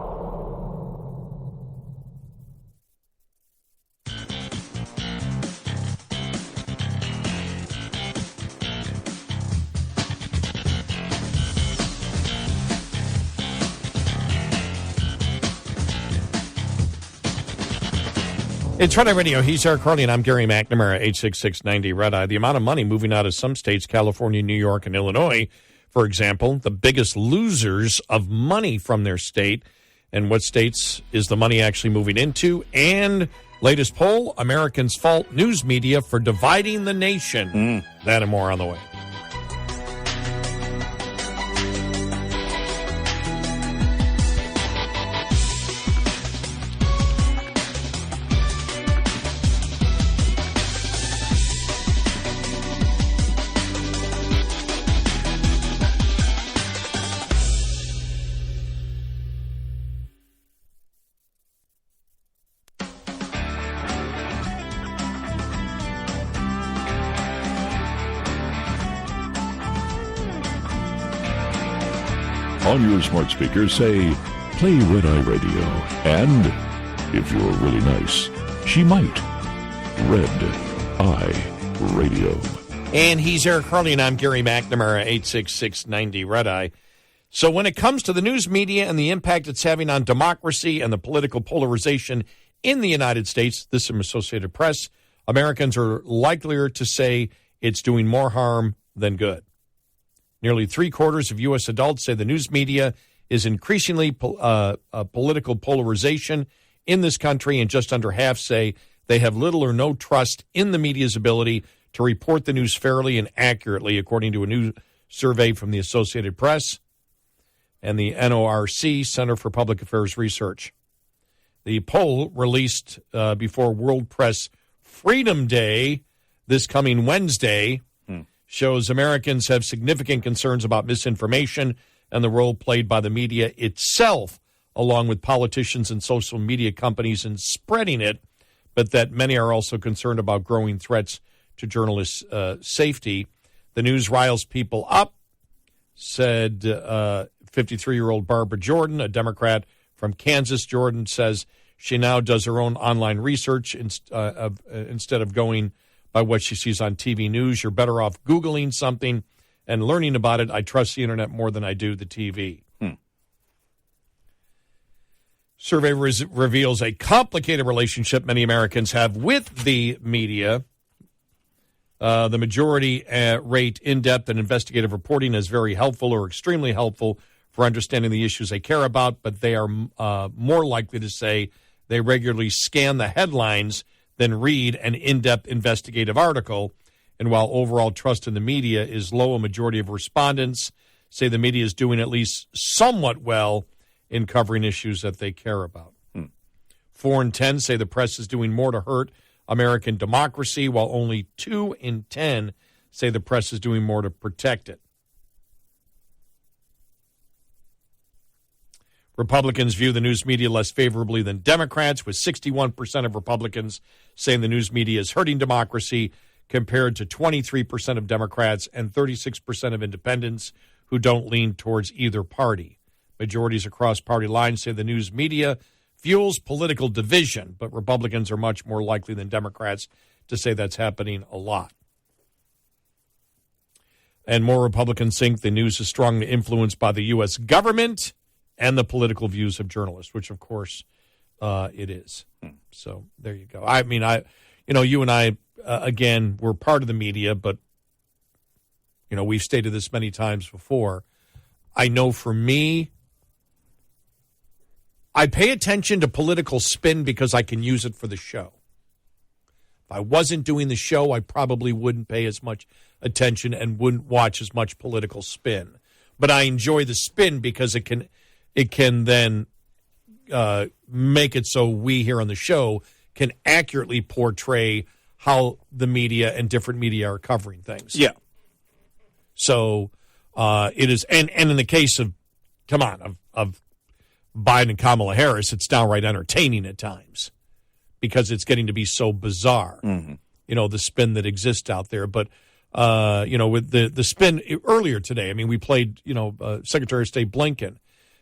It's Red Eye Radio. He's Eric Carly, and I'm Gary McNamara, 866-90-RED-EYE. The amount of money moving out of some states, California, New York, and Illinois, for example, the biggest losers of money from their state. And what states is the money actually moving into? And latest poll, Americans fault news media for dividing the nation. That and more on the way. On your smart speaker, say, play Red Eye Radio. And, if you're really nice, she might. Red Eye Radio. And he's Eric Carly, and I'm Gary McNamara, 866-90-RED-EYE. So when it comes to the news media and the impact it's having on democracy and the political polarization in the United States, this is from Associated Press, Americans are likelier to say it's doing more harm than good. Nearly three-quarters of U.S. adults say the news media is increasingly political polarization in this country, and just under half say they have little or no trust in the media's ability to report the news fairly and accurately, according to a new survey from the Associated Press and the NORC, Center for Public Affairs Research. The poll, released before World Press Freedom Day this coming Wednesday, shows Americans have significant concerns about misinformation and the role played by the media itself, along with politicians and social media companies in spreading it, but that many are also concerned about growing threats to journalists' safety. The news riles people up, said 53-year-old Barbara Jordan, a Democrat from Kansas. Jordan says she now does her own online research instead of going by what she sees on TV news. You're better off Googling something and learning about it. I trust the internet more than I do the TV. Survey reveals a complicated relationship many Americans have with the media. The majority rate in-depth and investigative reporting as very helpful or extremely helpful for understanding the issues they care about, but they are more likely to say they regularly scan the headlines than read an in-depth investigative article. And while overall trust in the media is low, a majority of respondents say the media is doing at least somewhat well in covering issues that they care about. 4 in 10 say the press is doing more to hurt American democracy, while only 2 in 10 say the press is doing more to protect it. Republicans view the news media less favorably than Democrats, with 61% of Republicans saying the news media is hurting democracy, compared to 23% of Democrats and 36% of independents who don't lean towards either party. Majorities across party lines say the news media fuels political division, but Republicans are much more likely than Democrats to say that's happening a lot. And more Republicans think the news is strongly influenced by the U.S. government and the political views of journalists, which, of course, it is. So there you go. I mean, you and I, again, we're part of the media, but, we've stated this many times before. I know for me, I pay attention to political spin because I can use it for the show. If I wasn't doing the show, I probably wouldn't pay as much attention and wouldn't watch as much political spin. But I enjoy the spin because it can then make it so we here on the show can accurately portray how the media and different media are covering things. Yeah. So it is, and in the case of Biden and Kamala Harris, it's downright entertaining at times because it's getting to be so bizarre, the spin that exists out there. But, with the spin earlier today, I mean, we played, Secretary of State Blinken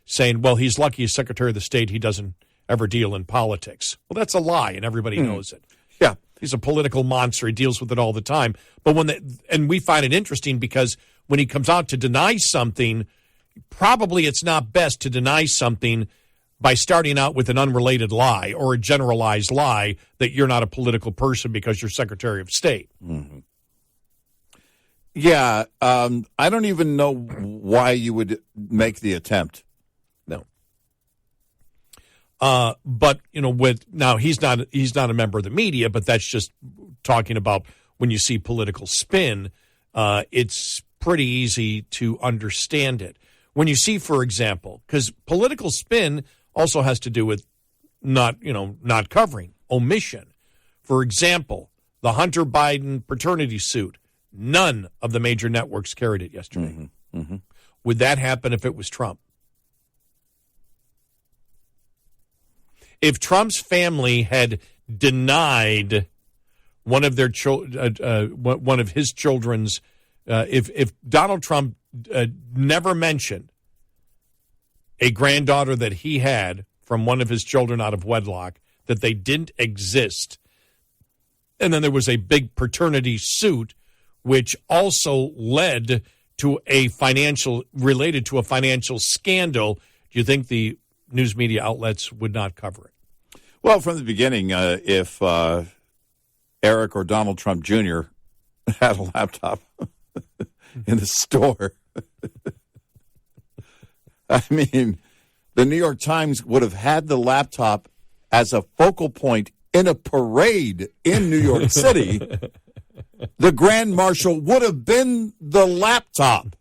saying, well, he's lucky as Secretary of the State he doesn't ever deal in politics. Well, that's a lie, and everybody knows it. Yeah. He's a political monster. He deals with it all the time. But and we find it interesting because when he comes out to deny something, probably it's not best to deny something by starting out with an unrelated lie or a generalized lie that you're not a political person because you're Secretary of State. Mm-hmm. Yeah, I don't even know why you would make the attempt. No. But he's not a member of the media, but that's just talking about when you see political spin. It's pretty easy to understand it. When you see, for example, because political spin also has to do with not covering, omission. For example, the Hunter Biden paternity suit. None of the major networks carried it yesterday. Mm-hmm. Mm-hmm. Would that happen if it was Trump? If Trump's family had denied one of their one of his children's, if Donald Trump never mentioned a granddaughter that he had from one of his children out of wedlock, that they didn't exist, and then there was a big paternity suit, which also led to related to a financial scandal, do you think the news media outlets would not cover it? Well, from the beginning, if Eric or Donald Trump Jr. had a laptop in the store, I mean, the New York Times would have had the laptop as a focal point in a parade in New York City. The Grand Marshal would have been the laptop.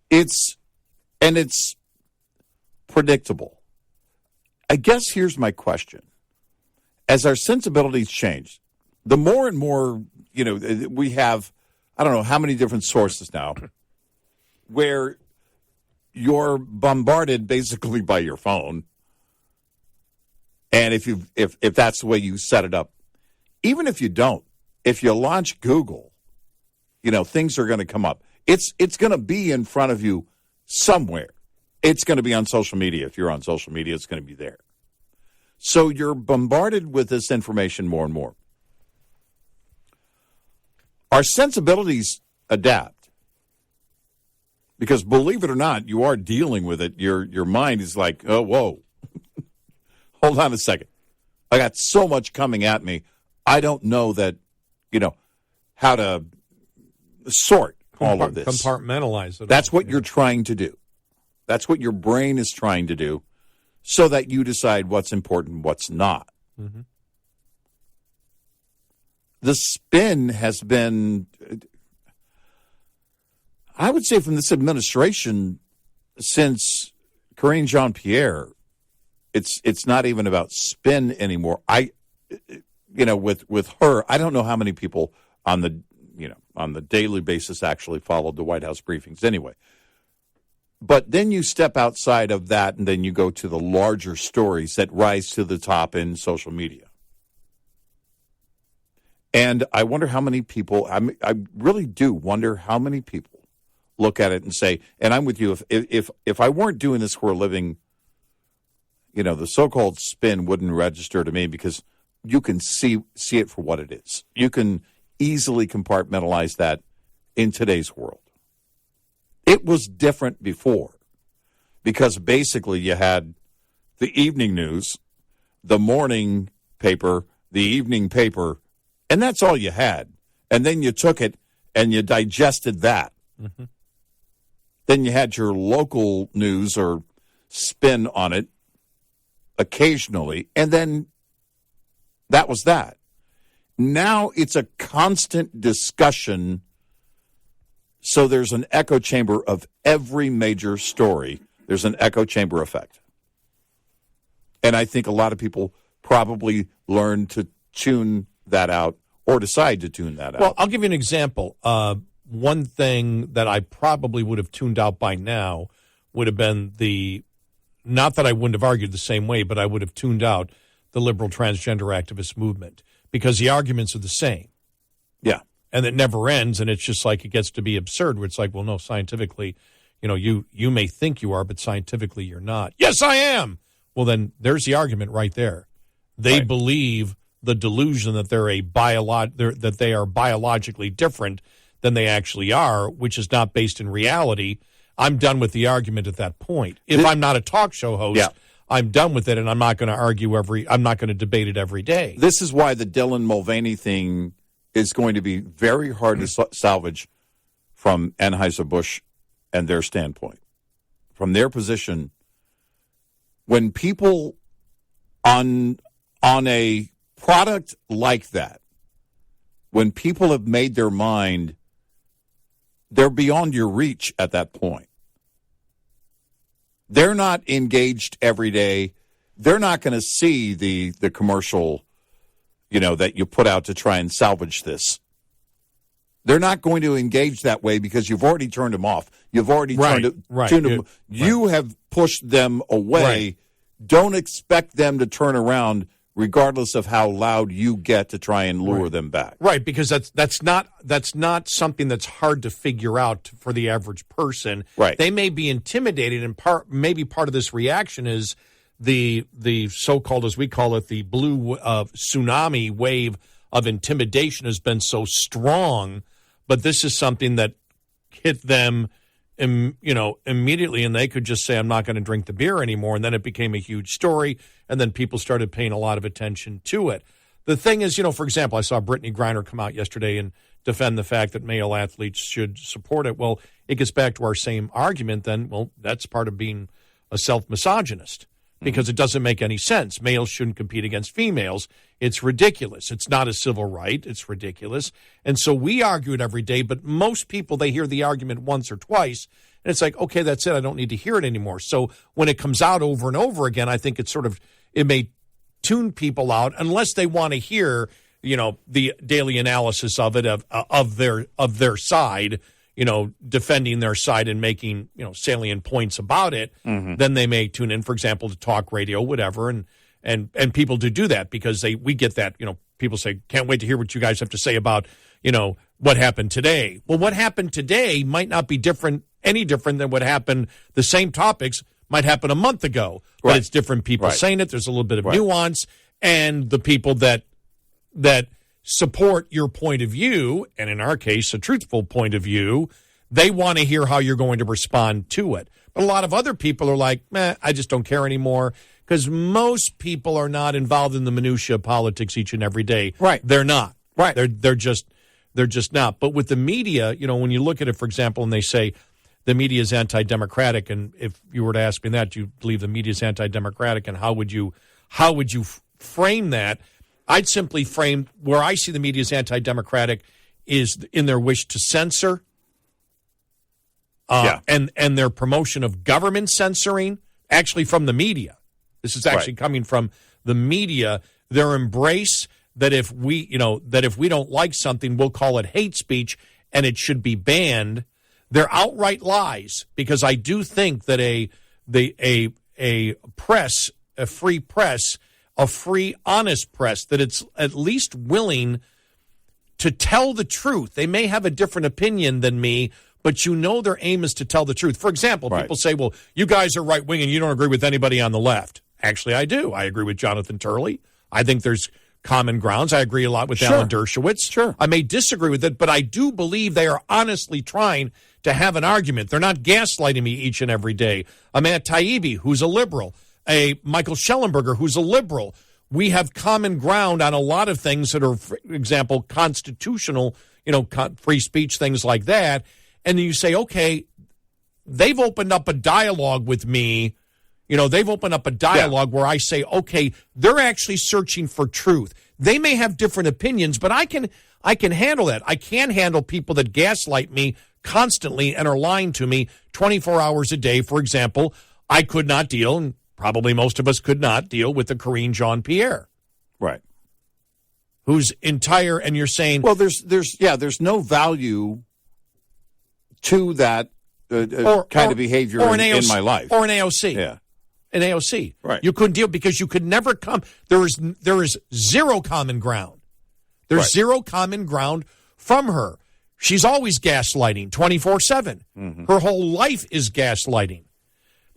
It's predictable. I guess here's my question. As our sensibilities change, the more and more, we have, I don't know how many different sources now where you're bombarded basically by your phone. And if that's the way you set it up, even if you don't, if you launch Google, things are going to come up. It's going to be in front of you somewhere. It's going to be on social media. If you're on social media, it's going to be there. So you're bombarded with this information more and more. Our sensibilities adapt. Because believe it or not, you are dealing with it. Your mind is like, oh, whoa. Hold on a second. I got so much coming at me. I don't know that, how to sort all of this. Compartmentalize it. That's what you're trying to do. That's what your brain is trying to do so that you decide what's important and what's not. Mm-hmm. The spin has been, I would say from this administration, since Karine Jean-Pierre, it's not even about spin anymore. With her, I don't know how many people on the daily basis actually followed the White House briefings anyway. But then you step outside of that, and then you go to the larger stories that rise to the top in social media. And I wonder how many people, I really do wonder how many people look at it and say, and I'm with you, if I weren't doing this for a living, the so-called spin wouldn't register to me because you can see it for what it is. You can easily compartmentalize that in today's world. It was different before because basically you had the evening news, the morning paper, the evening paper, and that's all you had. And then you took it and you digested that. Mm-hmm. Then you had your local news or spin on it occasionally, and then that was that. Now it's a constant discussion. So there's an echo chamber of every major story. There's an echo chamber effect. And I think a lot of people probably learn to tune that out or decide to tune that out. Well, I'll give you an example. One thing that I probably would have tuned out by now would have been not that I wouldn't have argued the same way, but I would have tuned out the liberal transgender activist movement because the arguments are the same. Yeah. And it never ends, and it's just like it gets to be absurd where it's like, well, no, scientifically, you may think you are, but scientifically you're not. Yes, I am. Well, then there's the argument right there. They believe the delusion that that they are biologically different than they actually are, which is not based in reality. I'm done with the argument at that point. If I'm not a talk show host, I'm done with it, and I'm not going to I'm not going to debate it every day. This is why the Dylan Mulvaney thing is going to be very hard to salvage from Anheuser-Busch and their standpoint. From their position, when people on a product like that, when people have made their mind, they're beyond your reach at that point. They're not engaged every day. They're not going to see the commercial that you put out to try and salvage this. They're not going to engage that way because you've already turned them off. You've already tuned them. You have pushed them away. Right. Don't expect them to turn around regardless of how loud you get to try and lure them back. Right, because that's not something that's hard to figure out for the average person. Right. They may be intimidated, and maybe part of this reaction is the so-called, as we call it, the blue tsunami wave of intimidation has been so strong, but this is something that hit them immediately, and they could just say, I'm not going to drink the beer anymore, and then it became a huge story, and then people started paying a lot of attention to it. The thing is, for example, I saw Brittany Griner come out yesterday and defend the fact that male athletes should support it. Well, it gets back to our same argument then. Well, that's part of being a self-misogynist because it doesn't make any sense. Males shouldn't compete against females. It's ridiculous. It's not a civil right. It's ridiculous. And so we argue it every day, but most people, they hear the argument once or twice, and it's like, okay, that's it. I don't need to hear it anymore. So when it comes out over and over again, I think it may tune people out unless they want to hear the daily analysis of it of their side, defending their side and making salient points about it, then they may tune in, for example, to talk radio, whatever, and people do that because we get that. People say, can't wait to hear what you guys have to say about what happened today. Well, what happened today might not be any different than what happened. The same topics might happen a month ago, but it's different people saying it. There's a little bit of nuance, and the people that support your point of view, and in our case, a truthful point of view, they want to hear how you're going to respond to it. But a lot of other people are like, I just don't care anymore, because most people are not involved in the minutia of politics each and every day. Right. They're not. Right. They're just not. But with the media, when you look at it, for example, and they say the media is anti-democratic, and if you were to ask me that, do you believe the media is anti-democratic, and how would you frame that? I'd simply frame where I see the media as anti-democratic is in their wish to censor, and their promotion of government censoring, actually from the media. This is actually coming from the media. Their embrace that if we don't like something, we'll call it hate speech, and it should be banned. They're outright lies, because I do think that a free press, a free, honest press, that it's at least willing to tell the truth. They may have a different opinion than me, but their aim is to tell the truth. For example, people say, well, you guys are right-wing and you don't agree with anybody on the left. Actually, I do. I agree with Jonathan Turley. I think there's common grounds. I agree a lot with Alan Dershowitz. Sure. I may disagree with it, but I do believe they are honestly trying to have an argument. They're not gaslighting me each and every day. Matt Taibbi, who's a liberal, a Michael Schellenberger, who's a liberal. We have common ground on a lot of things that are, for example, constitutional, free speech, things like that. And then you say, okay, they've opened up a dialogue with me. They've opened up a dialogue where I say, okay, they're actually searching for truth. They may have different opinions, but I can handle that. I can handle people that gaslight me constantly and are lying to me 24 hours a day. For example, I could not deal, and probably most of us could not deal with the Karine Jean-Pierre. Right. Whose entire, and you're saying, well, there's no value to that kind of behavior in my life. Or an AOC. Yeah. An AOC. Right. You couldn't deal because you could never come. There is zero common ground. There's zero common ground from her. She's always gaslighting 24/7. Mm-hmm. Her whole life is gaslighting.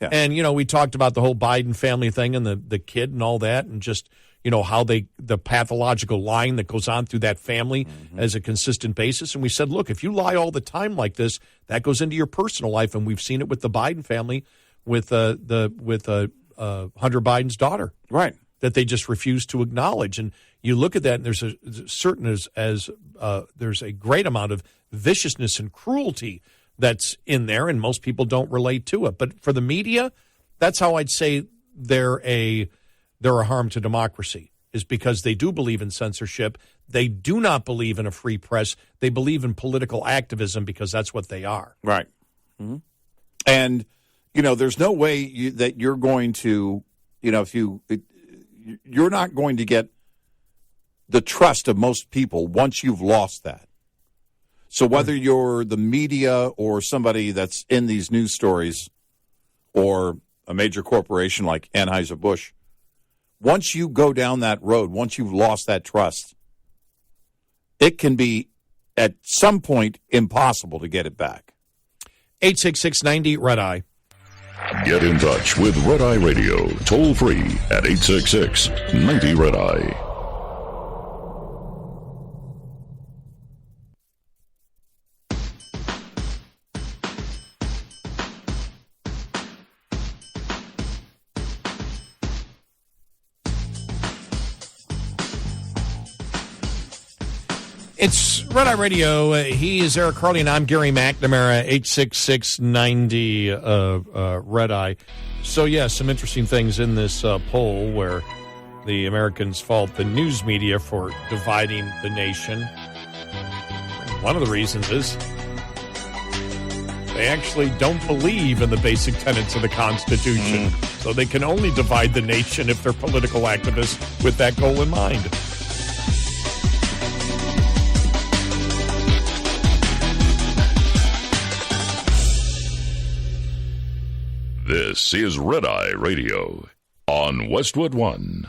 Yeah. And, we talked about the whole Biden family thing and the kid and all that, and just, how the pathological lying that goes on through that family as a consistent basis. And we said, look, if you lie all the time like this, that goes into your personal life. And we've seen it with the Biden family, with Hunter Biden's daughter. Right. That they just refuse to acknowledge. And you look at that, and there's there's a great amount of viciousness and cruelty that's in there, and most people don't relate to it. But for the media, that's how I'd say they're a harm to democracy, is because they do believe in censorship. They do not believe in a free press. They believe in political activism, because that's what they are. Right. Mm-hmm. And, there's no way that you're going to, you're not going to get the trust of most people once you've lost that. So whether you're the media or somebody that's in these news stories or a major corporation like Anheuser-Busch, once you go down that road, once you've lost that trust, it can be at some point impossible to get it back. 866-90-RED-EYE. Get in touch with Red Eye Radio, toll free at 866-90-RED-EYE. It's Red Eye Radio. He is Eric Carly, and I'm Gary McNamara, 866-90 Red Eye. So, yeah, some interesting things in this poll where the Americans fault the news media for dividing the nation. One of the reasons is they actually don't believe in the basic tenets of the Constitution. So they can only divide the nation if they're political activists with that goal in mind. This is Red Eye Radio on Westwood One.